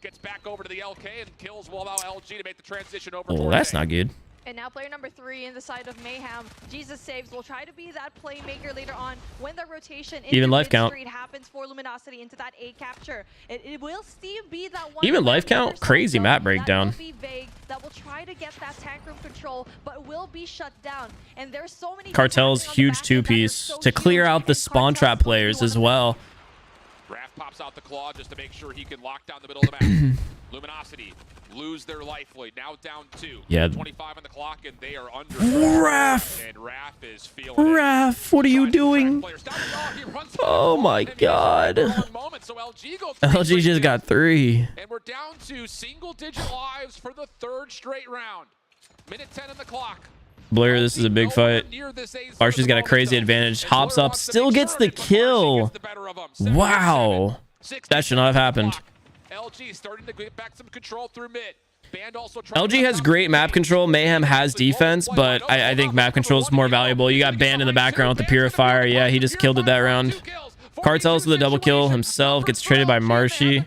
Gets back over to the LK and kills will allow LG to make the transition over. Oh, that's not good. And now player number 3 in the side of Mayhem, Jesus Saves, will try to be that playmaker later on when the rotation even life count happens for Luminosity into that A capture. It will still be that one. Even life count, crazy map breakdown. That will be Vague, that will try to get that tank room control, but will be shut down. And there's so many Cartel's huge 2-piece to clear out the spawn trap players as well. Raph pops out the claw just to make sure he can lock down the middle of the map. Luminosity lose their life lead. Now down 2. Yeah. 25 on the clock, and they are under. Raph! And Raph is feeling Raph, what are you doing? Oh my god. LG just got 3. And we're down to single-digit lives for the 3rd straight round. Minute 10 on the clock. Blur, this is a big fight. Arshy's got a crazy advantage. Hops up, still gets the kill. Wow. That should not have happened. LG starting to get back some control through mid. LG has great map control. Mayhem has defense, but I think map control is more valuable. You got Band in the background with the Purifier. Yeah, he just killed it that round. Cartels with a double kill himself. Gets traded by Marshy.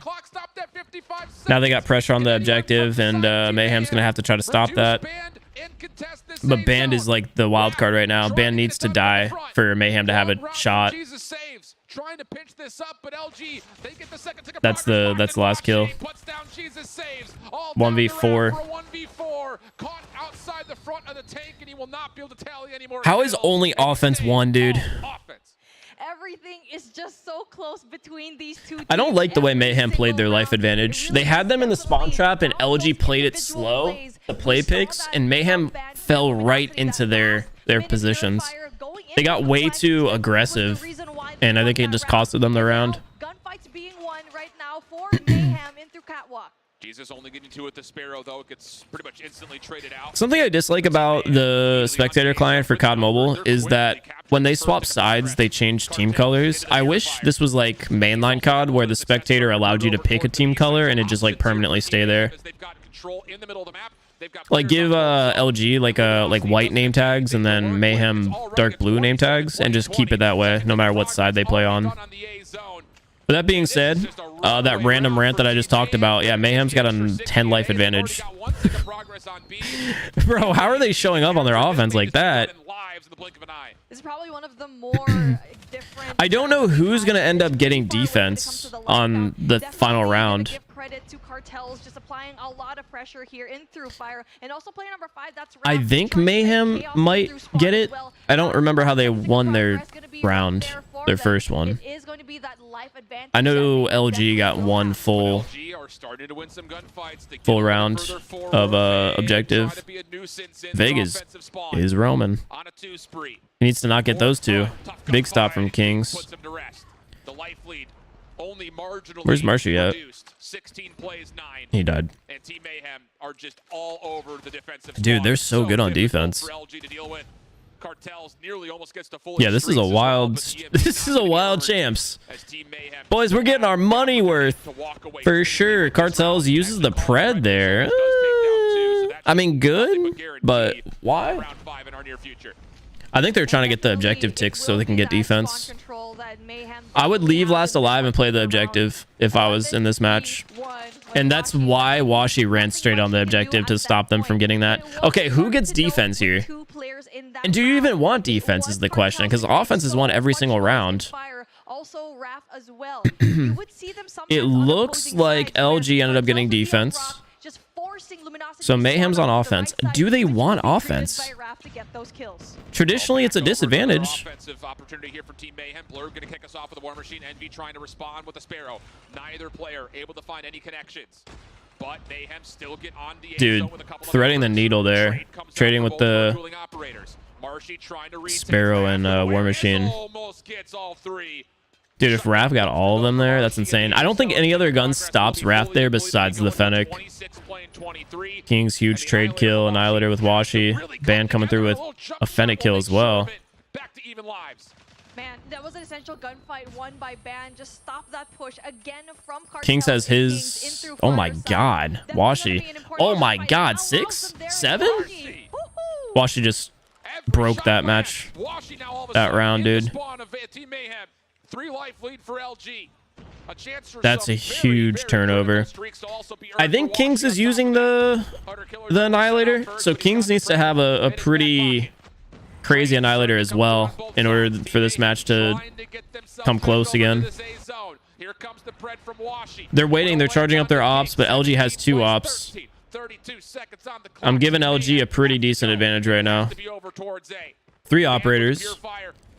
Now they got pressure on the objective, and Mayhem's going to have to try to stop that. But Band is like the wild card right now. Band needs to die for Mayhem to have a shot. Trying to pinch this up, but LG, they get the second tick of that's the last kill. 1v4. 1v4 caught outside the front of the tank, and he will not be able to tally anymore. How is only offense 1, dude? Everything is just so close between these two teams. I don't like the way Mayhem played their life advantage. They had them in the spawn trap, and LG played it slow, the play picks, and Mayhem fell right into their positions. They got way too aggressive, and I think it just costed them the round. Gunfights being won right now for Mayhem in through catwalk. Jesus only getting 2 with the Sparrow, though. It gets pretty much instantly traded out. Something I dislike about the spectator client for COD Mobile is that when they swap sides, they change team colors. I wish this was like mainline COD, where the spectator allowed you to pick a team color and it just like permanently stay there. Like give LG like white name tags and then Mayhem dark blue name tags, and just keep it that way no matter what side they play on. But that being said, that random rant that I just talked about, yeah, Mayhem's got a 10 life advantage. Bro, how are they showing up on their offense like that? This is probably one of the more different. I don't know who's going to end up getting defense on the final round. Credit to Cartels just applying a lot of pressure here in through fire, and also player number 5, that's I think Mayhem might get it. I don't remember how they won their round, their first one. I know LG got one full round of objective. Vegas is roaming. He needs to not get those 2. Big stop from Kings. only marginally Where's Marshy at? reduced. 16 plays, 9. He died. And Team Mayhem are just all over the defensive Dude, squad. they're so good on difficult defense. for LG to deal with. Cartels nearly almost gets to full Yeah, this is a streaks as well, wild. but EMP This is a wild champs. as Team Mayhem Boys, we're getting our money worth to walk away for sure. Cartels uses the pred there. I mean, good, but why? round 5 in our near future. I think they're trying to get the objective ticks so they can get defense. I would leave last alive and play the objective if I was in this match. And that's why Washi ran straight on the objective to stop them from getting that. Okay, who gets defense here? And do you even want defense is the question, because offense is won every single round. Also, Raph as well. It looks like LG ended up getting defense. So Mayhem's on offense. Do they want offense? Traditionally, it's a disadvantage. Offensive opportunity here for Team Mayhem. Blur going to kick us off with a War Machine. Envy trying to respond with a Sparrow. Neither player able to find any connections. But Mayhem still get on the Dude, threading the needle there. Trading with the Sparrow and War Machine. Almost gets all 3. Dude, if Raph got all of them there, that's insane. I don't think any other gun stops Raph there besides the Fennec. King's huge trade kill, Annihilator with Washi. Ban coming through with a Fennec kill as well. Back to even lives. Man, that was an essential gunfight won by Ban. Just stop that push again from Cartel. Kings has his... Oh my god. Washi. Oh my god. 6? 7? Washi just broke that match. That round, dude. 3 life lead for LG. That's a huge turnover. I think Kings is using the Annihilator, so Kings needs to have a pretty crazy Annihilator as well in order for this match to come close again. They're waiting, they're charging up their ops, but LG has 2 ops. I'm giving LG a pretty decent advantage right now. 3 operators.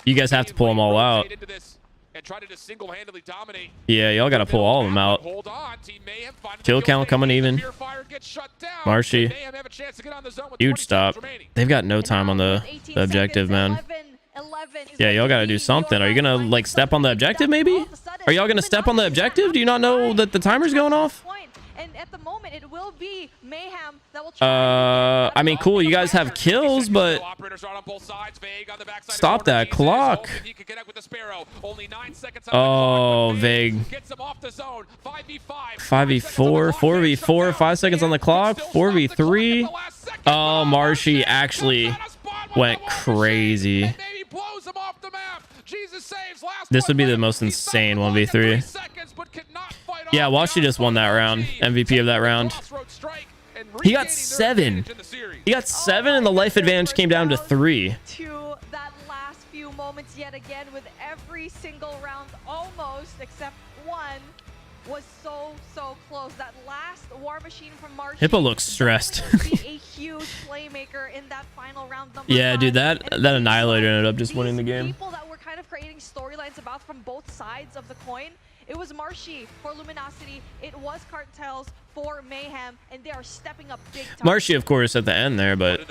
You guys have to pull them all out. And try to just single-handedly dominate. Yeah, y'all gotta pull all of them out. Kill count coming even. Marshy. Huge stop. They've got no time on the objective, man. Yeah, y'all gotta do something. Are you gonna like step on the objective maybe? Are y'all gonna step on the objective? Do you not know that the timer's going off? And at the moment, it will be Mayhem that will try. I mean, cool. You guys have kills, but stop that clock. Oh, Vague. 5v4, 4v4, 5 seconds on the clock, 4v3. Oh, Marshy actually went crazy. This would be the most insane 1v3. Yeah, Washi just won that round. MVP of that round. He got 7. He got 7 and the life advantage came down to 3. To that last few moments yet again with every single round almost except one was so close. That last War Machine from Marshy. Hippo looks stressed. a huge playmaker in that final round. Yeah, dude, that Annihilator ended up just winning the game. People that were kind of creating storylines about from both sides of the coin. It was Marshy for Luminosity. It was Cartels for Mayhem, and they are stepping up big time. Marshy, of course, at the end there, but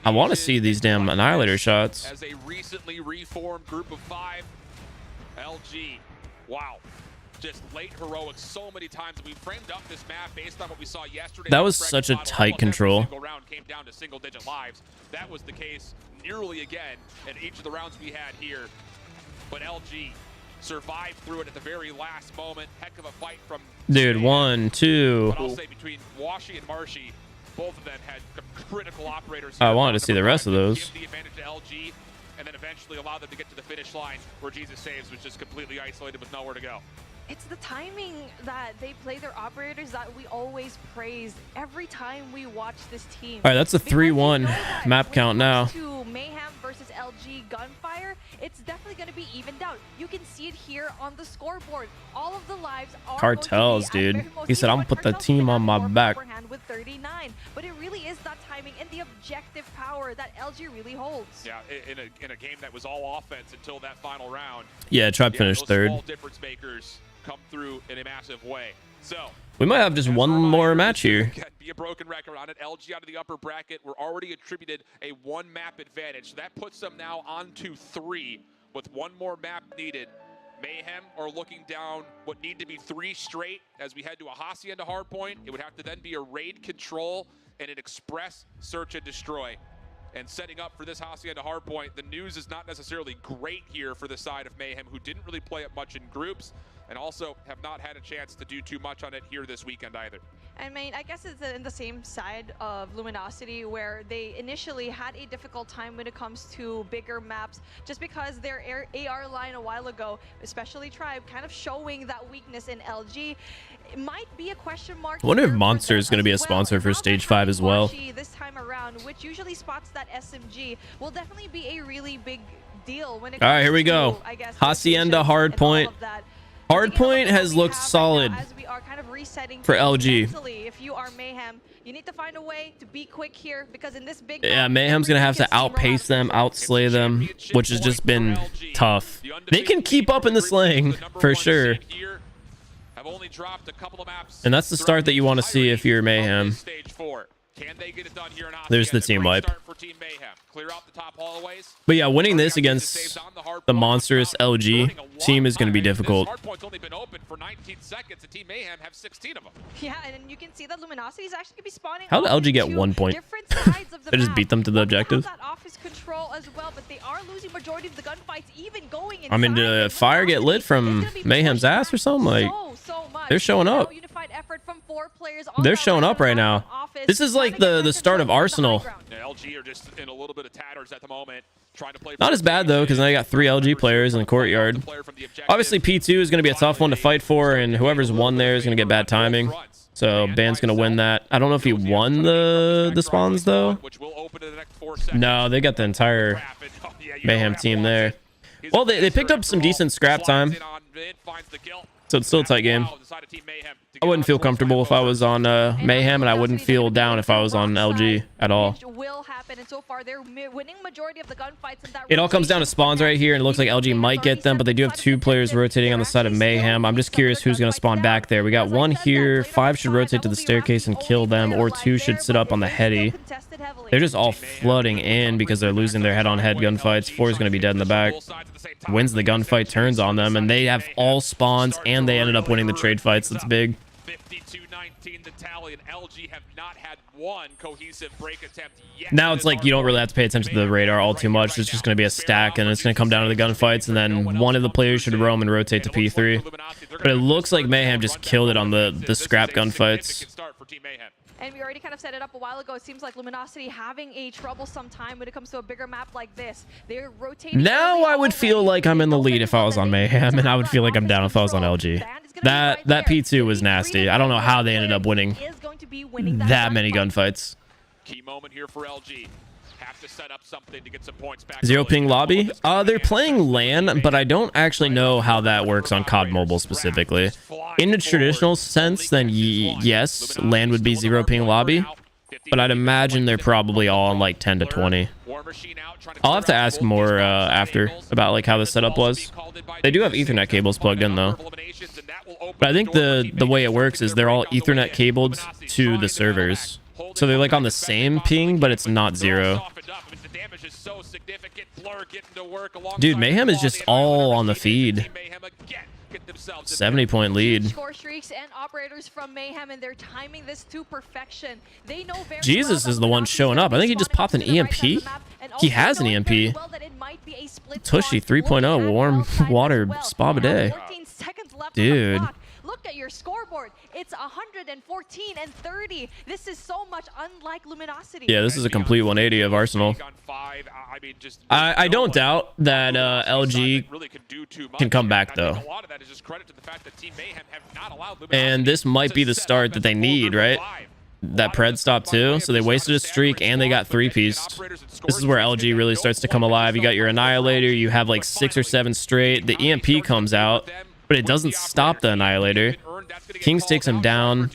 I want to see these damn Annihilator shots. As a recently reformed group of 5, LG, wow. Just late heroics so many times. We framed up this map based on what we saw yesterday. That was such a tight control. Single round came down to single-digit lives. That was the case nearly again in each of the rounds we had here. But LG survived through it at the very last moment. Heck of a fight from dude. 1, 2. But I'll say between Washi and Marshy, both of them had critical operators. I wanted to see the rest of those. Give the advantage to LG, and then eventually allow them to get to the finish line where Jesus Saves was just completely isolated with nowhere to go. It's the timing that they play their operators that we always praise every time we watch this team. All right, that's a 3-1 map count now. To Mayhem versus LG gunfire, it's definitely going to be evened out. You can see it here on the scoreboard. All of the lives are Cartels, dude. He said, "I'm gonna put the team on my back." With 39, but it really is that timing and the objective power that LG really holds. Yeah, in a game that was all offense until that final round. Yeah, tried to finish third. Small difference makers come through in a massive way. So we might have just one more match here. Be a broken record on it. LG out of the upper bracket. We're already attributed a 1 map advantage. So that puts them now on to 3 with 1 more map needed. Mayhem are looking down what need to be 3 straight as we head to a Hacienda hardpoint. It would have to then be a raid control and an express search and destroy. And setting up for this Hacienda hardpoint, the news is not necessarily great here for the side of Mayhem, who didn't really play it much in groups and also have not had a chance to do too much on it here this weekend either. I mean, I guess it's in the same side of Luminosity where they initially had a difficult time when it comes to bigger maps, just because their AR line a while ago, especially Tribe, kind of showing that weakness in LG. It might be a question mark. I wonder if Monster is going to be a sponsor for Stage 5 as well. This time around, which usually spots that SMG, will definitely be a really big deal when it comes All right, here we to, go. I guess, Hacienda hardpoint. Hardpoint has looked solid for LG. If you are Mayhem, you need to find a way to be quick here, because in this big Yeah, Mayhem's gonna have to outpace them, outslay them, which has just been tough. They can keep up in the slaying for sure, and that's the start that you want to see if you're Mayhem. Can they get it done here in There's the team wipe. for Team Mayhem. Clear out the top hallways. But yeah, winning this against the monstrous LG team is going to be difficult. Hardpoint's only been open for 19 seconds, and Team Mayhem have 16 of them. Yeah, and you can see that Luminosity is actually going to be spawning. How did LG get 1 point? They just beat them to the objective. That office control as well, but they are losing majority of the gunfights, even going inside. I mean, did fire get lit from Mayhem's ass or something? Like, they're showing up. They're showing up right now. This is like the start of Arsenal. Yeah, LG are just in a little bit of tatters at the moment. Trying to play Not as bad though, because now you got 3 LG players in the courtyard. Obviously, P2 is going to be a tough one to fight for, and whoever's won there is going to get bad timing. So Ban's going to win that. I don't know if he won the spawns though. No, they got the entire Mayhem team there. Well, they picked up some decent scrap time, so it's still a tight game. I wouldn't feel comfortable if I was on Mayhem, and I wouldn't feel down if I was on LG at all. It all comes down to spawns right here, and it looks like LG might get them, but they do have 2 players rotating on the side of Mayhem. I'm just curious who's going to spawn back there. We got 1 here. 5 should rotate to the staircase and kill them, or 2 should sit up on the heady. They're just all flooding in because they're losing their head-on-head gunfights. 4 is going to be dead in the back. Wins the gunfight, turns on them, and they have all spawns, and they ended up winning the trade fights. That's big. 52-19 the tally, and LG have not had 1 cohesive break attempt yet. Now it's like you don't really have to pay attention to the radar all too much. It's just going to be a stack, and it's going to come down to the gunfights, and then one of the players should roam and rotate to P3. But it looks like Mayhem just killed it on the scrap gunfights. And we already kind of set it up a while ago. It seems like Luminosity having a troublesome time when it comes to a bigger map like this. They're rotating. Now I would feel like I'm in the lead if I was on Mayhem, and I would feel like I'm down if I was on LG. That P2 was nasty. I don't know how they ended up winning that many gunfights. Key moment here for LG. Have to set up something to get some points back. 0 ping lobby. They're playing LAN, but I don't actually know how that works on COD Mobile specifically. In a traditional sense, then yes, LAN would be 0 ping lobby, but I'd imagine they're probably all on like 10 to 20. I'll have to ask more after about like how the setup was. They do have Ethernet cables plugged in though. But I think the way it works is they're all Ethernet cabled to the servers. So they're like on the same ping, but it's not 0. Dude, Mayhem is just all on the feed. 70-point lead. Score streaks and operators from Mayhem, and they're timing this to perfection. They know very Jesus is the one showing up. I think he just popped an EMP. He has an EMP. Tushy 3.0 warm water spa bidet. Dude. Look at your scoreboard. It's 114 and 30. This is so much unlike Luminosity. Yeah, this is a complete 180 of Arsenal. I don't doubt that LG can come back though. And this might be the start that they need, right? That Pred stopped too, so they wasted a streak and they got 3-pieced. This is where LG really starts to come alive. You got your Annihilator, you have like 6 or 7 straight. The EMP comes out, but it doesn't stop the Annihilator. Kings takes him down.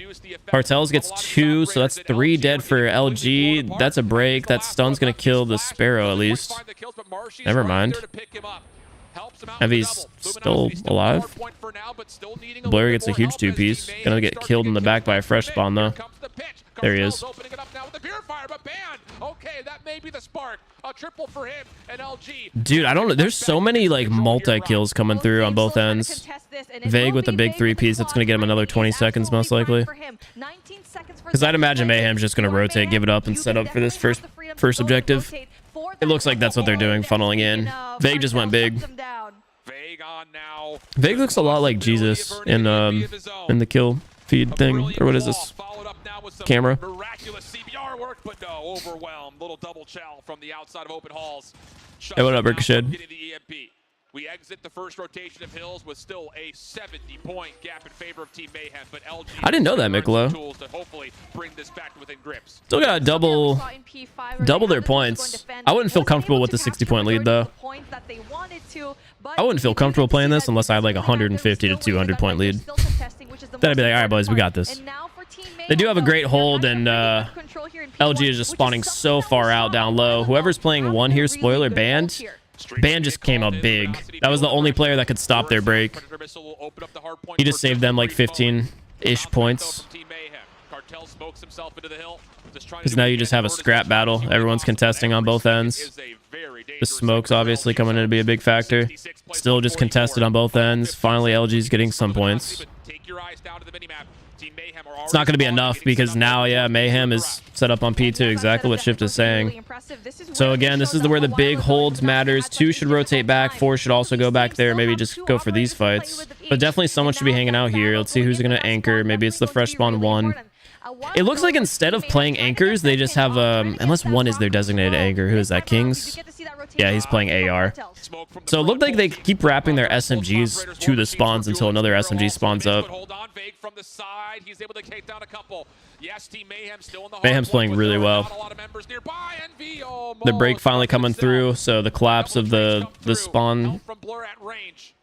Cartels gets 2, so that's 3 dead for LG. That's a break. That stun's going to kill the Sparrow at least. Never mind. Heavy's still alive. Blur gets a huge 2-piece. Gonna get killed in the back by a fresh spawn though. There he is. Dude, I don't know. There's so many like multi-kills coming through on both ends. Vague with the big 3-piece. That's going to get him another 20 seconds most likely. Because I'd imagine Mayhem's just going to rotate, give it up, and set up for this first objective. It looks like that's what they're doing, funneling in. Vague just went big. Vague looks a lot like Jesus in the kill feed thing. Or what is this? Camera. But no, overwhelmed. Little double chow from the outside of open halls. Hey, what up, Ricochet? We exit the first rotation of hills with still a 70-point gap in favor of Team Mayhem, but LG I didn't know that, Miklo. tools to hopefully bring this back within grips. Still got double their points. I wouldn't feel comfortable with the 60-point lead though. I wouldn't feel comfortable playing this unless I had like a 150 to 200-point lead. Then I'd be like, all right, boys, we got this. They do have a great hold, and LG is just spawning so far out down low. Whoever's playing one here, spoiler, Band just came up big. That was the only player that could stop their break. He just saved them like 15-ish points. Because now you just have a scrap battle. Everyone's contesting on both ends. The smoke's obviously coming in to be a big factor. Still just contested on both ends. Finally, LG's getting some points. It's not going to be enough because now, yeah, Mayhem is set up on P2, exactly what Shift is saying. So again, this is where the big holds matters. 2 should rotate back. 4 should also go back there. Maybe just go for these fights. But definitely someone should be hanging out here. Let's see who's going to anchor. Maybe it's the fresh spawn 1. It looks like instead of playing anchors, they just have, unless 1 is their designated anchor. Who is that, Kings? Yeah, he's playing AR. So it looked like they keep wrapping their SMGs to the spawns until another SMG spawns up. Mayhem's playing really well. The break finally coming through, so the collapse of the spawn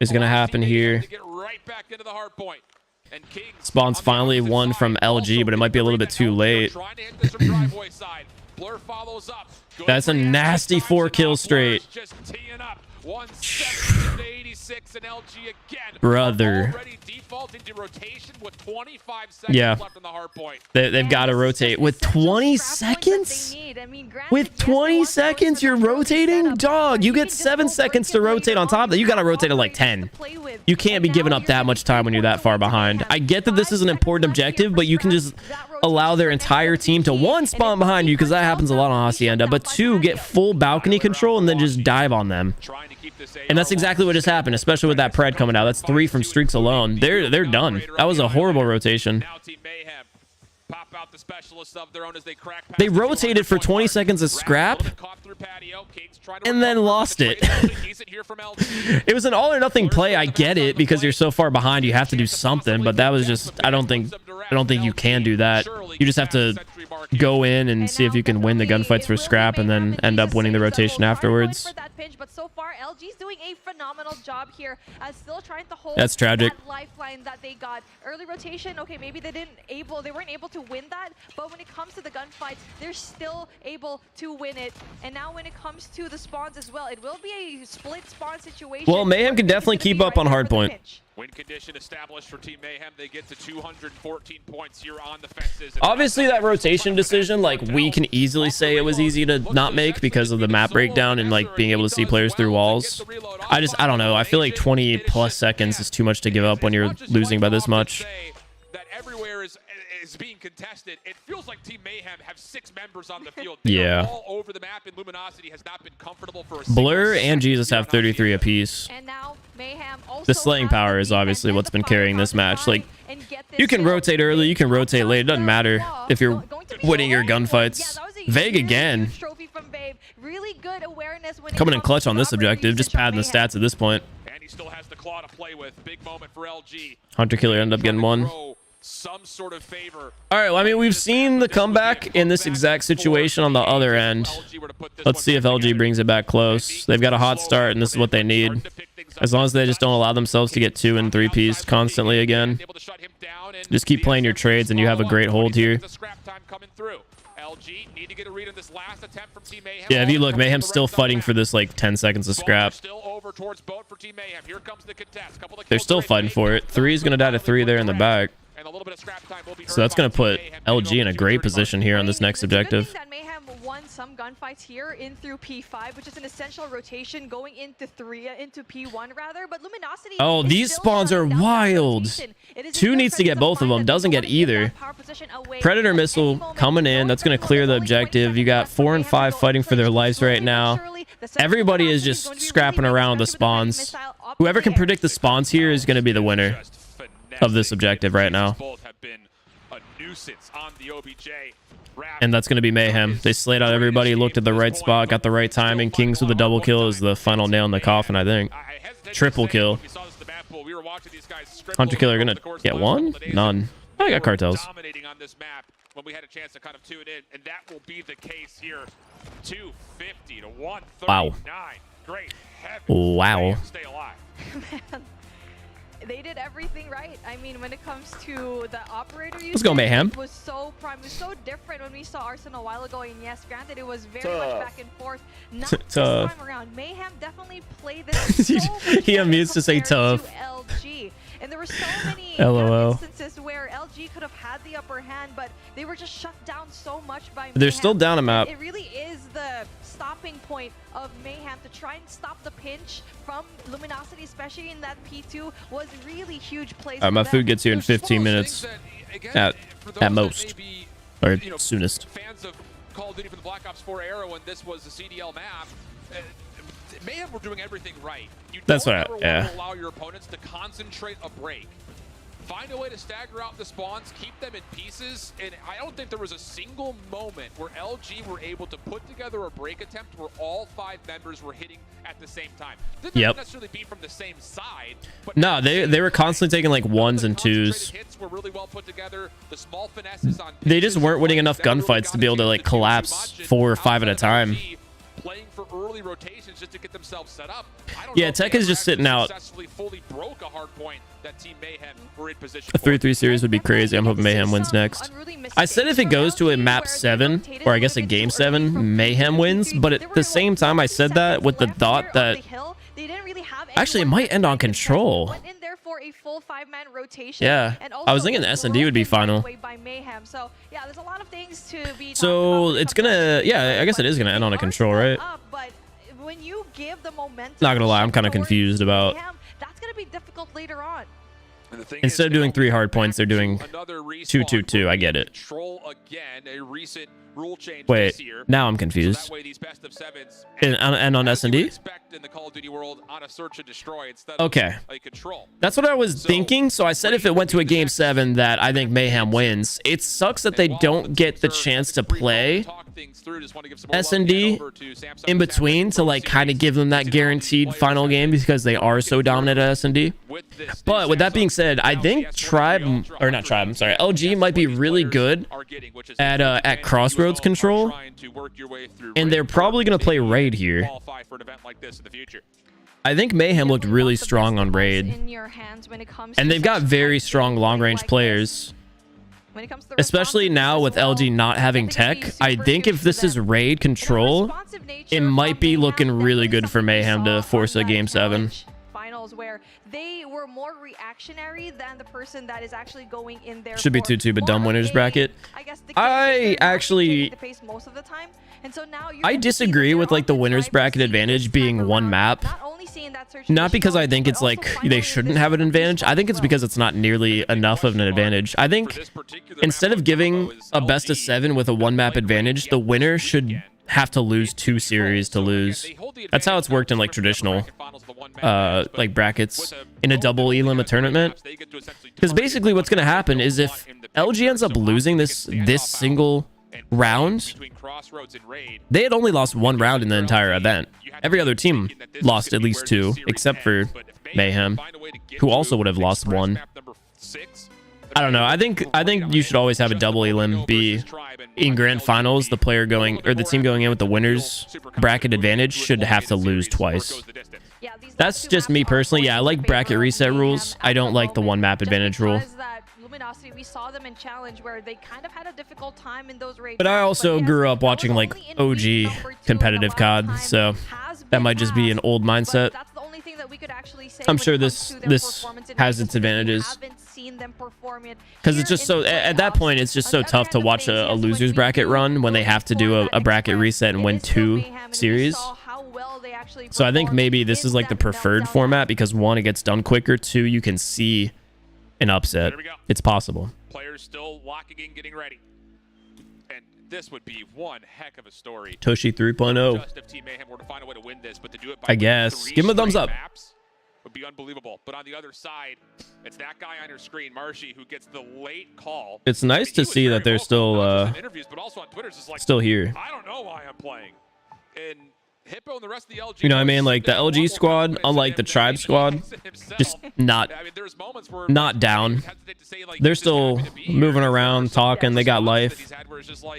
is going to happen here. Spawn's finally won from LG, but it might be a little bit too late. That's a nasty 4 kills straight. Brother. Yeah. They've got to rotate. With 20 seconds? With 20 seconds, you're rotating? Dog, you get 7 seconds to rotate on top of that. You got to rotate at like 10. You can't be giving up that much time when you're that far behind. I get that this is an important objective, but you can just allow their entire team to 1, spawn behind you, because that happens a lot on Hacienda, but 2, get full balcony control and then just dive on them. And that's exactly what just happened, especially with that Pred coming out. That's 3 from streaks alone. They're done. That was a horrible rotation. They rotated for 20 seconds of scrap and then lost it. It was an all or nothing play. I get it, because you're so far behind, you have to do something, but that was just, I don't think you can do that. You just have to go in and see if you can win the gunfights for scrap and then end up winning the rotation afterwards. But so far, LG's doing a phenomenal job here, still trying to hold That's tragic. that lifeline that they got. Early rotation, okay, maybe they weren't able to win that, but when it comes to the gunfights, they're still able to win it. And now when it comes to the spawns as well, it will be a split spawn situation. Well, Mayhem can definitely keep up on Hardpoint. Win condition established for Team Mayhem. They get to 214 points here on the fences. Obviously, that rotation decision, like, we can easily say it was easy to not make because of the map breakdown and, like, being able to see players through walls. I don't know. I feel like 20 plus seconds is too much to give up when you're losing by this much. That everywhere is being contested. It feels like Team Mayhem have 6 members on the field. Yeah. All over the map, and Luminosity has not been comfortable for a Blur and Jesus have 33 apiece. And now Mayhem also The slaying power is obviously what's been carrying this match. Like, you can rotate early, you can rotate late. It doesn't matter if you're winning your gunfights. Vague again. Coming in clutch on this objective, just padding the stats at this point. And he still has the claw to play with. Big moment for LG. Hunter Killer ended up getting 1. Some sort of favor. All right, well, I mean, we've seen the comeback in this exact situation on the other end. Let's see if LG brings it back close. They've got a hot start, and this is what they need. As long as they just don't allow themselves to get 2 and 3 piece constantly again. Just keep playing your trades, and you have a great hold here. LG need to get a read on this last attempt from Team Mayhem. Yeah, if you look, Mayhem's still fighting for this like 10 seconds of scrap. Still over towards boat for Team Mayhem. Here comes the contest. They're still fighting for it. 3 is going to die to 3 there in the back. So that's going to put LG in a great position here on this next objective. Mayhem won some gunfights here in through P5, which is an essential rotation going into P1 rather. But Luminosity. Oh, these spawns are wild. 2 needs to get both of them. Doesn't get either. Predator missile coming in. That's going to clear the objective. You got 4 and 5 fighting for their lives right now. Everybody is just scrapping around the spawns. Whoever can predict the spawns here is going to be the winner of this objective right now. And that's going to be Mayhem. They slayed out everybody, looked at the right spot, got the right timing. Kings with a double kill is the final nail in the coffin, I think. Triple kill. Hunter Killer going to get 1? None. I got cartels. When we had a chance to kind of tune in, and that will be the case here. 250 to 139. Great heavens. Wow. Stay alive. They did everything right. I mean, when it comes to the operator usage, let's go Mayhem. It was so prime. It was so different when we saw Arsenal a while ago. And yes, granted, it was very much back and forth. Not this time around. Mayhem definitely played this so he unmutes to say tough. To LG. And there were so many instances where LG could have had the upper hand, but they were just shut down so much by Mayhem. They're still down a map. It really is the stopping point of Mayhem to try and stop the pinch from Luminosity, especially in that P2, was really huge plays. My food gets here in 15 minutes at most, or soonest. Fans of Call of Duty for the Black Ops 4 era when this was the CDL map, Mayhem were doing everything right. You don't ever want to allow your opponents to concentrate a break. Find a way to stagger out the spawns, keep them in pieces, and I don't think there was a single moment where LG were able to put together a break attempt where all 5 members were hitting at the same time. Didn't necessarily be from the same side. But no, they were constantly taking like 1s and 2s. Hits were really well put together. The small finesses on they just weren't winning enough gunfights to be able to like collapse 4 or 5 at a time. Playing for early rotations just to get themselves set up. Yeah, Tech is just sitting out. Fully broke a hard point that Team Mayhem were in position. A 3-3 series would be crazy. I'm hoping Mayhem wins next. I said if it goes to a map 7, or I guess a game 7, Mayhem wins. But at the same time, I said that with the thought that actually it might end on control. A full 5-man rotation. Yeah, I was thinking the S&D would be final. So yeah, there's a lot of things to be. So it's gonna, yeah, I guess it is gonna end on a control, right? But when you give the momentum, not gonna lie, I'm kind of confused about. That's gonna be difficult later on. Instead of doing 3 hard points, they're doing 2-2-2. I get it. Wait, now I'm confused. And on S&D? Okay. That's what I was thinking. So I said if it went to a game 7 that I think Mayhem wins. It sucks that they don't get the chance to play S&D in between to like kind of give them that guaranteed final game because they are so dominant at S&D. But with that being said, I think LG might be really good at Crossroads control, and they're probably going to play Raid here. I think Mayhem looked really strong on Raid, and they've got very strong long-range players. Especially now with LG not having tech, I think if this is Raid control, it might be looking really good for Mayhem to force a game 7. Where they were more reactionary than the person that is actually going in there. Should be 2-2, but dumb winners bracket. I actually I disagree with like the winners bracket advantage being 1 map. Not because I think it's like they shouldn't have an advantage. I think it's because it's not nearly enough of an advantage. I think instead of giving a best of 7 with a 1 map advantage, the winner should have to lose 2 series to lose. That's how it's worked in like traditional like brackets in a double elim tournament. Because basically what's going to happen is if LG ends up losing this single round, they had only lost 1 round in the entire event. Every other team lost at least 2, except for Mayhem, who also would have lost 1. I don't know. I think you should always have a double elim be in grand finals. The player going or the team going in with the winners bracket advantage should have to lose twice. That's just me personally. Yeah, I like bracket reset rules. I don't like the 1 map advantage rule. Luminosity, we saw them in Challenge where they kind of had a difficult time in those raid. But I also grew up watching like OG competitive COD, so that might just be an old mindset. That's the only thing that we could actually say. I'm sure this has its advantages. Because it's just so, at that point, it's just so tough to watch a loser's bracket run when they have to do a bracket reset and win 2 series. So I think maybe this is like the preferred format because 1, it gets done quicker, 2, you can see an upset. It's possible. Players still locking in, getting ready. And this would be one heck of a story. Toshi 3.0. Just if Team Mayhem were to find a way to win this, but to do it by I guess. Give him a thumbs up. Would be unbelievable. But on the other side, it's that guy on your screen, Marshy, who gets the late call. It's nice to see that they're still interviews, but also on Twitter, it's just like, still here. I don't know why I'm playing. And Hippo and the rest of the LG, you know what I mean? Like the LG squad, unlike the Tribe squad, just not down. They're still moving around, talking. They got life.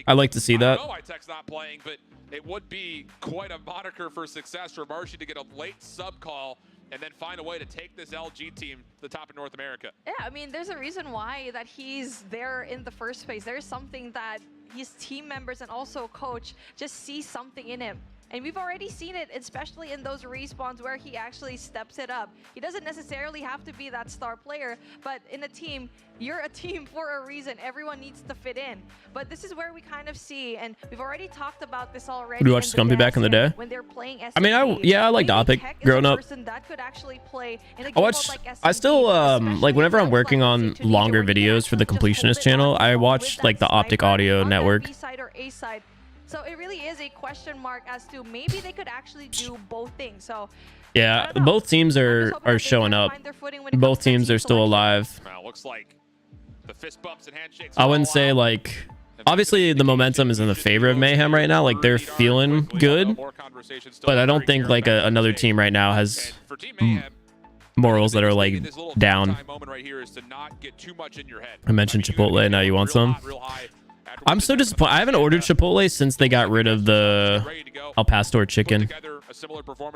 I like to see that. Not playing, but it would be quite a moniker for success for Marshy to get a late sub call and then find a way to take this LG team to the top of North America. Yeah, I mean, there's a reason why that he's there in the first place. There's something that his team members and also coach just see something in him. And we've already seen it, especially in those respawns where he actually steps it up. He doesn't necessarily have to be that star player, but in a team, you're a team for a reason. Everyone needs to fit in. But this is where we kind of see, and we've already talked about this already. Would you watch Scumpy back in the day? When they're playing S&D. I mean, I liked Opic growing up. That could actually play in a I watch. I still like whenever I'm working on longer videos for the Completionist channel, I watch like the Optic Audio Network. B-side or A-side. So it really is a question mark as to maybe they could actually do both things. So yeah, both teams are showing up. Both teams are still alive. Well, looks like the fist bumps and handshakes. I wouldn't say like. Obviously, the momentum is in the favor of Mayhem right now. Like they're feeling good, but I don't think like another team right now has morals that are like down. I mentioned Chipotle. Now you want some? I'm so disappointed. I haven't ordered Chipotle since they got rid of the El Pastor chicken.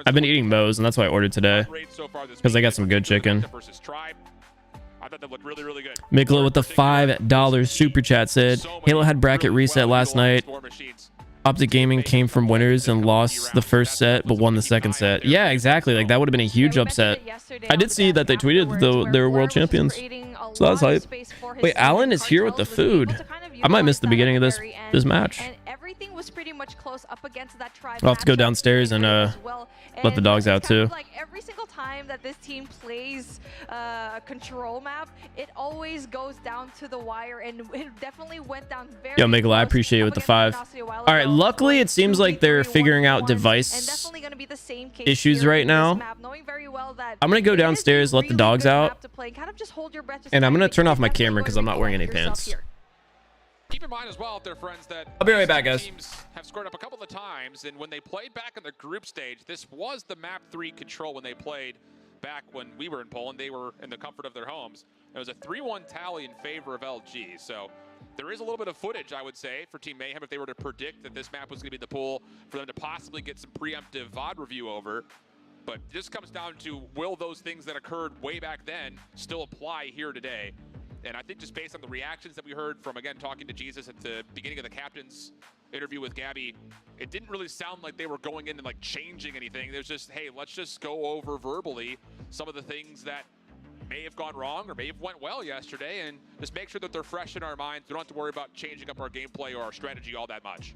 I've been eating Moe's, and that's why I ordered today. Because I got some good chicken. Mikla with the $5 super chat said, Halo had bracket reset last night. Optic Gaming came from winners and lost the first set, but won the second set. Yeah, exactly. Like that would have been a huge upset. I did see that they tweeted they were world champions. So that's hype. Wait, Alan is here with the food. I might miss the beginning of this match. Everything was pretty much close up against that Tribe. I'll have to go downstairs and let the dogs out too. Like every single time that this team plays a control map, it always goes down to the wire, and it definitely went down very. Yo, Mikla, I appreciate you with the 5. All right, luckily it seems like they're figuring out device issues right now. I'm gonna go downstairs, let the dogs out, and I'm gonna turn off my camera because I'm not wearing any pants. Keep in mind as well, their friends, that I'll be right back, guys. Teams have scored up a couple of times, and when they played back in the group stage, this was the map 3 control when they played back when we were in Poland. They were in the comfort of their homes. It was a 3-1 tally in favor of LG. So there is a little bit of footage, I would say, for Team Mayhem if they were to predict that this map was going to be the pool for them to possibly get some preemptive VOD review over. But this comes down to, will those things that occurred way back then still apply here today? And I think just based on the reactions that we heard from, again, talking to Jesus at the beginning of the captain's interview with Gabby, it didn't really sound like they were going in and like changing anything. There's just, hey, let's just go over verbally some of the things that may have gone wrong or may have went well yesterday, and just make sure that they're fresh in our minds. We don't have to worry about changing up our gameplay or our strategy all that much.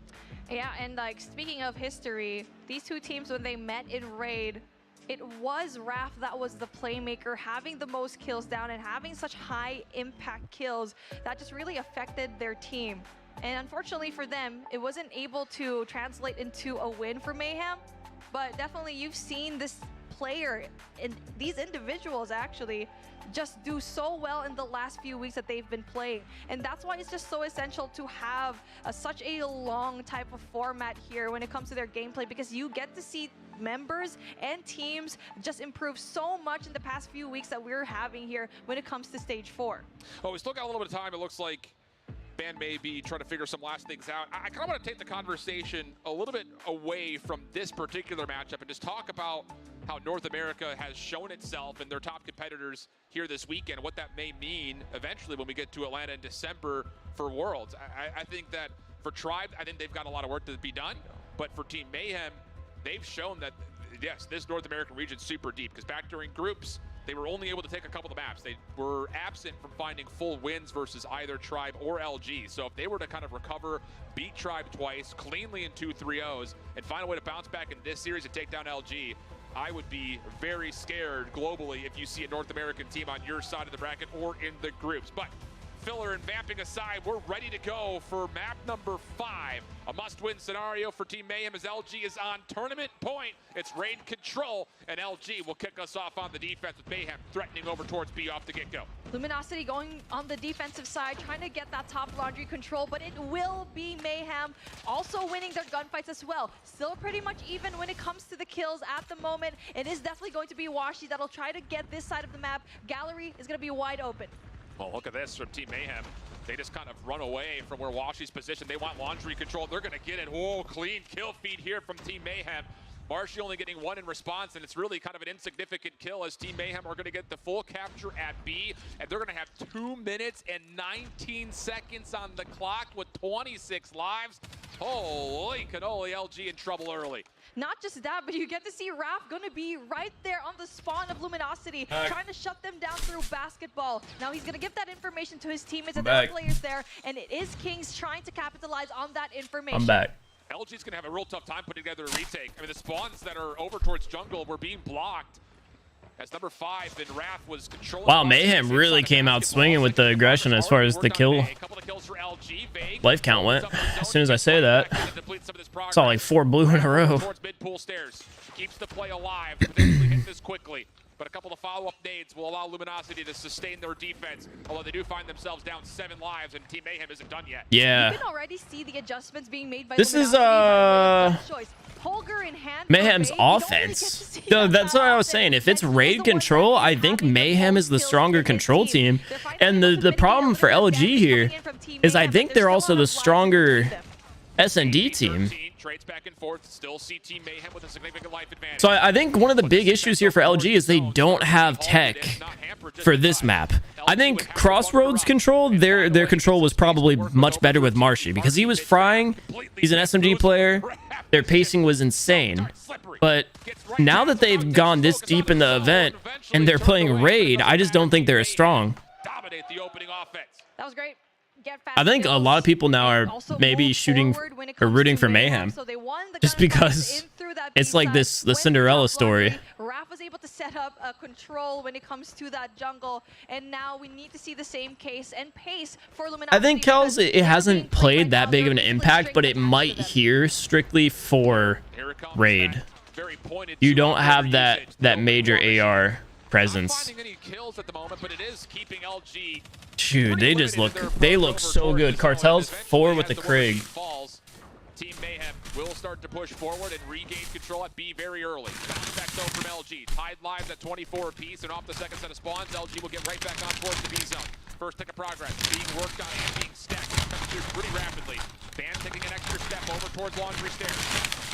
Yeah, and like speaking of history, these two teams, when they met in Raid, it was Raph that was the playmaker, having the most kills down and having such high impact kills that just really affected their team. And unfortunately for them, it wasn't able to translate into a win for Mayhem, but definitely you've seen this player and these individuals actually just do so well in the last few weeks that they've been playing. And that's why it's just so essential to have such a long type of format here when it comes to their gameplay, because you get to see members and teams just improve so much in the past few weeks that we're having here when it comes to stage 4. Well, we still got a little bit of time. It looks like Band may be trying to figure some last things out. I kind of want to take the conversation a little bit away from this particular matchup and just talk about how North America has shown itself and their top competitors here this weekend, what that may mean eventually when we get to Atlanta in December for Worlds. I think that for Tribe, I think they've got a lot of work to be done, but for Team Mayhem, they've shown that, yes, this North American region's super deep, because back during groups, they were only able to take a couple of maps. They were absent from finding full wins versus either Tribe or LG. So if they were to kind of recover, beat Tribe twice, cleanly in 2 3-0s, and find a way to bounce back in this series and take down LG, I would be very scared globally if you see a North American team on your side of the bracket or in the groups. But filler and vamping aside, we're ready to go for map number 5. A must-win scenario for Team Mayhem as LG is on tournament point. It's raid control, and LG will kick us off on the defense with Mayhem threatening over towards B off the get-go. Luminosity going on the defensive side, trying to get that top laundry control, but it will be Mayhem also winning their gunfights as well. Still pretty much even when it comes to the kills at the moment. It is definitely going to be Washi that'll try to get this side of the map. Gallery is going to be wide open. Well, look at this from Team Mayhem. They just kind of run away from where Washi's position. They want laundry control. They're going to get it. Whoa, clean kill feed here from Team Mayhem. Marshy only getting 1 in response, and it's really kind of an insignificant kill as Team Mayhem are going to get the full capture at B, and they're going to have 2 minutes and 19 seconds on the clock with 26 lives. Holy cannoli, LG in trouble early. Not just that, but you get to see Raph going to be right there on the spawn of Luminosity, trying to shut them down through basketball. Now he's going to give that information to his teammates and their players there, and it is Kings trying to capitalize on that information. I'm back. LG's going to have a real tough time putting together a retake. I mean, the spawns that are over towards jungle were being blocked. As number 5, then Raph was controlling. Wow, Mayhem really came out swinging with the aggression as far as the kill life count went. As soon as I say that, I saw like 4 blue in a row. Towards mid-pool stairs. Keeps the play alive. Potentially hit this quickly. But a couple of follow-up nades will allow Luminosity to sustain their defense, although they do find themselves down 7 lives, and Team Mayhem isn't done yet. Yeah. You can already see the adjustments being made by this is Holger in hand Mayhem's offense. No, that's what I was saying. If it's raid control, I think Mayhem is the stronger control team. And the problem for LG here is I think they're also the stronger S&D team. So I think one of the big issues here for LG is they don't have tech for this map. I think Crossroads control, their control was probably much better with Marshy because he was frying. He's an SMG player. Their pacing was insane. But now that they've gone this deep in the event and they're playing raid, I just don't think they're as strong. That was great. I think a lot of people now are maybe shooting or rooting for Mayhem just because it's like the Cinderella story. Raph was able to set up a control when it comes to that jungle, and now we need to see the same case and pace for Luminosity. I think Kels, it hasn't played that big of an impact, but it might here strictly for raid. You don't have that major AR presence. Dude, they look so good. Cartel's 4 with the Krig. Team Mayhem will start to push forward and regain control at B very early. Bounce back though from LG. Tied lives at 24 apiece, and off the second set of spawns, LG will get right back on towards the B zone. First tick of progress being worked on and being stacked. Coming through pretty rapidly. Ban taking an extra step over towards laundry stairs.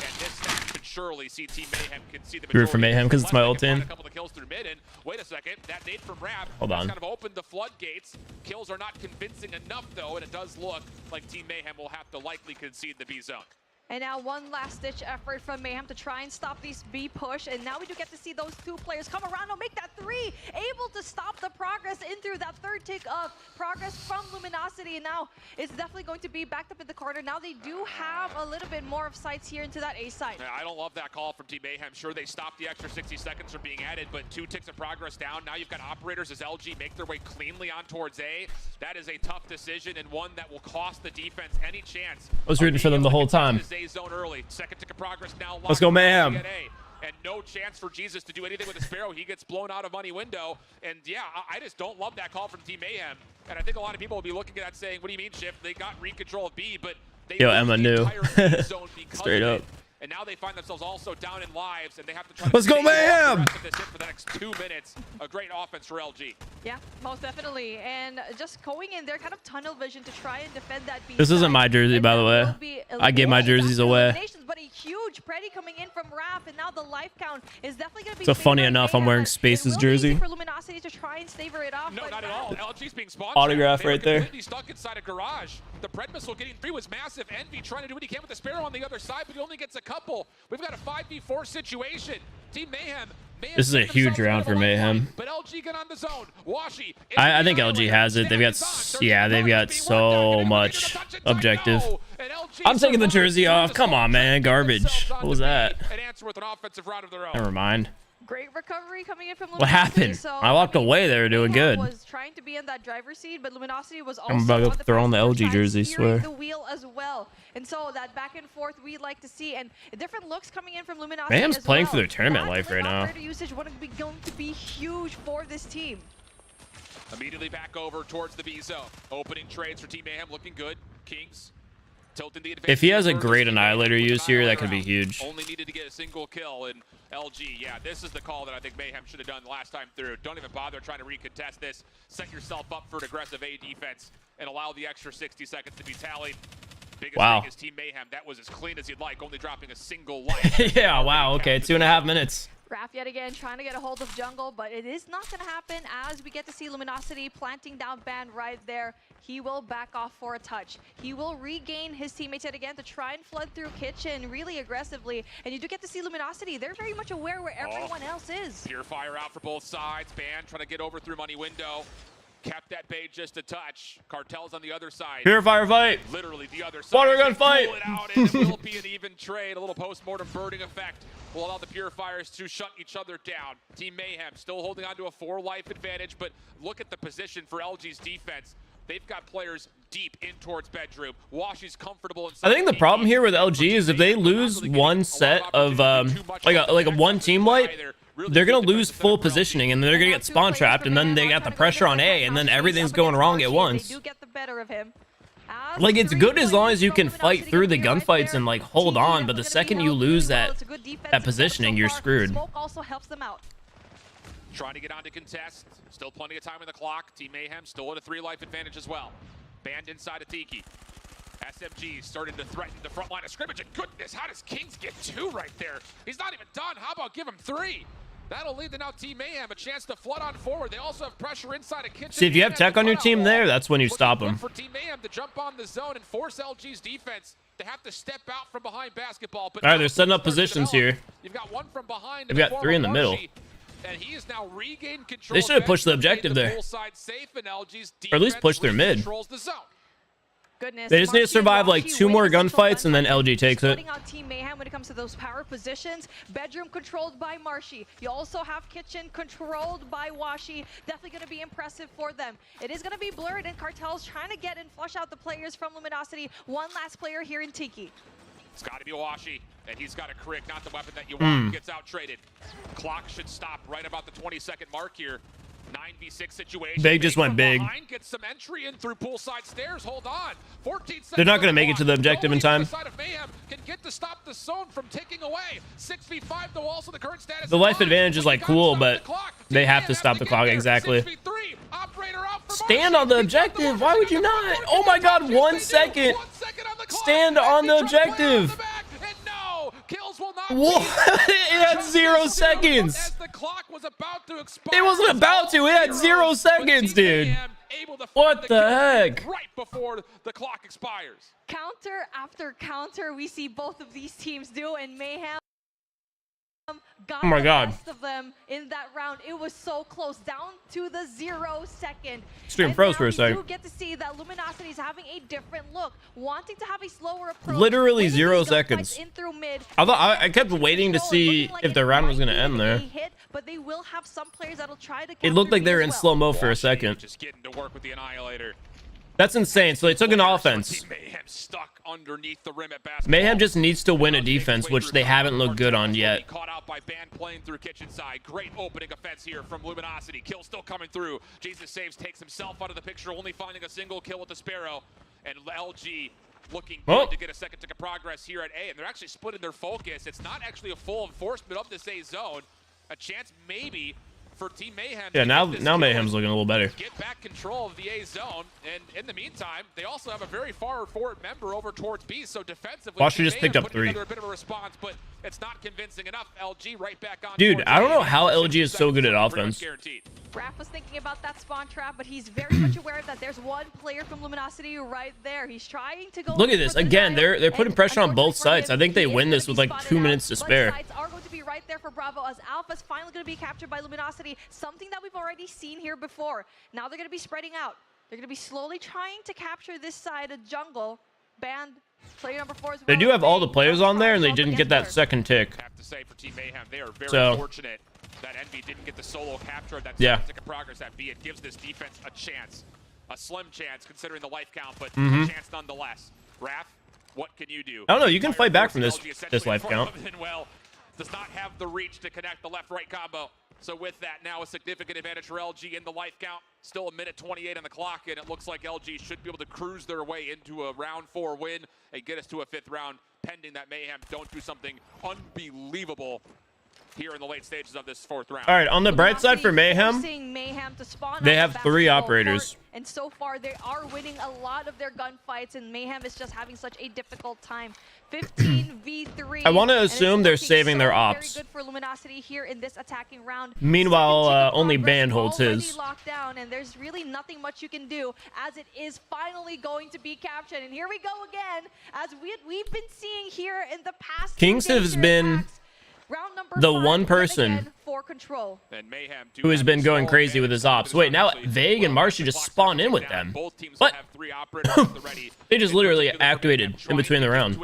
And this snap should surely see Team Mayhem can see the majority. Root for Mayhem because it's my old team. A couple of kills through mid, and wait a second, that nade from Raph Hold on. kind of opened the floodgates. Kills are not convincing enough though, and it does look like Team Mayhem will have to likely concede the B zone. And now one last-ditch effort from Mayhem to try and stop this B push. And now we do get to see those 2 players come around and make that 3. Able to stop the progress in through that 3rd tick of progress from Luminosity. And now it's definitely going to be backed up in the corner. Now they do have a little bit more of sights here into that A side. I don't love that call from Team Mayhem. Sure, they stopped the extra 60 seconds from being added, but 2 ticks of progress down. Now you've got operators as LG make their way cleanly on towards A. That is a tough decision and one that will cost the defense any chance. I was rooting for them the whole time. Zone early. Second tick of progress now. Let's go Mayhem. And no chance for Jesus to do anything with the Sparrow. He gets blown out of money window. And yeah, I just don't love that call from Team Mayhem. And I think a lot of people will be looking at that saying, what do you mean, Shift? They got re-control of B, but they Emma knew. Straight up. And now they find themselves also down in lives, and they have to try to Let's go Mayhem! for the next 2 minutes. minutes. A great offense for LG. Yeah, most definitely. And just going in there, kind of tunnel vision to try and defend that B. This isn't my jersey, by the way. I gave my jerseys away. But a huge Preddy coming in from Raph, and now the life count is definitely going to be. So funny enough, I'm wearing Space's jersey. For Luminosity to try and savor it off. No, not at all. LG's being spawned. Autograph right there. Completely stuck inside a garage. The Pred missile getting 3 was massive. Envy trying to do what he can with the Sparrow on the other side, but he only gets a couple. We've got a 5v4 situation. Team Mayhem. This is a huge round for Mayhem. But LG get on the zone. Washi, I think LG has it. They've got so much objective. I'm taking the jersey off. Come on, man. Garbage. What was that? An answer with an offensive round of their own. Never mind. Great recovery coming in from Luminosity. What happened? So, I walked away. They were doing good. Was trying to be in that driver's seat, but Luminosity was also I'm about to throw on the LG jersey, swear. The wheel as well. And so that back and forth we like to see, and different looks coming in from Luminosity. Mayhem's playing for their tournament life right now. Usage going to be huge for this team. Immediately back over towards the B zone. Opening trades for Team Mayhem looking good. Kings tilting the advantage. If he has a great Annihilator use here, that could be huge. Only needed to get a single kill in LG. Yeah, this is the call that I think Mayhem should have done the last time through. Don't even bother trying to recontest this. Set yourself up for an aggressive A defense and allow the extra 60 seconds to be tallied. Biggest thing is Team Mayhem. That was as clean as you'd like, only dropping a single life. Yeah, wow, okay, 2.5 minutes. Raph yet again trying to get a hold of jungle, but it is not going to happen as we get to see Luminosity planting down Band right there. He will back off for a touch. He will regain his teammates yet again to try and flood through Kitchen really aggressively. And you do get to see Luminosity. They're very much aware where everyone else is. Pure fire out for both sides. Band trying to get over through Money Window. Kept that bait just a touch. Cartel's on the other side. Purifier fight. Literally the other side. Water gun fight. Pull it out and it will be an even trade. A little post-mortem birding effect will allow the Purifiers to shut each other down. Team Mayhem still holding on to a 4-life advantage, but look at the position for LG's defense. They've got players deep in towards bedroom. Washi's comfortable inside. I think the problem here with LG is if they lose one set of like a one team wipe, they're gonna lose full positioning and they're gonna get spawn trapped, and then they got the pressure on A, and then everything's going wrong at once. Like, it's good as long as you can fight through the gunfights and like hold on, but the second you lose that positioning, you're screwed. Smoke also helps them out. Trying to get on to contest. Still plenty of time on the clock. Team Mayhem still at a 3-life advantage as well. Band inside of Tiki. SMG starting to threaten the front line of scrimmage. And goodness, how does Kings get 2 right there? He's not even done. How about give him 3? That'll lead to now Team Mayhem a chance to flood on forward. They also have pressure inside of Kitchen. See, if you have tech on your team there, that's when you stop them. For Team Mayhem to jump on the zone and force LG's defense to have to step out from behind basketball. But all right, they're setting up positions here. You've got one from behind. They've got 3 in the middle. And he is now regained control. They should have pushed the objective there. Or at least push their mid. Goodness, they just need to survive like 2 more gunfights and then LG takes it. Out Team Mayhem when it comes to those power positions. Bedroom controlled by Marshy. You also have Kitchen controlled by Washi. Definitely going to be impressive for them. It is going to be blurred, and Cartel's trying to get and flush out the players from Luminosity. One last player here in Tiki. It's got to be Washi, and he's got a crick, not the weapon that you want. Gets out traded. Clock should stop right about the 20-second mark here. 9v6 situation. They just went big. Get some entry in through poolside stairs. Hold on. 14 seconds. They're not going to make it to the objective in time. Can get to stop the zone from taking away. 6v5 though. Also the current status. The life advantage is like cool, but they have to stop the clock exactly. Stand on the objective. Why would you not? Oh my God! 1 second. Stand on the objective. What? It had 0 seconds. It wasn't about to. It had 0 seconds, dude. What the heck? Right before the clock expires. Counter after counter, we see both of these teams do, and Mayhem got oh my God. The best of them in that round. It was so close, down to the 0 second. Stream froze for a second. You do get to see that Luminosity is having a different look, wanting to have a slower approach. Literally 0 seconds. In through mid. I kept waiting to see if the round was going to end there. But they will have some players that'll try to. It looked like they were in slow-mo for a second. Just getting to work with the Annihilator. That's insane. So they took an offense. Mayhem stuck underneath the rim at basketball. Mayhem just needs to win a defense, which they haven't looked good on yet. Caught out by Band playing through kitchen side. Great opening offense here from Luminosity. Kill still coming through. Jesus saves, takes himself out of the picture, only finding a single kill with the Sparrow. And LG looking good to get a second tick of progress here at A. And they're actually splitting their focus. It's not actually a full enforcement of this A zone. A chance maybe for Team Mayhem. Yeah, now Mayhem's looking a little better. Get back control of the A zone, and in the meantime, they also have a very far forward member over towards B. So defensively, Washington just picked up 3. A bit of a response, but it's not convincing enough. LG right back on. Dude, I don't know how LG is so good at offense. Raph was thinking about that spawn trap, but he's very much aware that there's one player from Luminosity right there. He's trying to go. Look at this again. They're putting pressure on both sides. I think they win this with like 2 minutes to spare. Both sides are going to be right there for Bravo as Alpha's finally going to be captured by Luminosity. Something that we've already seen here before. Now they're going to be spreading out. They're going to be slowly trying to capture this side of jungle. Band player number 4 as well. They do have all the players on there, and they didn't get that second tick. I have to say for Team Mayhem, they are very fortunate that Envy didn't get the solo capture of that tick of progress at B. It gives this defense a chance, a slim chance considering the life count, but a chance nonetheless. Raph, what can you do? I don't know. You can fight back from this life count. Well, does not have the reach to connect the left-right combo. So with that, now a significant advantage for LG in the life count. Still 1:28 on the clock, and it looks like LG should be able to cruise their way into a round 4 win and get us to a 5th round, pending that Mayhem don't do something unbelievable here in the late stages of this 4th round. All right, on the bright side for Mayhem, they have 3 operators. And so far, they are winning a lot of their gunfights, and Mayhem is just having such a difficult time. 15v3. I want to assume they're saving their ops. Very good for Luminosity here in this attacking round. Meanwhile, only Band holds his. Locked down, and there's really nothing much you can do as it is finally going to be captured. And here we go again, as we've been seeing here in the past. Kings has been the one person who has been going crazy with his ops. Wait, now Vague and Marshy just spawn in with them. What? They just literally activated in between the round.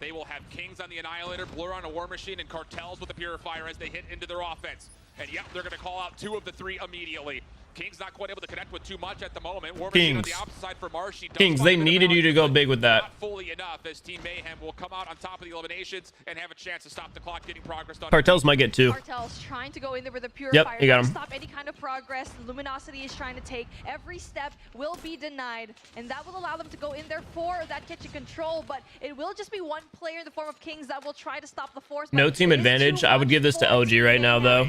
They will have Kings on the Annihilator, Blur on a War Machine, and Cartels with the Purifier as they hit into their offense. And yep, they're going to call out 2 of the 3 immediately. Kings not quite able to connect with too much at the moment. War Machine on the opposite side for Marshy. Kings, they needed you to go big with that. Not fully enough, as Team Mayhem will come out on top of the eliminations and have a chance to stop the clock getting progress done. Cartels might get 2. Cartels trying to go in there with a Purifier. Yep, you got him. Stop any kind of progress. Luminosity is trying to take. Every step will be denied, and that will allow them to go in there for that kitchen control, but it will just be one player in the form of Kings that will try to stop the force. No team advantage. I would give this to LG right now, though.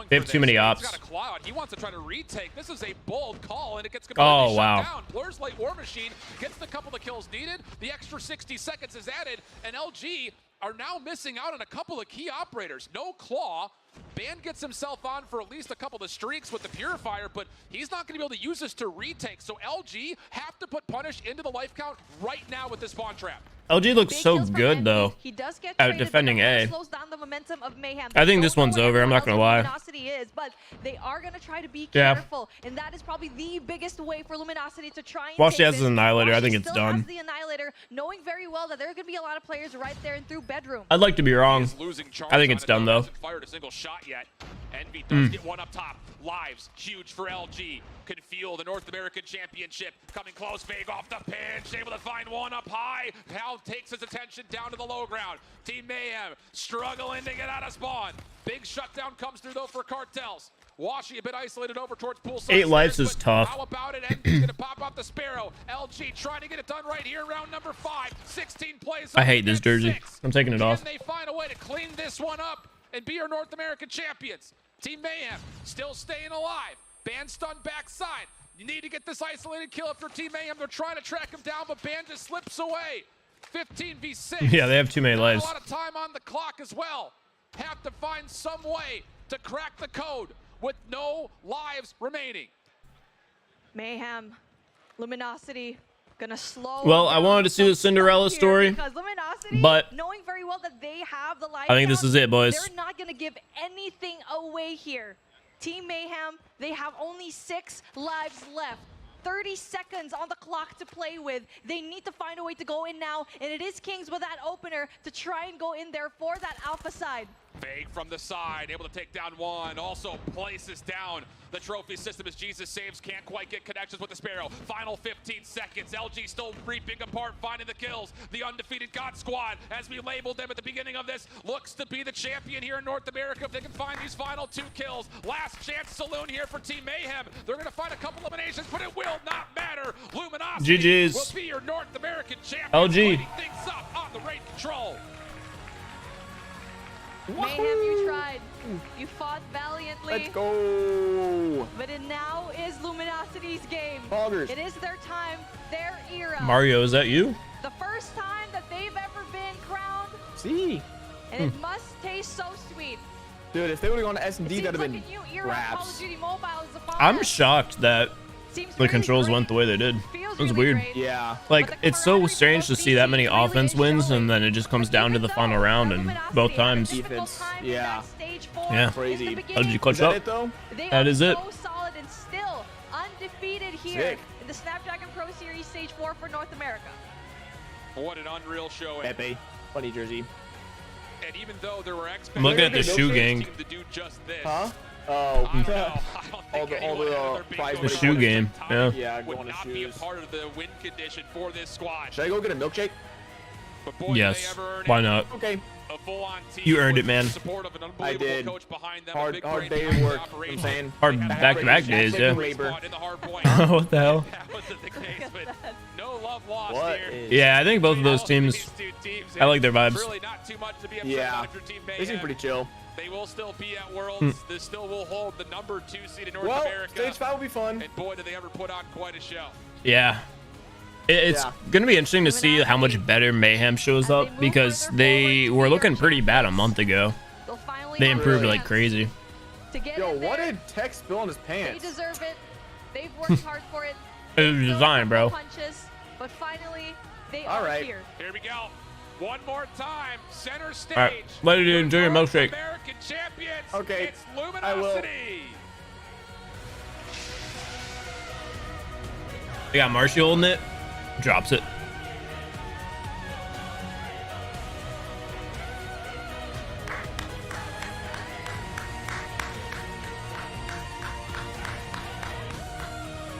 They have too many ops. He wants to try to retake. This is a bold call, and it gets completely shut down. Blur's late War Machine gets the couple of kills needed. The extra 60 seconds is added, and LG are now missing out on a couple of key operators. No Claw. Band gets himself on for at least a couple of streaks with the Purifier, but he's not going to be able to use this to retake. So LG have to put Punish into the life count right now with this spawn trap. LG looks so good, though, at defending A. I think this one's over. I'm not going to lie. But they are going to try to be careful, and that is probably the biggest way for Luminosity to try and Washi has his Annihilator. I think it's done. The Annihilator, knowing very well that there are going to be a lot of players right there and through bedroom. I'd like to be wrong. I think it's done, though. Fired a single shot yet. Envy does get one up top. Lives huge for LG. Can feel the North American Championship coming close. Vague off the pinch, able to find one up high. Hal takes his attention down to the low ground. Team Mayhem struggling to get out of spawn. Big shutdown comes through though for Cartels. Washi a bit isolated over towards poolside. 8 lives is tough. How about it? Envy's gonna pop off the Sparrow. LG trying to get it done right here in round number 5. 16 plays. I hate this jersey. I'm taking it off. Can they find a way to clean this one up and be our North American champions? Team Mayhem still staying alive. Band stunned backside. You need to get this isolated kill if you're Team Mayhem. They're trying to track him down, but Band just slips away. 15v6. Yeah, they have too many lives. A lot of time on the clock as well. Have to find some way to crack the code with no lives remaining. Mayhem, Luminosity, gonna slow. Well, I wanted to see the Cinderella story, but knowing very well that they have the life, I think this is it, boys. They're not gonna give anything away here. Team Mayhem, they have only 6 lives left. 30 seconds on the clock to play with. They need to find a way to go in now, and it is Kings with that opener to try and go in there for that alpha side. Vague from the side, able to take down one. Also places down the trophy system as Jesus saves. Can't quite get connections with the Sparrow. Final 15 seconds. LG still reaping apart, finding the kills. The undefeated God Squad, as we labeled them at the beginning of this, looks to be the champion here in North America if they can find these final 2 kills. Last chance saloon here for Team Mayhem. They're going to find a couple eliminations, but it will not matter. Luminosity GG's. will be your North American champion. LG. Things up on the rate control. Mayhem, you tried. You fought valiantly. Let's go. But it now is Luminosity's game. Poggers. It is their time, their era. Mario, is that you? The first time that they've ever been crowned. See. And it must taste so sweet. Dude, if they would have gone to S&D, that'd have Like been a new era of Call of raps. Duty Mobile is upon I'm us. shocked that Seems the really controls great. went the way they did. Feels It was really weird. great. Yeah. Like, it's so strange to see that many offense wins, and then it just comes down to the final round, and both times. Defense. Yeah. Yeah. Crazy. How did you clutch Is that up? it, though? They That are is it. so solid and still undefeated here Sick. in the Snapdragon Pro Series Stage 4 for North America. What an unreal showing. Pepe. Funny jersey. And even though there were I'm looking at the shoe gang. to do just this, Huh? Oh. I don't know. I don't all think the anyone had their big prize goal money The shoe at game, time yeah. Yeah, would going to not be a shoes. part of the win condition for this squad. Should I go get a milkshake? But boy, Yes. did they ever earn Why it. not? Okay. A full-on team You earned with it, man. the support of an I unbelievable did. coach behind them, a Hard big day brain of behind the work. I'm operation. saying. Hard They had back-to-back great days, shape yeah. labor. spot in the Hardpoint. What the hell? That wasn't the case, but no love lost What here. is- Yeah, I think both of those teams, These two teams, I like their vibes. Really not too much to be upset Yeah. about if your team may They seem have. pretty chill. They will still be at Worlds. They still will hold the number 2 seed in North Well, America. stage 5 will be fun. And boy, did they ever put on quite a show. Yeah. It's Yeah. going to be interesting to see how much better Mayhem shows up, because they were looking pretty bad a month ago. They'll finally They have improved a like chance crazy. to get Yo, in there. what did Tech spill on his They pants? deserve it. They've worked hard for it. It was They've thrown design, some bro. Punches, but finally, they All are right. here. Here we go. One more time. Center stage. All right, let it enjoy your North milkshake. American champions. Okay, It's I will. Luminosity. They got Marshall holding it. Drops it.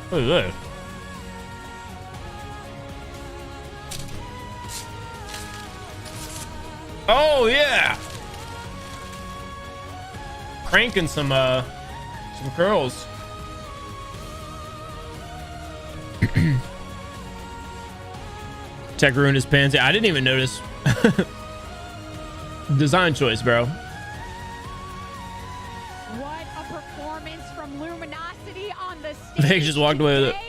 What is this? Oh yeah, cranking some curls. Tech ruined his pants. I didn't even notice. Design choice, bro. What a performance from Luminosity on the stage. They just walked away with it. today.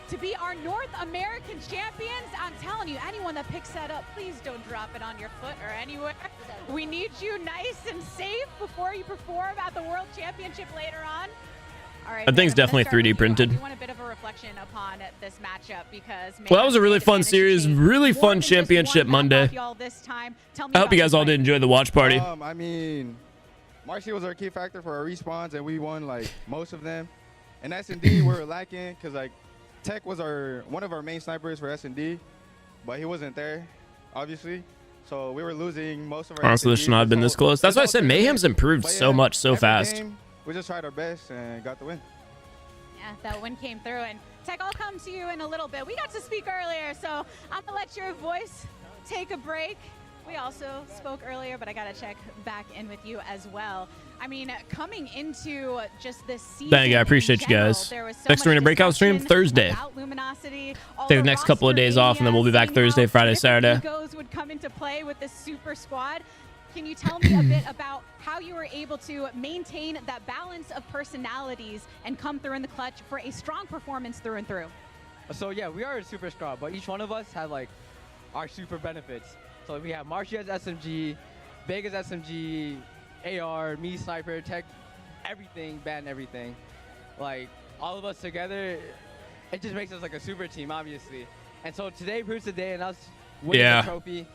To be our North American champions, I'm telling you, anyone that picks that up, please don't drop it on your foot or anywhere. We need you nice and safe before you perform at the World Championship later on. All right, That thing's Mayhem, definitely let's start 3D with you. printed. I do want a bit of a reflection upon this matchup because Well, that was a really Mayhem fun managed to series. chase Really more fun than just championship one map Monday. off y'all this time. Tell me I hope about you guys your all play. did enjoy the watch party. I mean, Marshy was our key factor for our respawns, and we won like most of them. And S&D we were lacking because like Tech was one of our main snipers for S&D, but he wasn't there, obviously. So we were losing most of our. Honestly, this should not have been this close. That's why I said Mayhem's improved so much so every fast. game, we just tried our best and got the win. Yeah, that win came through. And Tech, I'll come to you in a little bit. We got to speak earlier, so I'm going to let your voice take a break. We also spoke earlier, but I got to check back in with you as well. I mean, coming into just this season. Thank you. I appreciate you guys. Next Arena Breakout stream Thursday. Take the next couple of days off, and then we'll be back Thursday, Friday, Saturday. Egos would come into play with this super squad. Can you tell me a bit about how you were able to maintain that balance of personalities and come through in the clutch for a strong performance through and through? So yeah, we are a super squad, but each one of us had like our super benefits. So we have Marshy as SMG, Big as SMG, AR, me sniper, Tech, everything, ban everything. Like all of us together, it just makes us like a super team, obviously. And so today proves the day, and us winning the trophy.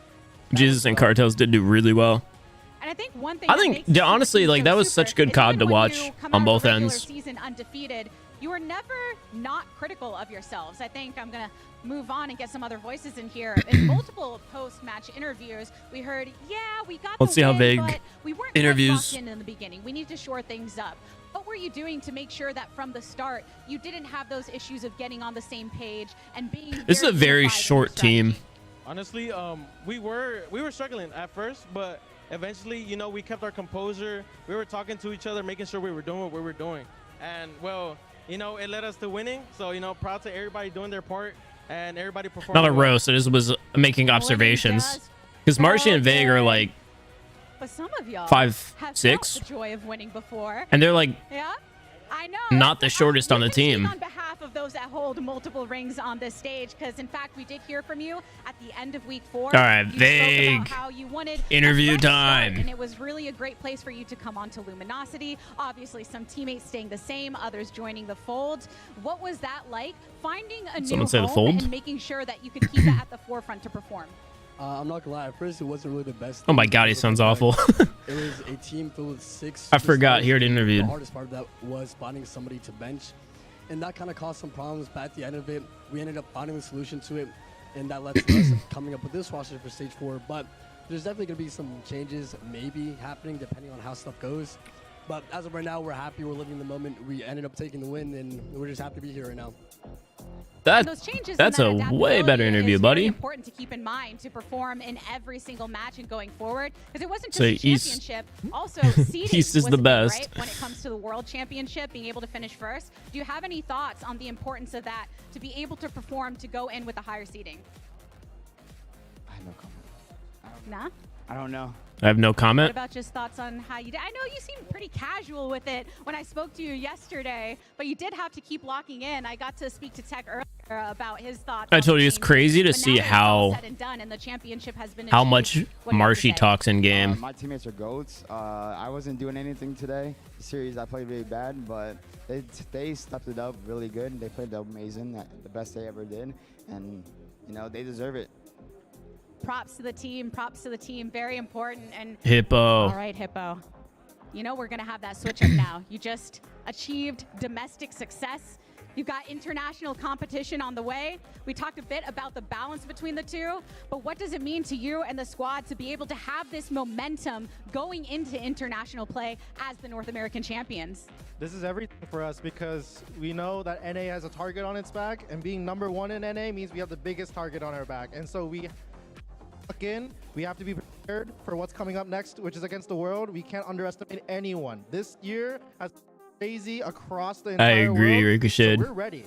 Jesus and Cartels did do really well. And I think one thing I think, yeah, honestly, like that was such good COD to watch on both ends. Season undefeated, you were never not critical of yourselves. I think I'm gonna move on and get some other voices in here. In multiple post-match interviews, we heard, yeah, we got Let's the see how win, vague but we weren't quite interviews. locked in the beginning. We need to shore things up. What were you doing to make sure that from the start you didn't have those issues of getting on the same page and being? This is a very unified in your short team. Honestly, we were struggling at first, but eventually, you know, we kept our composure. We were talking to each other, making sure we were doing what we were doing. And, well, you know, it led us to winning. So, you know, proud to everybody doing their part and everybody performing. Not a roast. It just was making observations. Because Marshy and Vague are like But some of y'all 5'6", have felt the joy of winning before. and they're like Yeah, I know. not the shortest on the You can speak team. on behalf of those that hold multiple rings on this stage, because in fact we did hear from you at the end of week 4. All right, You spoke vague about how you wanted a interview fresh start, time. and it was really a great place for you to come onto Luminosity. Obviously, some teammates staying the same, others joining the fold. What was that like? Finding a Someone new say the home fold? and making sure that you could keep it at the forefront to perform. I'm not gonna lie, at first it wasn't really the best. Oh my thing God, he because sounds of the awful. fact it was a team filled with 6. I forgot he already interviewed. The hardest part of that was finding somebody to bench, and that kind of caused some problems. But at the end of it, we ended up finding the solution to it, and that led to us coming up with this roster for stage 4. But there's definitely gonna be some changes, maybe happening depending on how stuff goes. But as of right now, we're happy. We're living the moment. We ended up taking the win, and we're just happy to be here right now. Those changes That's and a that way better adaptability interview, is buddy. Very important to keep in mind to perform in every single match and going forward, because it wasn't just So a East- championship. Also, seeding East is was the a thing, best. right? When it comes to the World Championship, being able to finish first. Do you have any thoughts on the importance of that to be able to perform to go in with a higher seeding? I have no comment. Nah. I don't know. I have no What comment. about just thoughts on how you did? I know you seemed pretty casual with it when I spoke to you yesterday, but you did have to keep locking in. I got to speak to Tech earlier about his thoughts. I on told the you it's changes, crazy to but see now that it's all how said and done and the championship has been how achieved, much what do you have to Marshy say? talks in game. My teammates are goats. I wasn't doing anything today. The series I played really bad, but they stepped it up really good. They played amazing, the best they ever did, and you know they deserve it. Props to the team. Props to the team. Very important. And Hippo. All right, Hippo. You know we're gonna have that switch up now. You just achieved domestic success. You've got international competition on the way. We talked a bit about the balance between the two, but what does it mean to you and the squad to be able to have this momentum going into international play as the North American champions? This is everything for us because we know that NA has a target on its back, and being number 1 in NA means we have the biggest target on our back. And so we have to be prepared for what's coming up next, which is against the world. We can't underestimate anyone. This year has been crazy across the entire world. I agree, Ricochet. So we're ready.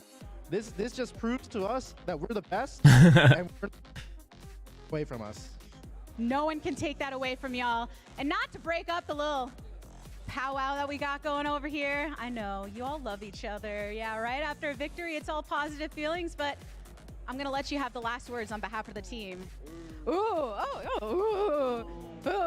This just proves to us that we're the best and we're away from us. No one can take that away from y'all. And not to break up the little powwow that we got going over here. I know you all love each other. Yeah, right after a victory, it's all positive feelings, but I'm gonna let you have the last words on behalf of the team. Ooh,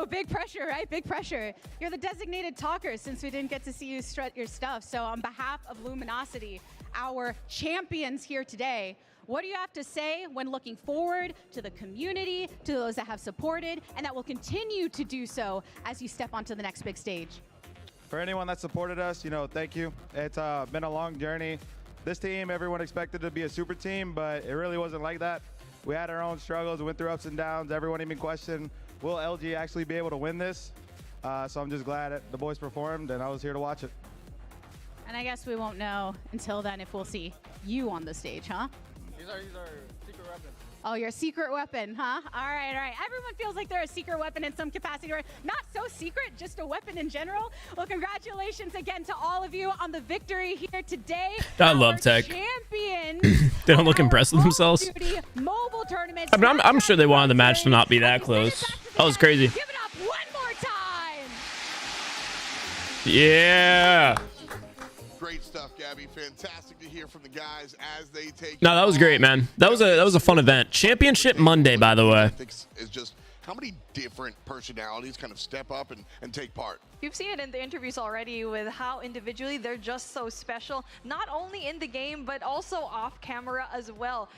big pressure, right? Big pressure. You're the designated talker since we didn't get to see you strut your stuff. So on behalf of Luminosity, our champions here today, what do you have to say when looking forward to the community, to those that have supported, and that will continue to do so as you step onto the next big stage? For anyone that supported us, you know, thank you. It's been a long journey. This team, everyone expected to be a super team, but it really wasn't like that. We had our own struggles, went through ups and downs. Everyone even questioned, will LG actually be able to win this? So I'm just glad that the boys performed, and I was here to watch it. And I guess we won't know until then if we'll see you on the stage, huh? He's our secret weapon. Oh, your secret weapon, huh? All right, all right. Everyone feels like they're a secret weapon in some capacity, or not so secret, just a weapon in general. Well, congratulations again to all of you on the victory here today. I love Tech. Champions. They don't look impressed with themselves. Duty mobile tournaments. I mean, I'm sure they wanted the match to not be that close. That was crazy. Give it up one more time. Yeah. Great stuff, Gabby. Fantastic to hear from the guys as they take. No, that was great, man. That was a fun event. Championship Monday, by the way. Is just how many different personalities kind of step up and take part. You've seen it in the interviews already with how individually they're just so special, not only in the game, but also off camera as well.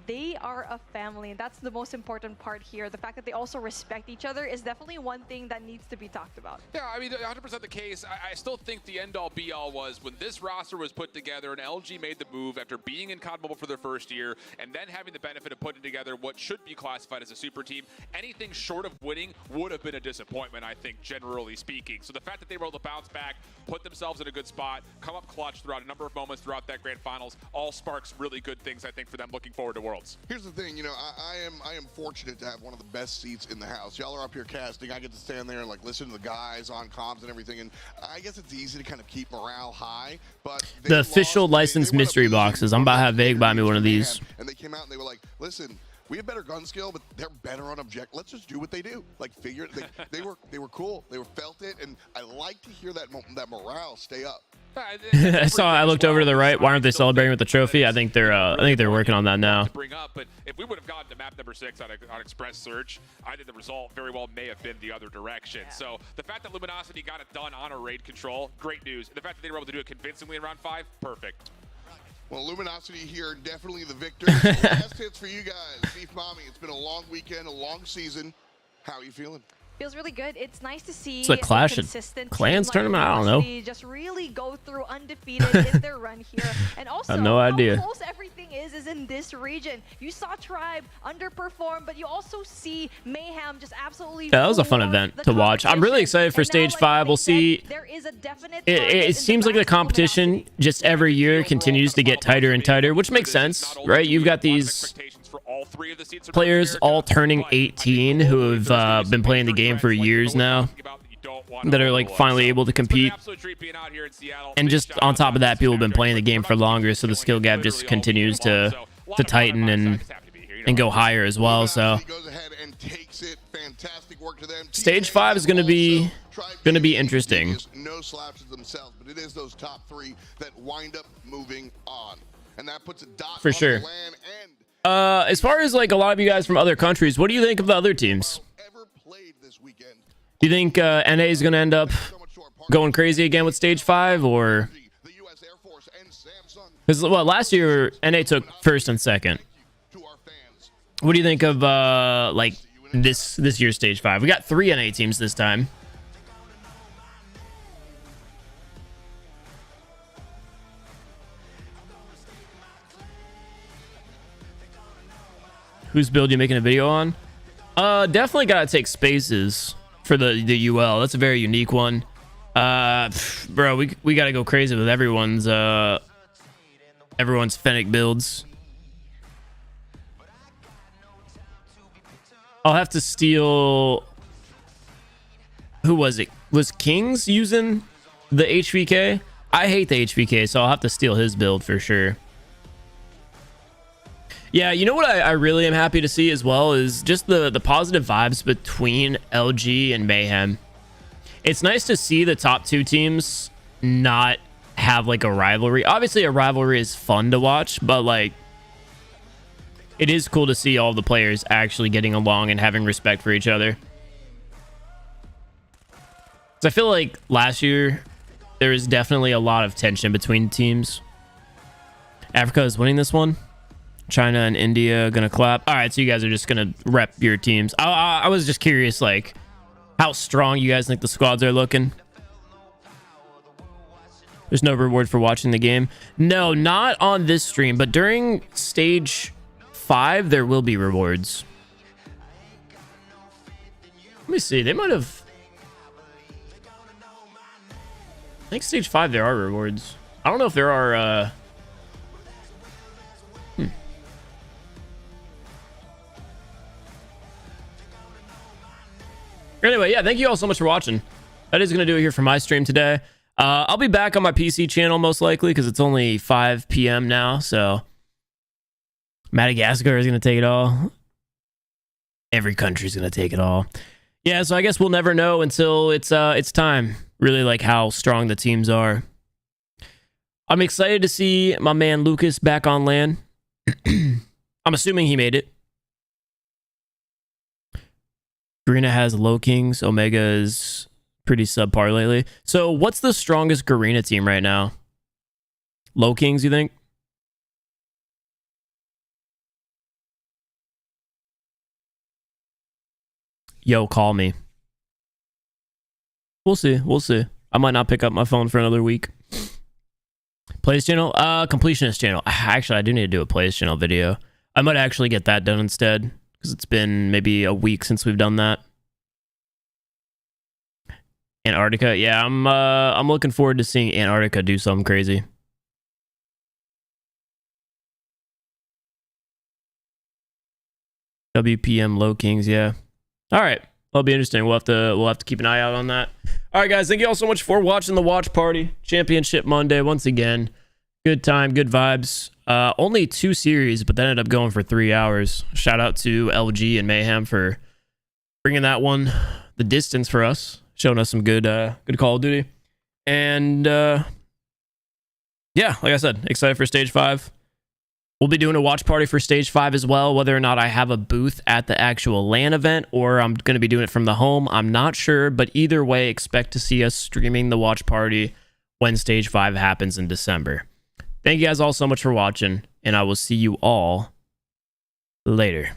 They are a family, and that's the most important part here. The fact that they also respect each other is definitely one thing that needs to be talked about. Yeah, I mean, 100% the case. I still think the end-all be-all was when this roster was put together and LG made the move after being in COD Mobile for their first year and then having the benefit of putting together what should be classified as a super team. Anything short of winning would have been a disappointment, I think, generally speaking. So the fact that they were able to bounce back, put themselves in a good spot, come up clutch throughout a number of moments throughout that grand finals, all sparks really good things, I think, for them looking forward to Worlds. Here's the thing, you know, I am fortunate to have one of the best seats in the house. Y'all are up here casting. I get to stand there and like listen to the guys on comms and everything, and I guess it's easy to kind of keep morale high. But The official licensed mystery boxes. I'm about to have Vague buy me one of these. And they came out and they were like, listen, we have better gun skill, but they're better on object. Let's just do what they do. Like figure they were cool. They felt it, and I like to hear that morale stay up. I looked over to the right. Why aren't they celebrating with the trophy? I think they're working on that now. Bring up, but if we would have gotten to map number 6 on Express Search, I think the result very well may have been the other direction. Yeah. So the fact that Luminosity got it done on a raid control, great news. And the fact that they were able to do it convincingly in round 5, perfect. Well, Luminosity here, definitely the victors. Last hits for you guys. Beef Mommy, it's been a long weekend, a long season. How are you feeling? Feels really good. It's nice to see it's a Clash of Clans tournament. I don't know. Just really go through undefeated in their run here, and also I have no idea. How close everything is in this region. You saw Tribe underperform, but you also see Mayhem just absolutely. Yeah, that was a fun event to watch. I'm really excited for Stage 5. We'll see. There is a definite. It seems like the competition just every year continues to get tighter and tighter, which makes sense, right? You've got these players all turning 18 who have been playing the game for years now, that are like finally able to compete. And just on top of that, people have been playing the game for longer, so the skill gap just continues to tighten and go higher as well. So Stage 5 is going to be interesting. No slaps themselves, but it is those top 3 that wind up moving on, and that puts a dot for on sure. the land. And as far as like a lot of you guys from other countries, what do you think of the other teams? Do you think NA is going to end up going crazy again with Stage 5, or? Because well, last year NA took 1st and 2nd. What do you think of like this year's Stage 5? We got 3 NA teams this time. Whose build you making a video on? Definitely gotta take spaces for the UL. That's a very unique one. Bro, we gotta go crazy with everyone's Fennec builds. I'll have to steal. Who was it? Was Kings using the HVK? I hate the HVK, so I'll have to steal his build for sure. Yeah, you know what I really am happy to see as well is just the positive vibes between LG and Mayhem. It's nice to see the top 2 teams not have like a rivalry. Obviously, a rivalry is fun to watch, but like it is cool to see all the players actually getting along and having respect for each other. So I feel like last year there was definitely a lot of tension between teams. Africa is winning this one. China and India gonna clap. All right, so you guys are just gonna rep your teams. I was just curious, like, how strong you guys think the squads are looking. There's no reward for watching the game. No, not on this stream, but during Stage 5, there will be rewards. Let me see. They might have. I think Stage 5 there are rewards. I don't know if there are. Anyway, yeah, thank you all so much for watching. That is going to do it here for my stream today. I'll be back on my PC channel most likely because it's only 5 p.m. now, so Madagascar is going to take it all. Every country's going to take it all. Yeah, so I guess we'll never know until it's time. Really like how strong the teams are. I'm excited to see my man Lucas back on land. I'm assuming he made it. Garena has low kings. Omega is pretty subpar lately. So what's the strongest Garena team right now? Low kings, you think? Yo, call me. We'll see. We'll see. I might not pick up my phone for another week. Plays channel? Completionist channel. Actually, I do need to do a plays channel video. I might actually get that done instead. Because it's been maybe a week since we've done that. Antarctica, yeah, I'm looking forward to seeing Antarctica do something crazy. WPM low kings, yeah. All right, that'll be interesting. We'll have to keep an eye out on that. All right, guys, thank you all so much for watching the watch party. Championship Monday once again. Good time, good vibes. Only 2 series, but that ended up going for 3 hours. Shout out to LG and Mayhem for bringing that one the distance for us, showing us some good Call of Duty. And yeah, like I said, excited for Stage 5. We'll be doing a watch party for Stage 5 as well. Whether or not I have a booth at the actual LAN event or I'm going to be doing it from the home, I'm not sure. But either way, expect to see us streaming the watch party when Stage 5 happens in December. Thank you guys all so much for watching, and I will see you all later.